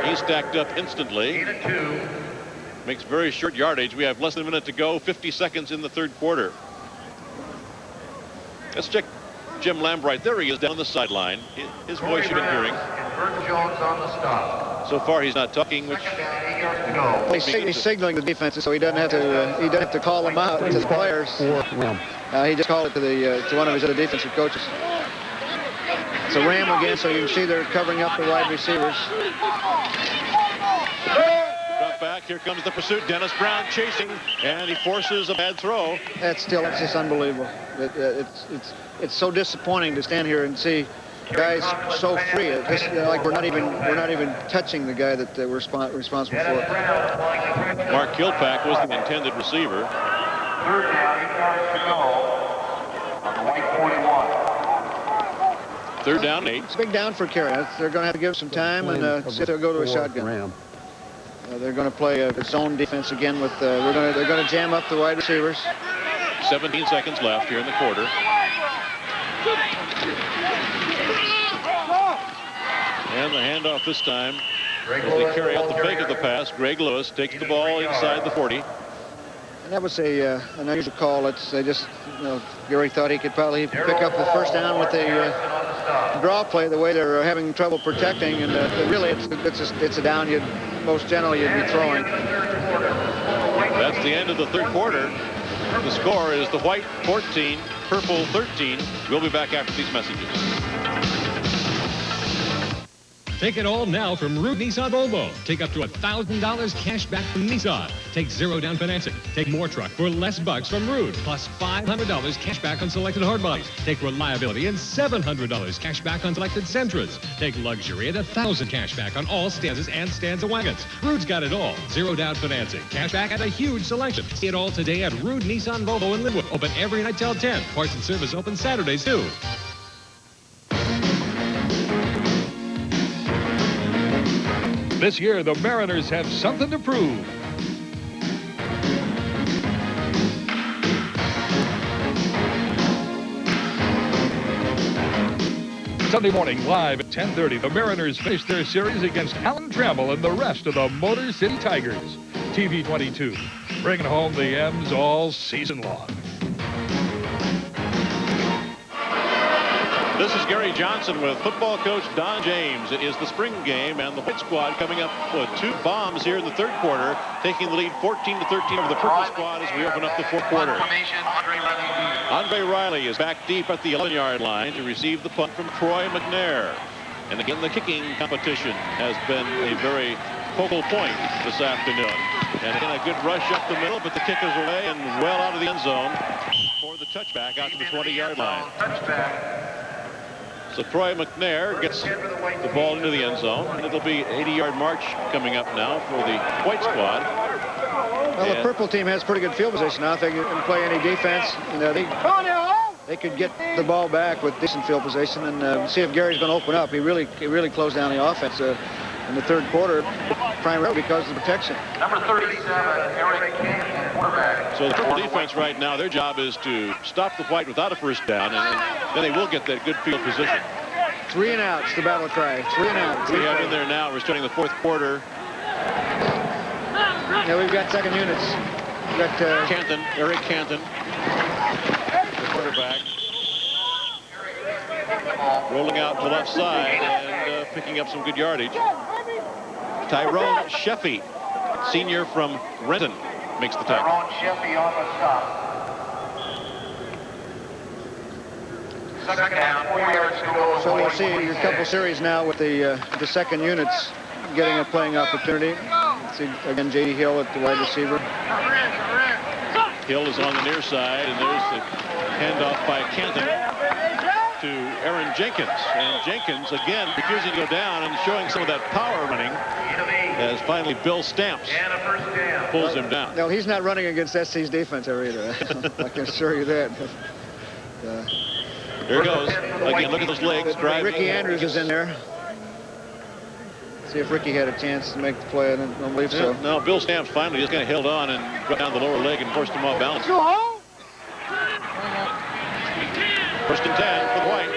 He stacked up instantly. Makes very short yardage. We have less than a minute to go. 50 seconds in the 3rd quarter. Let's check Jim Lambright. There he is down the sideline. His voice you've been hearing. Jones on the stop. So far, he's not talking, which he's signaling the defenses, so he doesn't have to call them out to the players. He just called it to one of his other defensive coaches. It's a ram again, so you can see they're covering up the wide receivers. Drop back. Here comes the pursuit. Dennis Brown chasing, and he forces a bad throw. It's just unbelievable. It's so disappointing to stand here and see guys so free. It's just, like we're not even touching the guy that we're responsible for. Mark Kilpack was the intended receiver. 3rd down, 8 yards to go on the white 41. 3rd down, 8. It's a big down for Kerry. They're going to have to give some time and see if they'll go to a shotgun. They're going to play a zone defense again with. They're going to jam up the wide receivers. 17 seconds left here in the quarter. And the handoff this time as they carry out the fake of the pass. Greg Lewis takes the ball inside the 40. And that was an unusual call. They just, Gary thought he could probably pick up the 1st down with the draw play, the way they're having trouble protecting, and really it's a down most generally you'd be throwing. That's the end of the 3rd quarter. The score is the white 14, purple 13. We'll be back after these messages. Take it all now from Root Nissan Volvo. Take up to $1,000 cash back from Nissan. Take 0 down financing. Take more truck for less bucks from Root. Plus $500 cash back on selected hard bodies. Take reliability and $700 cash back on selected Sentras. Take luxury and $1,000 cash back on all Stanzas and Stanza wagons. Root's got it all. 0 down financing. Cash back and a huge selection. See it all today at Root Nissan Volvo in Linwood. Open every night till 10. Parts and service open Saturdays too. This year, the Mariners have something to prove. Sunday morning, live at 10:30, the Mariners finish their series against Alan Trammell and the rest of the Motor City Tigers. TV 22, bringing home the M's all season long. This is Gary Johnson with football coach Don James. It is the spring game, and the White Squad coming up with 2 bombs here in the third quarter, taking the lead 14-13 over the Purple Squad as we open up the fourth quarter. Andre Riley is back deep at the 11-yard line to receive the punt from Troy McNair. And again, the kicking competition has been a very focal point this afternoon. And again, a good rush up the middle, but the kick is away and well out of the end zone for the touchback out to the 20-yard line. So Troy McNair gets the ball into the end zone, and it'll be 80-yard march coming up now for the White Squad. Well, the purple team has pretty good field position now. If they can play any defense, you know, they could get the ball back with decent field position and see if Gary's going to open up. He really closed down the offense in the third quarter, primarily because of the protection. Number 37, Eric King, quarterback. So the purple defense right now, their job is to stop the White without a first down, and then they will get that good field position. 3 and outs, the battle cry. 3 and outs. We have in there now. We're starting the fourth quarter. Yeah, we've got second units. We've got Eric Canton, the quarterback, rolling out to the left side and picking up some good yardage. Tyrone Sheffy, senior from Renton, makes the tackle. Tyrone Sheffy on the stop. Second down, 4 yards to go. So we'll see a couple series now with the second units getting a playing opportunity. See again J.D. Hill at the wide receiver. Hill is on the near side, and there's the handoff by Canton to Aaron Jenkins. And Jenkins, again, refusing to go down and showing some of that power running, as finally Bill Stamps pulls him down. No, he's not running against SC's defense ever either. I can assure you that. Here it goes. Again, look at those legs. Ricky Andrews is in there. See if Ricky had a chance to make the play. I don't believe so. No, Bill Stamps finally just kind of held on and got down the lower leg and forced him off balance. First and 10 for the White.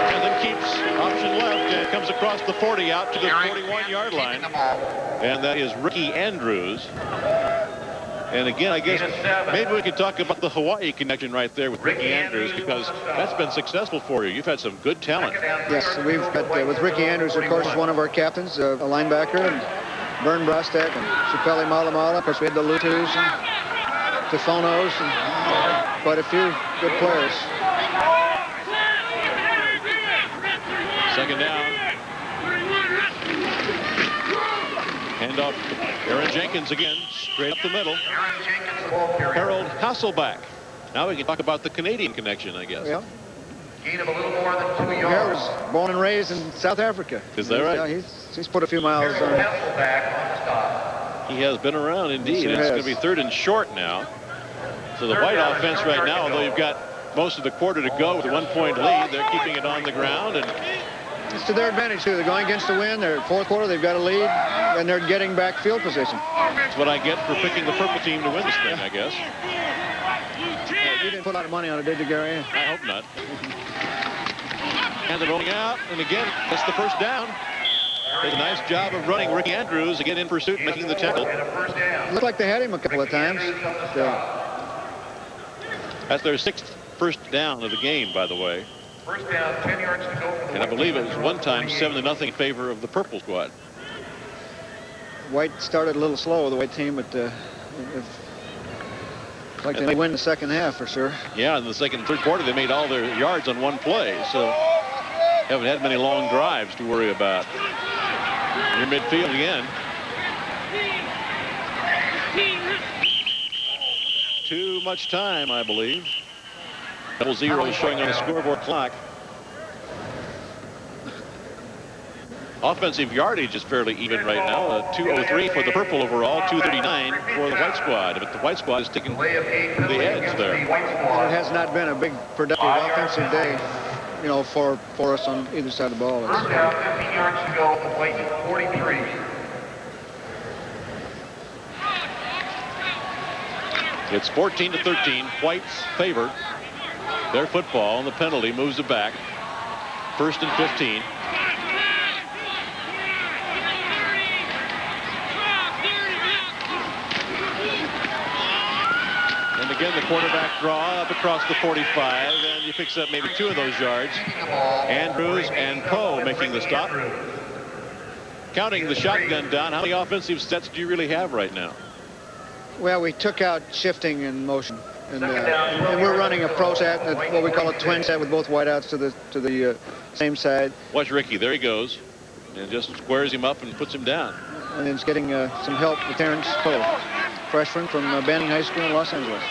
And then keeps option left and comes across the 40 out to the 41-yard line. And that is Ricky Andrews. And again, I guess maybe we could talk about the Hawaii connection right there with Ricky Andrews, because that's been successful for you. You've had some good talent. Yes, we've got with Ricky Andrews, of course, is one of our captains, a linebacker, and Vern Brostek and Chapeli Malamala. Of course, we had the Lutus and Tifonos and quite a few good players. Second down. Handoff. Aaron Jenkins again, straight up the middle. Harold Hasselback. Now we can talk about the Canadian connection, I guess. Yeah. Gain of a little more than 2 yards. Harold's born and raised in South Africa. Is that right? Yeah, he's put a few miles on. He has been around indeed. Sure It's has. going to be 3rd and short now. So the White offense right now, although you've got most of the quarter to go with a 1-point lead, they're keeping it on the ground, and it's to their advantage too. They're going against the wind. They're fourth quarter. They've got a lead, and they're getting back field position. that's what I get for picking the purple team to win this thing, I guess. You didn't put a lot of money on it, did you, Gary? I hope not. And they're rolling out, and again, that's the first down. Does a nice job of running Ricky Andrews again in pursuit, making the tackle. Looked like they had him a couple of times. That's their 6th first down of the game, by the way. First down, 10 yards to go. And I believe it was one time 7-0 in favor of the purple squad. White started a little slow, the White team, but like they win the second half for sure. Yeah, in the second and third quarter, they made all their yards on one play, so haven't had many long drives to worry about. Near midfield again. Too much time, I believe. 0-0 is showing on the scoreboard clock. Offensive yardage is fairly even right now. 203 for the purple overall, 239 for the White squad. But the White squad is taking the edge there. It has not been a big productive offensive day, you know, for us on either side of the ball. First down, 15 yards to go. The White 43. It's 14-13. White's favor. Their football, and the penalty moves it back. 1st and 15. Again, the quarterback draw up across the 45, and he picks up maybe 2 of those yards. Andrews and Poe making the stop. Counting the shotgun down, how many offensive sets do you really have right now? Well, we took out shifting and motion, and we're running a pro set, what we call a twin set with both wideouts to the same side. Watch Ricky, there he goes, and just squares him up and puts him down. And it's getting some help with Terrence Poe, freshman from Banning High School in Los Angeles.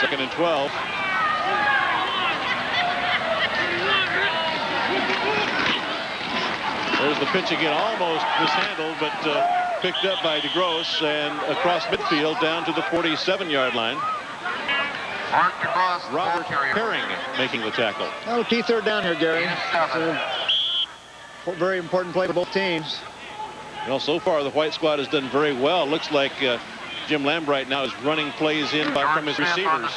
2nd and 12. There's the pitch again, almost mishandled, but picked up by DeGrosse and across midfield down to the 47-yard line. Robert Herring making the tackle. Well, key 3rd down here, Gary. It's a very important play for both teams. Well, so far the white squad has done very well. Looks like Jim Lambright now is running plays in from his receivers.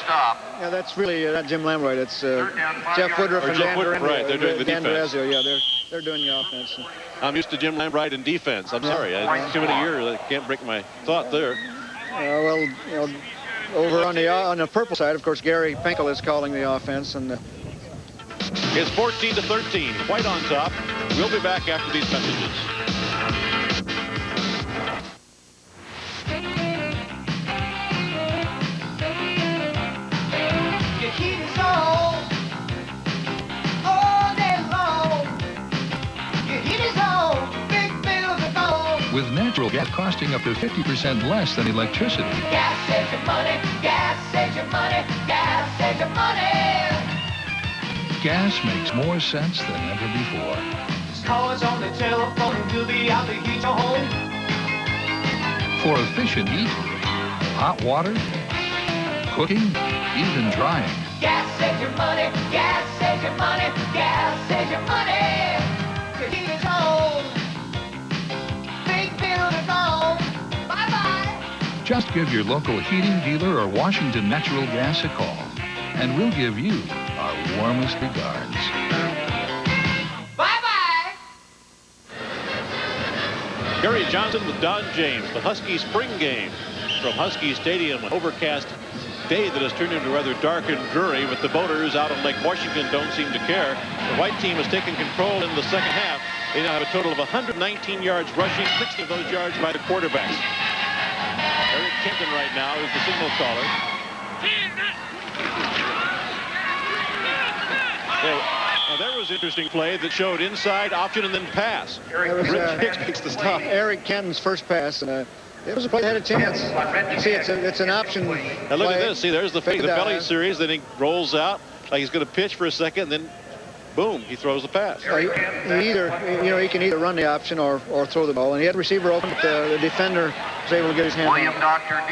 Yeah, that's really not Jim Lambright. It's Jeff Woodruff and Dan Durezio. Right, they're doing the defense. Yeah, they're doing the offense. I'm used to Jim Lambright in defense. I'm sorry, too many years. I can't break my thought there. Well, you know, over on the purple side, of course, Gary Pinkel is calling the offense, and it's 14-13. White on top. We'll be back after these messages. With natural gas costing up to 50% less than electricity. Gas saves your money, gas saves your money, gas saves your money. Gas makes more sense than ever before. Call us on the telephone and we'll be out to heat your home. For efficient heat, hot water, cooking, even drying. Gas saves your money, gas saves your money, gas saves your money. Your heat is on. Big bill is on. Bye-bye. Just give your local heating dealer or Washington Natural Gas a call, and we'll give you our warmest regards. Bye-bye. Gary Johnson with Don James, the Husky spring game from Husky Stadium, an overcast day that has turned into rather dark and dreary, with the boaters out on Lake Washington don't seem to care. The white team has taken control in the second half. They now have a total of 119 yards rushing, 60 of those yards by the quarterbacks. Eric Kenton right now is the signal caller. Now there was interesting play that showed inside option and then pass. Rich Hicks makes the stop. Eric Kenton's first pass, and it was a play that had a chance. See, it's an option. Now look at this. See, there's the belly series. Then he rolls out like he's going to pitch for a second, then boom, he throws the pass. He can either run the option or throw the ball. And he had receiver open, but the defender was able to get his hand on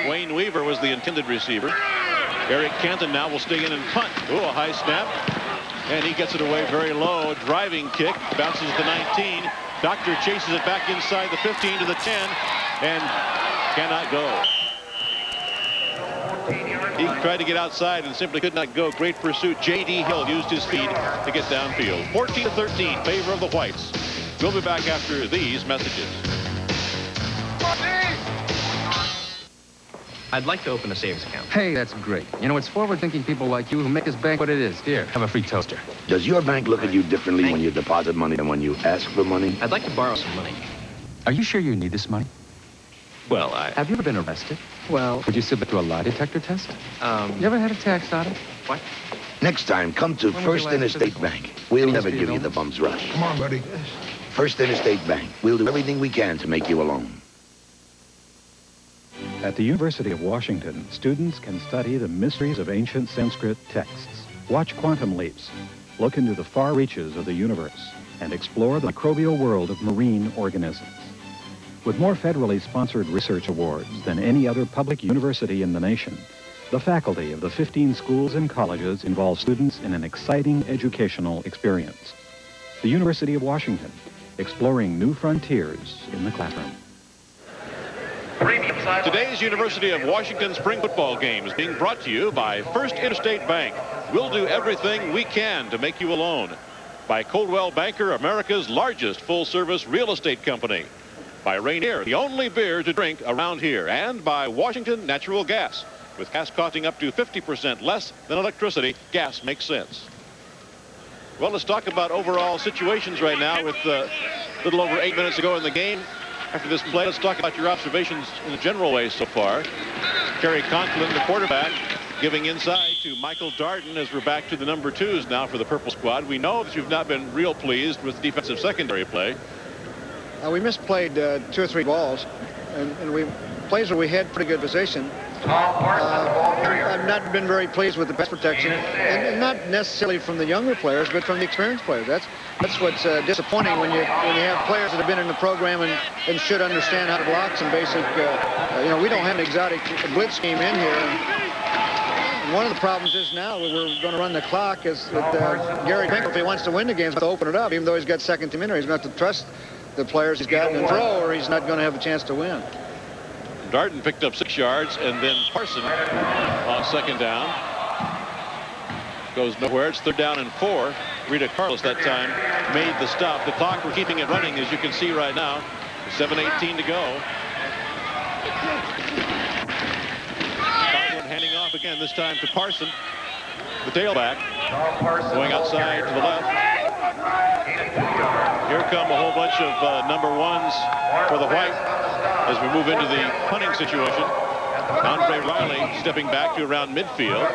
it. Wayne Weaver was the intended receiver. Eric Kenton now will stay in and punt. Ooh, a high snap. And he gets it away very low. Driving kick. Bounces the 19. Doctor chases it back inside the 15 to the 10. And cannot go. He tried to get outside and simply could not go. Great pursuit. J.D. Hill used his feet to get downfield. 14-13, favor of the Whites. We'll be back after these messages. I'd like to open a savings account. Hey, that's great. You know, it's forward-thinking people like you who make this bank what it is. Here, have a free toaster. Does your bank look at you differently when you deposit money than when you ask for money? I'd like to borrow some money. Are you sure you need this money? Well, Have you ever been arrested? Well, would you submit to a lie detector test? You ever had a tax audit? What? Next time, come to First Interstate Bank. We'll never give you the bums rush. Come on, buddy. First Interstate Bank. We'll do everything we can to make you a loan. At the University of Washington, students can study the mysteries of ancient Sanskrit texts, watch quantum leaps, look into the far reaches of the universe, and explore the microbial world of marine organisms. With more federally sponsored research awards than any other public university in the nation, the faculty of the 15 schools and colleges involve students in an exciting educational experience. The University of Washington, exploring new frontiers in the classroom. Today's University of Washington spring football game is being brought to you by First Interstate Bank. We'll do everything we can to make you a loan. By Coldwell Banker, America's largest full-service real estate company. By Rainier, the only beer to drink around here. And by Washington Natural Gas. With gas costing up to 50% less than electricity, gas makes sense. Well, let's talk about overall situations right now with a little over 8 minutes to go in the game. After this play, let's talk about your observations in a general way so far. Kerry Conklin, the quarterback, giving inside to Michael Darden as we're back to the number 2s now for the Purple Squad. We know that you've not been real pleased with defensive secondary play. We misplayed 2 or 3 balls, and we plays where we had pretty good position. I've not been very pleased with the pass protection, and not necessarily from the younger players, but from the experienced players. That's what's disappointing when you have players that have been in the program and should understand how to block some basic. We don't have an exotic blitz scheme in here. And one of the problems is now we're going to run the clock is that Gary Pinkel, if he wants to win the game, he's going to open it up. Even though he's got second team in there, he's going to have to trust the players he's got in throw, or he's not going to have a chance to win. Darden picked up 6 yards, and then Parson on second down goes nowhere. It's 3rd down and 4. Rita Carlos that time made the stop. The clock, we're keeping it running, as you can see right now. 7:18 to go. Conklin handing off again, this time to Parson, the tailback, going outside to the left. Here come a whole bunch of number 1s for the White as we move into the punting situation. Andre Riley stepping back to around midfield.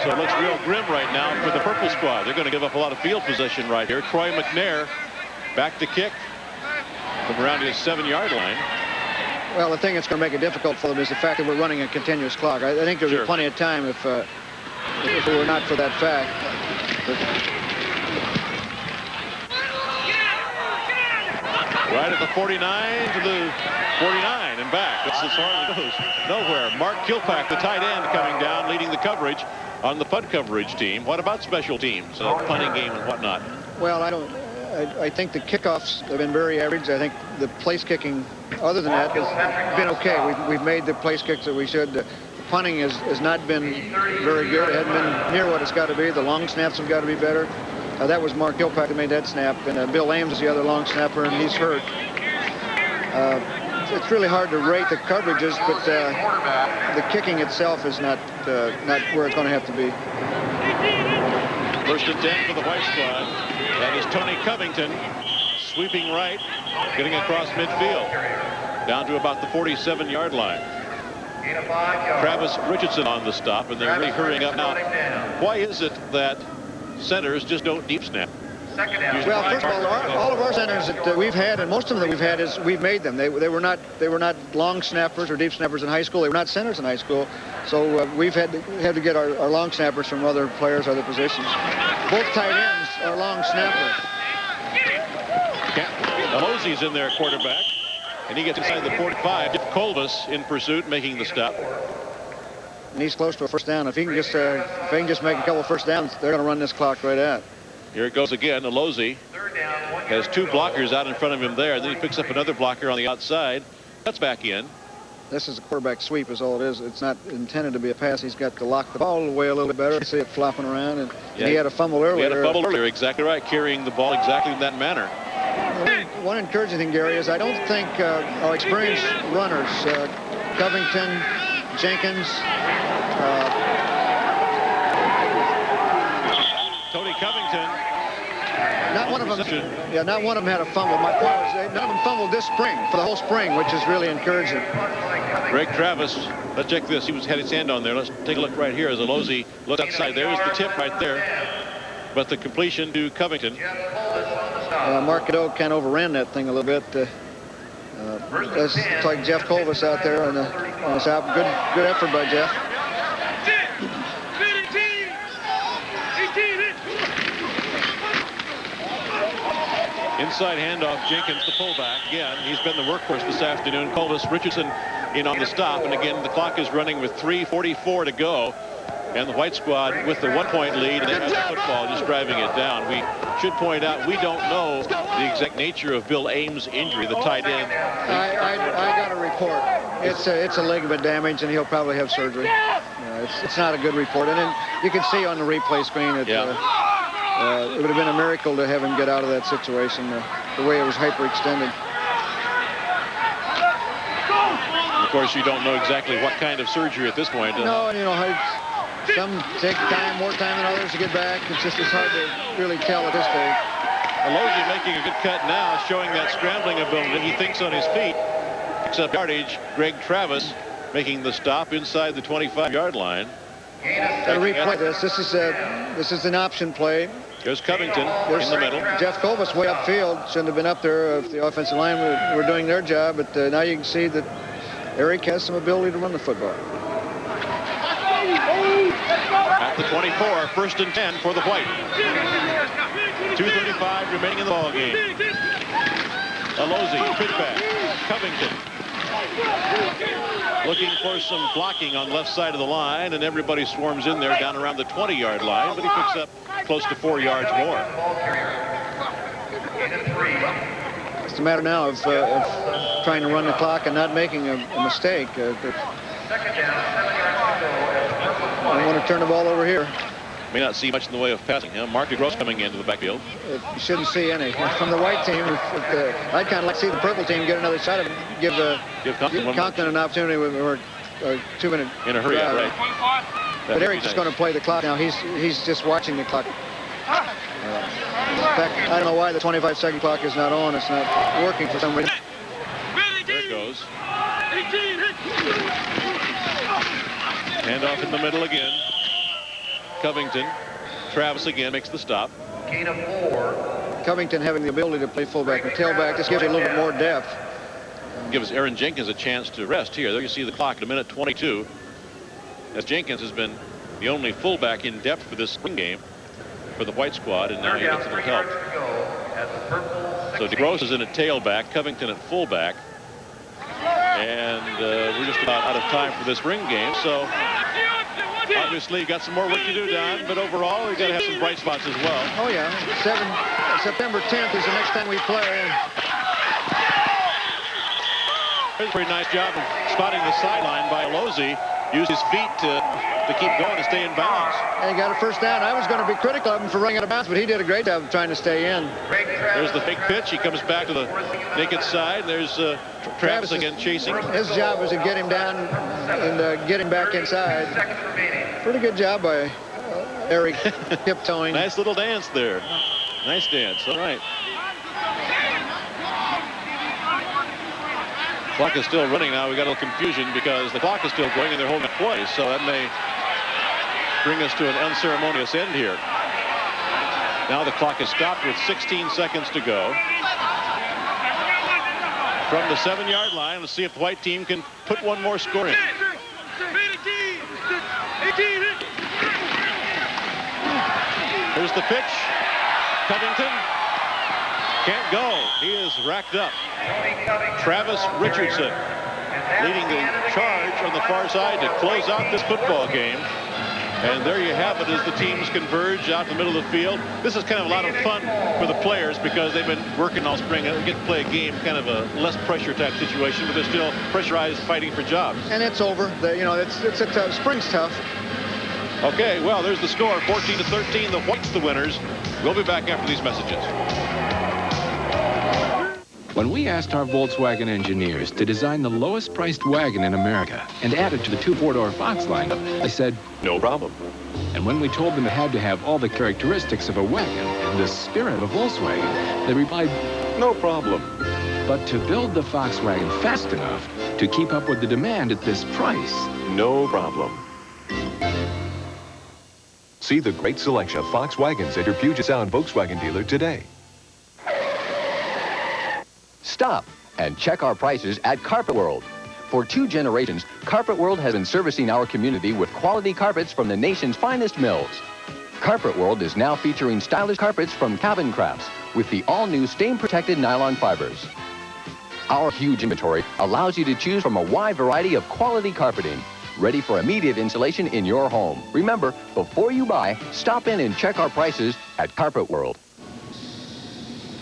So it looks real grim right now for the Purple Squad. They're going to give up a lot of field possession right here. Troy McNair back to kick from around his 7-yard line. Well, the thing that's going to make it difficult for them is the fact that we're running a continuous clock. I think there'd be plenty of time if it were not for that fact. Right at the 49 to the 49 and back. That's as far as it goes. Nowhere. Mark Kilpack, the tight end, coming down, leading the coverage on the punt coverage team. What about special teams, punting game and whatnot? Well, I think the kickoffs have been very average. I think the place kicking, other than that, has been okay. We've made the place kicks that we should. The punting has not been very good. It hasn't been near what it's got to be. The long snaps have got to be better. That was Mark Kilpack that made that snap, and Bill Ames is the other long snapper, and he's hurt. It's really hard to rate the coverages, but the kicking itself is not where it's going to have to be. 1st and 10 for the White Squad. That is Tony Covington sweeping right, getting across midfield, down to about the 47-yard line. Travis Richardson on the stop, and they're really hurrying up now. Why is it that centers just don't deep snap? Well, first of all of our centers that we've had, and most of them that we've had, is we've made them. They were not long snappers or deep snappers in high school. They were not centers in high school. So we've had to get our long snappers from other players, other positions. Both tight ends are long snappers. Alozzi's in there, quarterback, and he gets inside the 45. Jeff Colvis in pursuit, making the stop. And he's close to a first down. If he can just make a couple of first downs, they're going to run this clock right out. Here it goes again. Alozzi has 2 blockers out in front of him there. Then he picks up another blocker on the outside. That's back in. This is a quarterback sweep is all it is. It's not intended to be a pass. He's got to lock the ball away a little bit better. See it flopping around. And he had a fumble earlier. He had a fumble earlier, exactly right. Carrying the ball exactly in that manner. One encouraging thing, Gary, is I don't think our experienced runners, Covington, Jenkins, Tony Covington. Not one of them had a fumble. My point was none of them fumbled this spring, for the whole spring, which is really encouraging. Greg Travis, let's check this. He had his hand on there. Let's take a look right here as Alozzi looks outside. There's the tip right there. But the completion to Covington. Mark Cadeau kind of overran that thing a little bit. It's like Jeff Colvis out there on the south. Good effort by Jeff. Inside handoff, Jenkins, the fullback. Again, he's been the workhorse this afternoon. Colvis, Richardson in on the stop. And again, the clock is running with 3:44 to go. And the White Squad with the 1-point lead, and they have the football just driving it down. We should point out we don't know the exact nature of Bill Ames' injury, the tight end. I got a report. It's a ligament damage, and he'll probably have surgery. It's not a good report. And then you can see on the replay screen that it would have been a miracle to have him get out of that situation the way it was hyperextended. Of course, you don't know exactly what kind of surgery at this point. No, and you know, some take time, more time than others to get back. It's hard to really tell at this stage. Alozie making a good cut now, showing that scrambling ability. He thinks on his feet. Picks up yardage. Greg Travis making the stop inside the 25-yard line. Got to replay this. This is an option play. There's Covington in the middle. Jeff Colbus way upfield. Shouldn't have been up there if the offensive line were doing their job. But now you can see that Eric has some ability to run the football. At the 24, 1st and 10 for the White. 2:35 remaining in the ball game. Alozie, pitchback. Covington. Looking for some blocking on left side of the line, and everybody swarms in there down around the 20-yard line, but he picks up close to 4 yards more. It's a matter now of trying to run the clock and not making a mistake. I want to turn the ball over here. May not see much in the way of passing. Mark DeGrosse coming into the backfield. You shouldn't see any. From the white team, I'd kind of like to see the purple team get another shot of it. Give Conklin an opportunity or a 2-minute in a hurry up, right? But Eric's just going to play the clock now. He's just watching the clock. In fact, I don't know why the 25-second clock is not on. It's not working for some reason. There it goes. Hand off in the middle again. Covington. Travis again makes the stop. Gain of 4. Covington having the ability to play fullback and tailback. This gives you a little bit more depth. Gives Aaron Jenkins a chance to rest here. There you see the clock at a minute 22. As Jenkins has been the only fullback in depth for this spring game for the White squad, and now he gets a little help. So DeGrosse is in at tailback, Covington at fullback. And we're just about out of time for this ring game. So obviously you've got some more work to do, Don, but overall we've got to have some bright spots as well. Oh yeah, September 10th is the next time we play. There's a pretty nice job of spotting the sideline by Alozie. Used his feet to keep going and stay in bounds. And he got a first down. I was going to be critical of him for running out of bounds, but he did a great job of trying to stay in. There's the fake pitch. He comes back to the naked side. There's Travis again chasing. His job was to get him down and get him back inside. Pretty good job by Eric tiptoeing. Nice little dance there. Nice dance. All right. Clock is still running now. We got a little confusion because the clock is still going and they're holding play. So that may bring us to an unceremonious end here. Now the clock is stopped with 16 seconds to go. From the 7-yard line, let's see if the white team can put one more score in. Here's the pitch. Covington can't go. He is racked up. Travis Richardson leading the charge on the far side to close out this football game. And there you have it as the teams converge out in the middle of the field. This is kind of a lot of fun for the players because they've been working all spring. They get to play a game, kind of a less pressure type situation, but they're still pressurized fighting for jobs. And it's over. It's a tough. Spring's tough. Okay, well, there's the score, 14-13. The Whites the winners. We'll be back after these messages. When we asked our Volkswagen engineers to design the lowest priced wagon in America and add it to the 2 4-door Fox lineup, they said, no problem. And when we told them it had to have all the characteristics of a wagon and the spirit of a Volkswagen, they replied, no problem. But to build the Volkswagen fast enough to keep up with the demand at this price, no problem. See the great selection of Fox wagons at your Puget Sound Volkswagen dealer today. Stop and check our prices at Carpet World. For 2 generations, Carpet World has been servicing our community with quality carpets from the nation's finest mills. Carpet World is now featuring stylish carpets from Cabin Crafts with the all-new stain-protected nylon fibers. Our huge inventory allows you to choose from a wide variety of quality carpeting, ready for immediate installation in your home. Remember, before you buy, stop in and check our prices at Carpet World.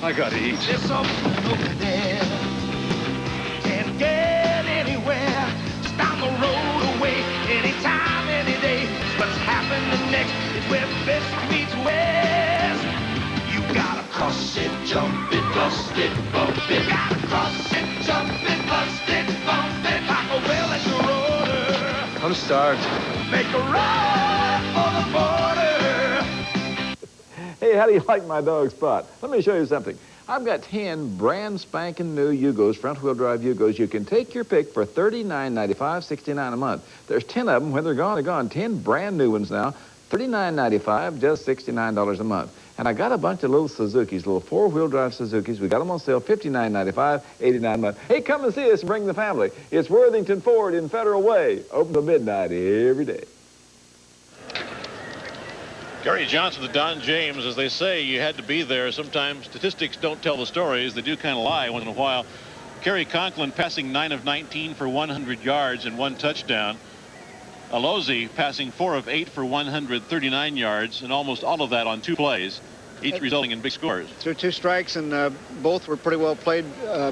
I gotta eat. There's something over there. Can't get anywhere. Just down the road away. Anytime, any day. What's happening next is where best meets west. You gotta cross it, jump it, bust it, bump it. Gotta cross it, jump it, bust it, bump it. Taco Bell to start. Make a run for the border. Hey, how do you like my dog Spot? Let me show you something. I've got 10 brand spanking new Yugos, front-wheel drive Yugos. You can take your pick for $39.95, $69 a month. There's 10 of them. When they're gone, they're gone. 10 brand new ones now. $39.95, just $69 a month. And I got a bunch of little Suzukis, little four-wheel drive Suzukis. We got them on sale, $59.95, $89 a month. Hey, come and see us and bring the family. It's Worthington Ford in Federal Way, open till midnight every day. Gary Johnson, the Don James, as they say, you had to be there. Sometimes statistics don't tell the stories. They do kind of lie once in a while. Kerry Conklin passing 9 of 19 for 100 yards and 1 touchdown. Alozi passing 4 of 8 for 139 yards, and almost all of that on 2 plays, each resulting in big scores. Through 2 strikes, and both were pretty well played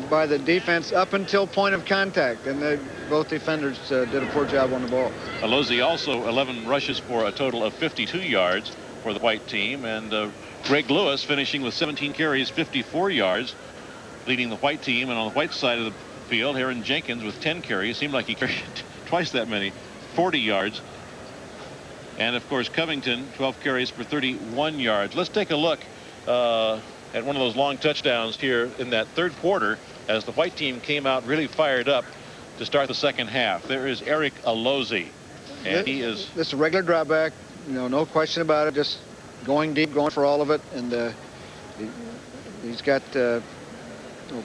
by the defense up until point of contact, and both defenders did a poor job on the ball. Alozi also 11 rushes for a total of 52 yards for the white team, and Greg Lewis finishing with 17 carries, 54 yards, leading the white team. And on the white side of the field, Aaron Jenkins with 10 carries. Seemed like he carried twice that many, 40 yards. And of course Covington, 12 carries for 31 yards. Let's take a look at one of those long touchdowns here in that third quarter as the white team came out really fired up to start the second half. There is Eric Alozi, and he is... This is a regular dropback, you know, no question about it, just going deep, going for all of it, and he's got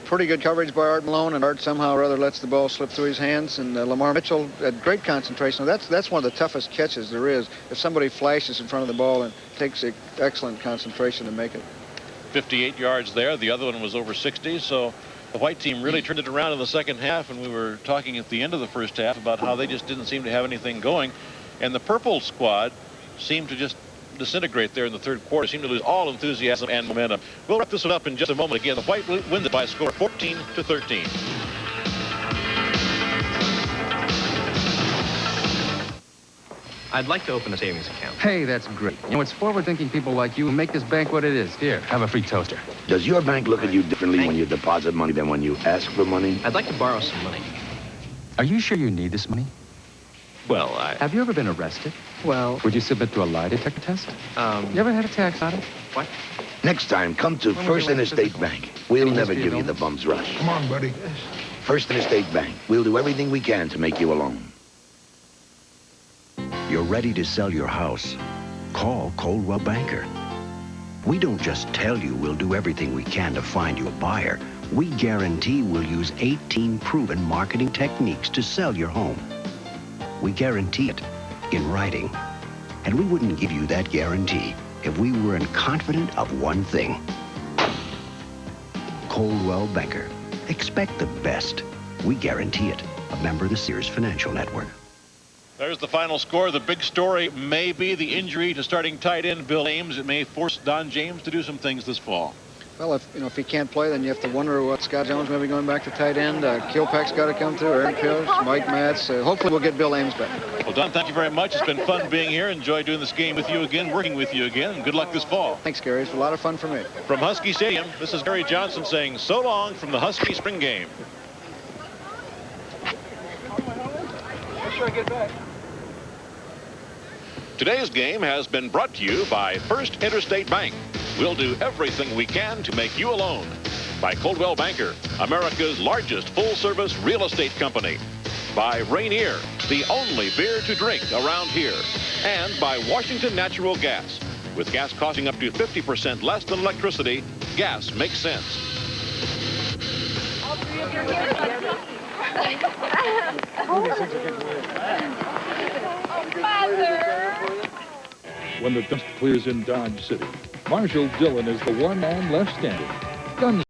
pretty good coverage by Art Malone, and Art somehow or other lets the ball slip through his hands, and Lamar Mitchell had great concentration. That's one of the toughest catches there is. If somebody flashes in front of the ball and takes excellent concentration to make it. 58 yards there. The other one was over 60, so the white team really turned it around in the second half, and we were talking at the end of the first half about how they just didn't seem to have anything going, and the purple squad seemed to just disintegrate there in the third quarter, seemed to lose all enthusiasm and momentum. We'll wrap this one up in just a moment. Again, the white win it by a score of 14-13. I'd like to open a savings account. Hey, that's great. You know, it's forward-thinking people like you who make this bank what it is. Here, have a free toaster. Does your bank look at you differently when you deposit money than when you ask for money? I'd like to borrow some money. Are you sure you need this money? Well, Have you ever been arrested? Well... Would you submit to a lie detector test? You ever had a tax audit? What? Next time, come to First Interstate Bank. We'll never give you the bum's rush. Come on, buddy. First Interstate Bank. We'll do everything we can to make you a loan. You're ready to sell your house? Call Coldwell Banker. We don't just tell you we'll do everything we can to find you a buyer. We guarantee we'll use 18 proven marketing techniques to sell your home. We guarantee it in writing. And we wouldn't give you that guarantee if we weren't confident of one thing. Coldwell Banker. Expect the best. We guarantee it. A member of the Sears Financial Network. There's the final score. The big story may be the injury to starting tight end Bill Ames. It may force Don James to do some things this fall. Well, if he can't play, then you have to wonder what Scott Jones may be going back to tight end. Kilpack's got to come through. Aaron Pierce, Mike Matz. Hopefully we'll get Bill Ames back. Well, Don, thank you very much. It's been fun being here. Enjoy doing this game with you again, working with you again, and good luck this fall. Thanks, Gary. It's a lot of fun for me. From Husky Stadium, this is Gary Johnson saying so long from the Husky Spring Game. Today's game has been brought to you by First Interstate Bank. We'll do everything we can to make you a loan. By Coldwell Banker, America's largest full-service real estate company. By Rainier, the only beer to drink around here. And by Washington Natural Gas. With gas costing up to 50% less than electricity, gas makes sense. When the dust clears in Dodge City, Marshall Dillon is the one man left standing. Guns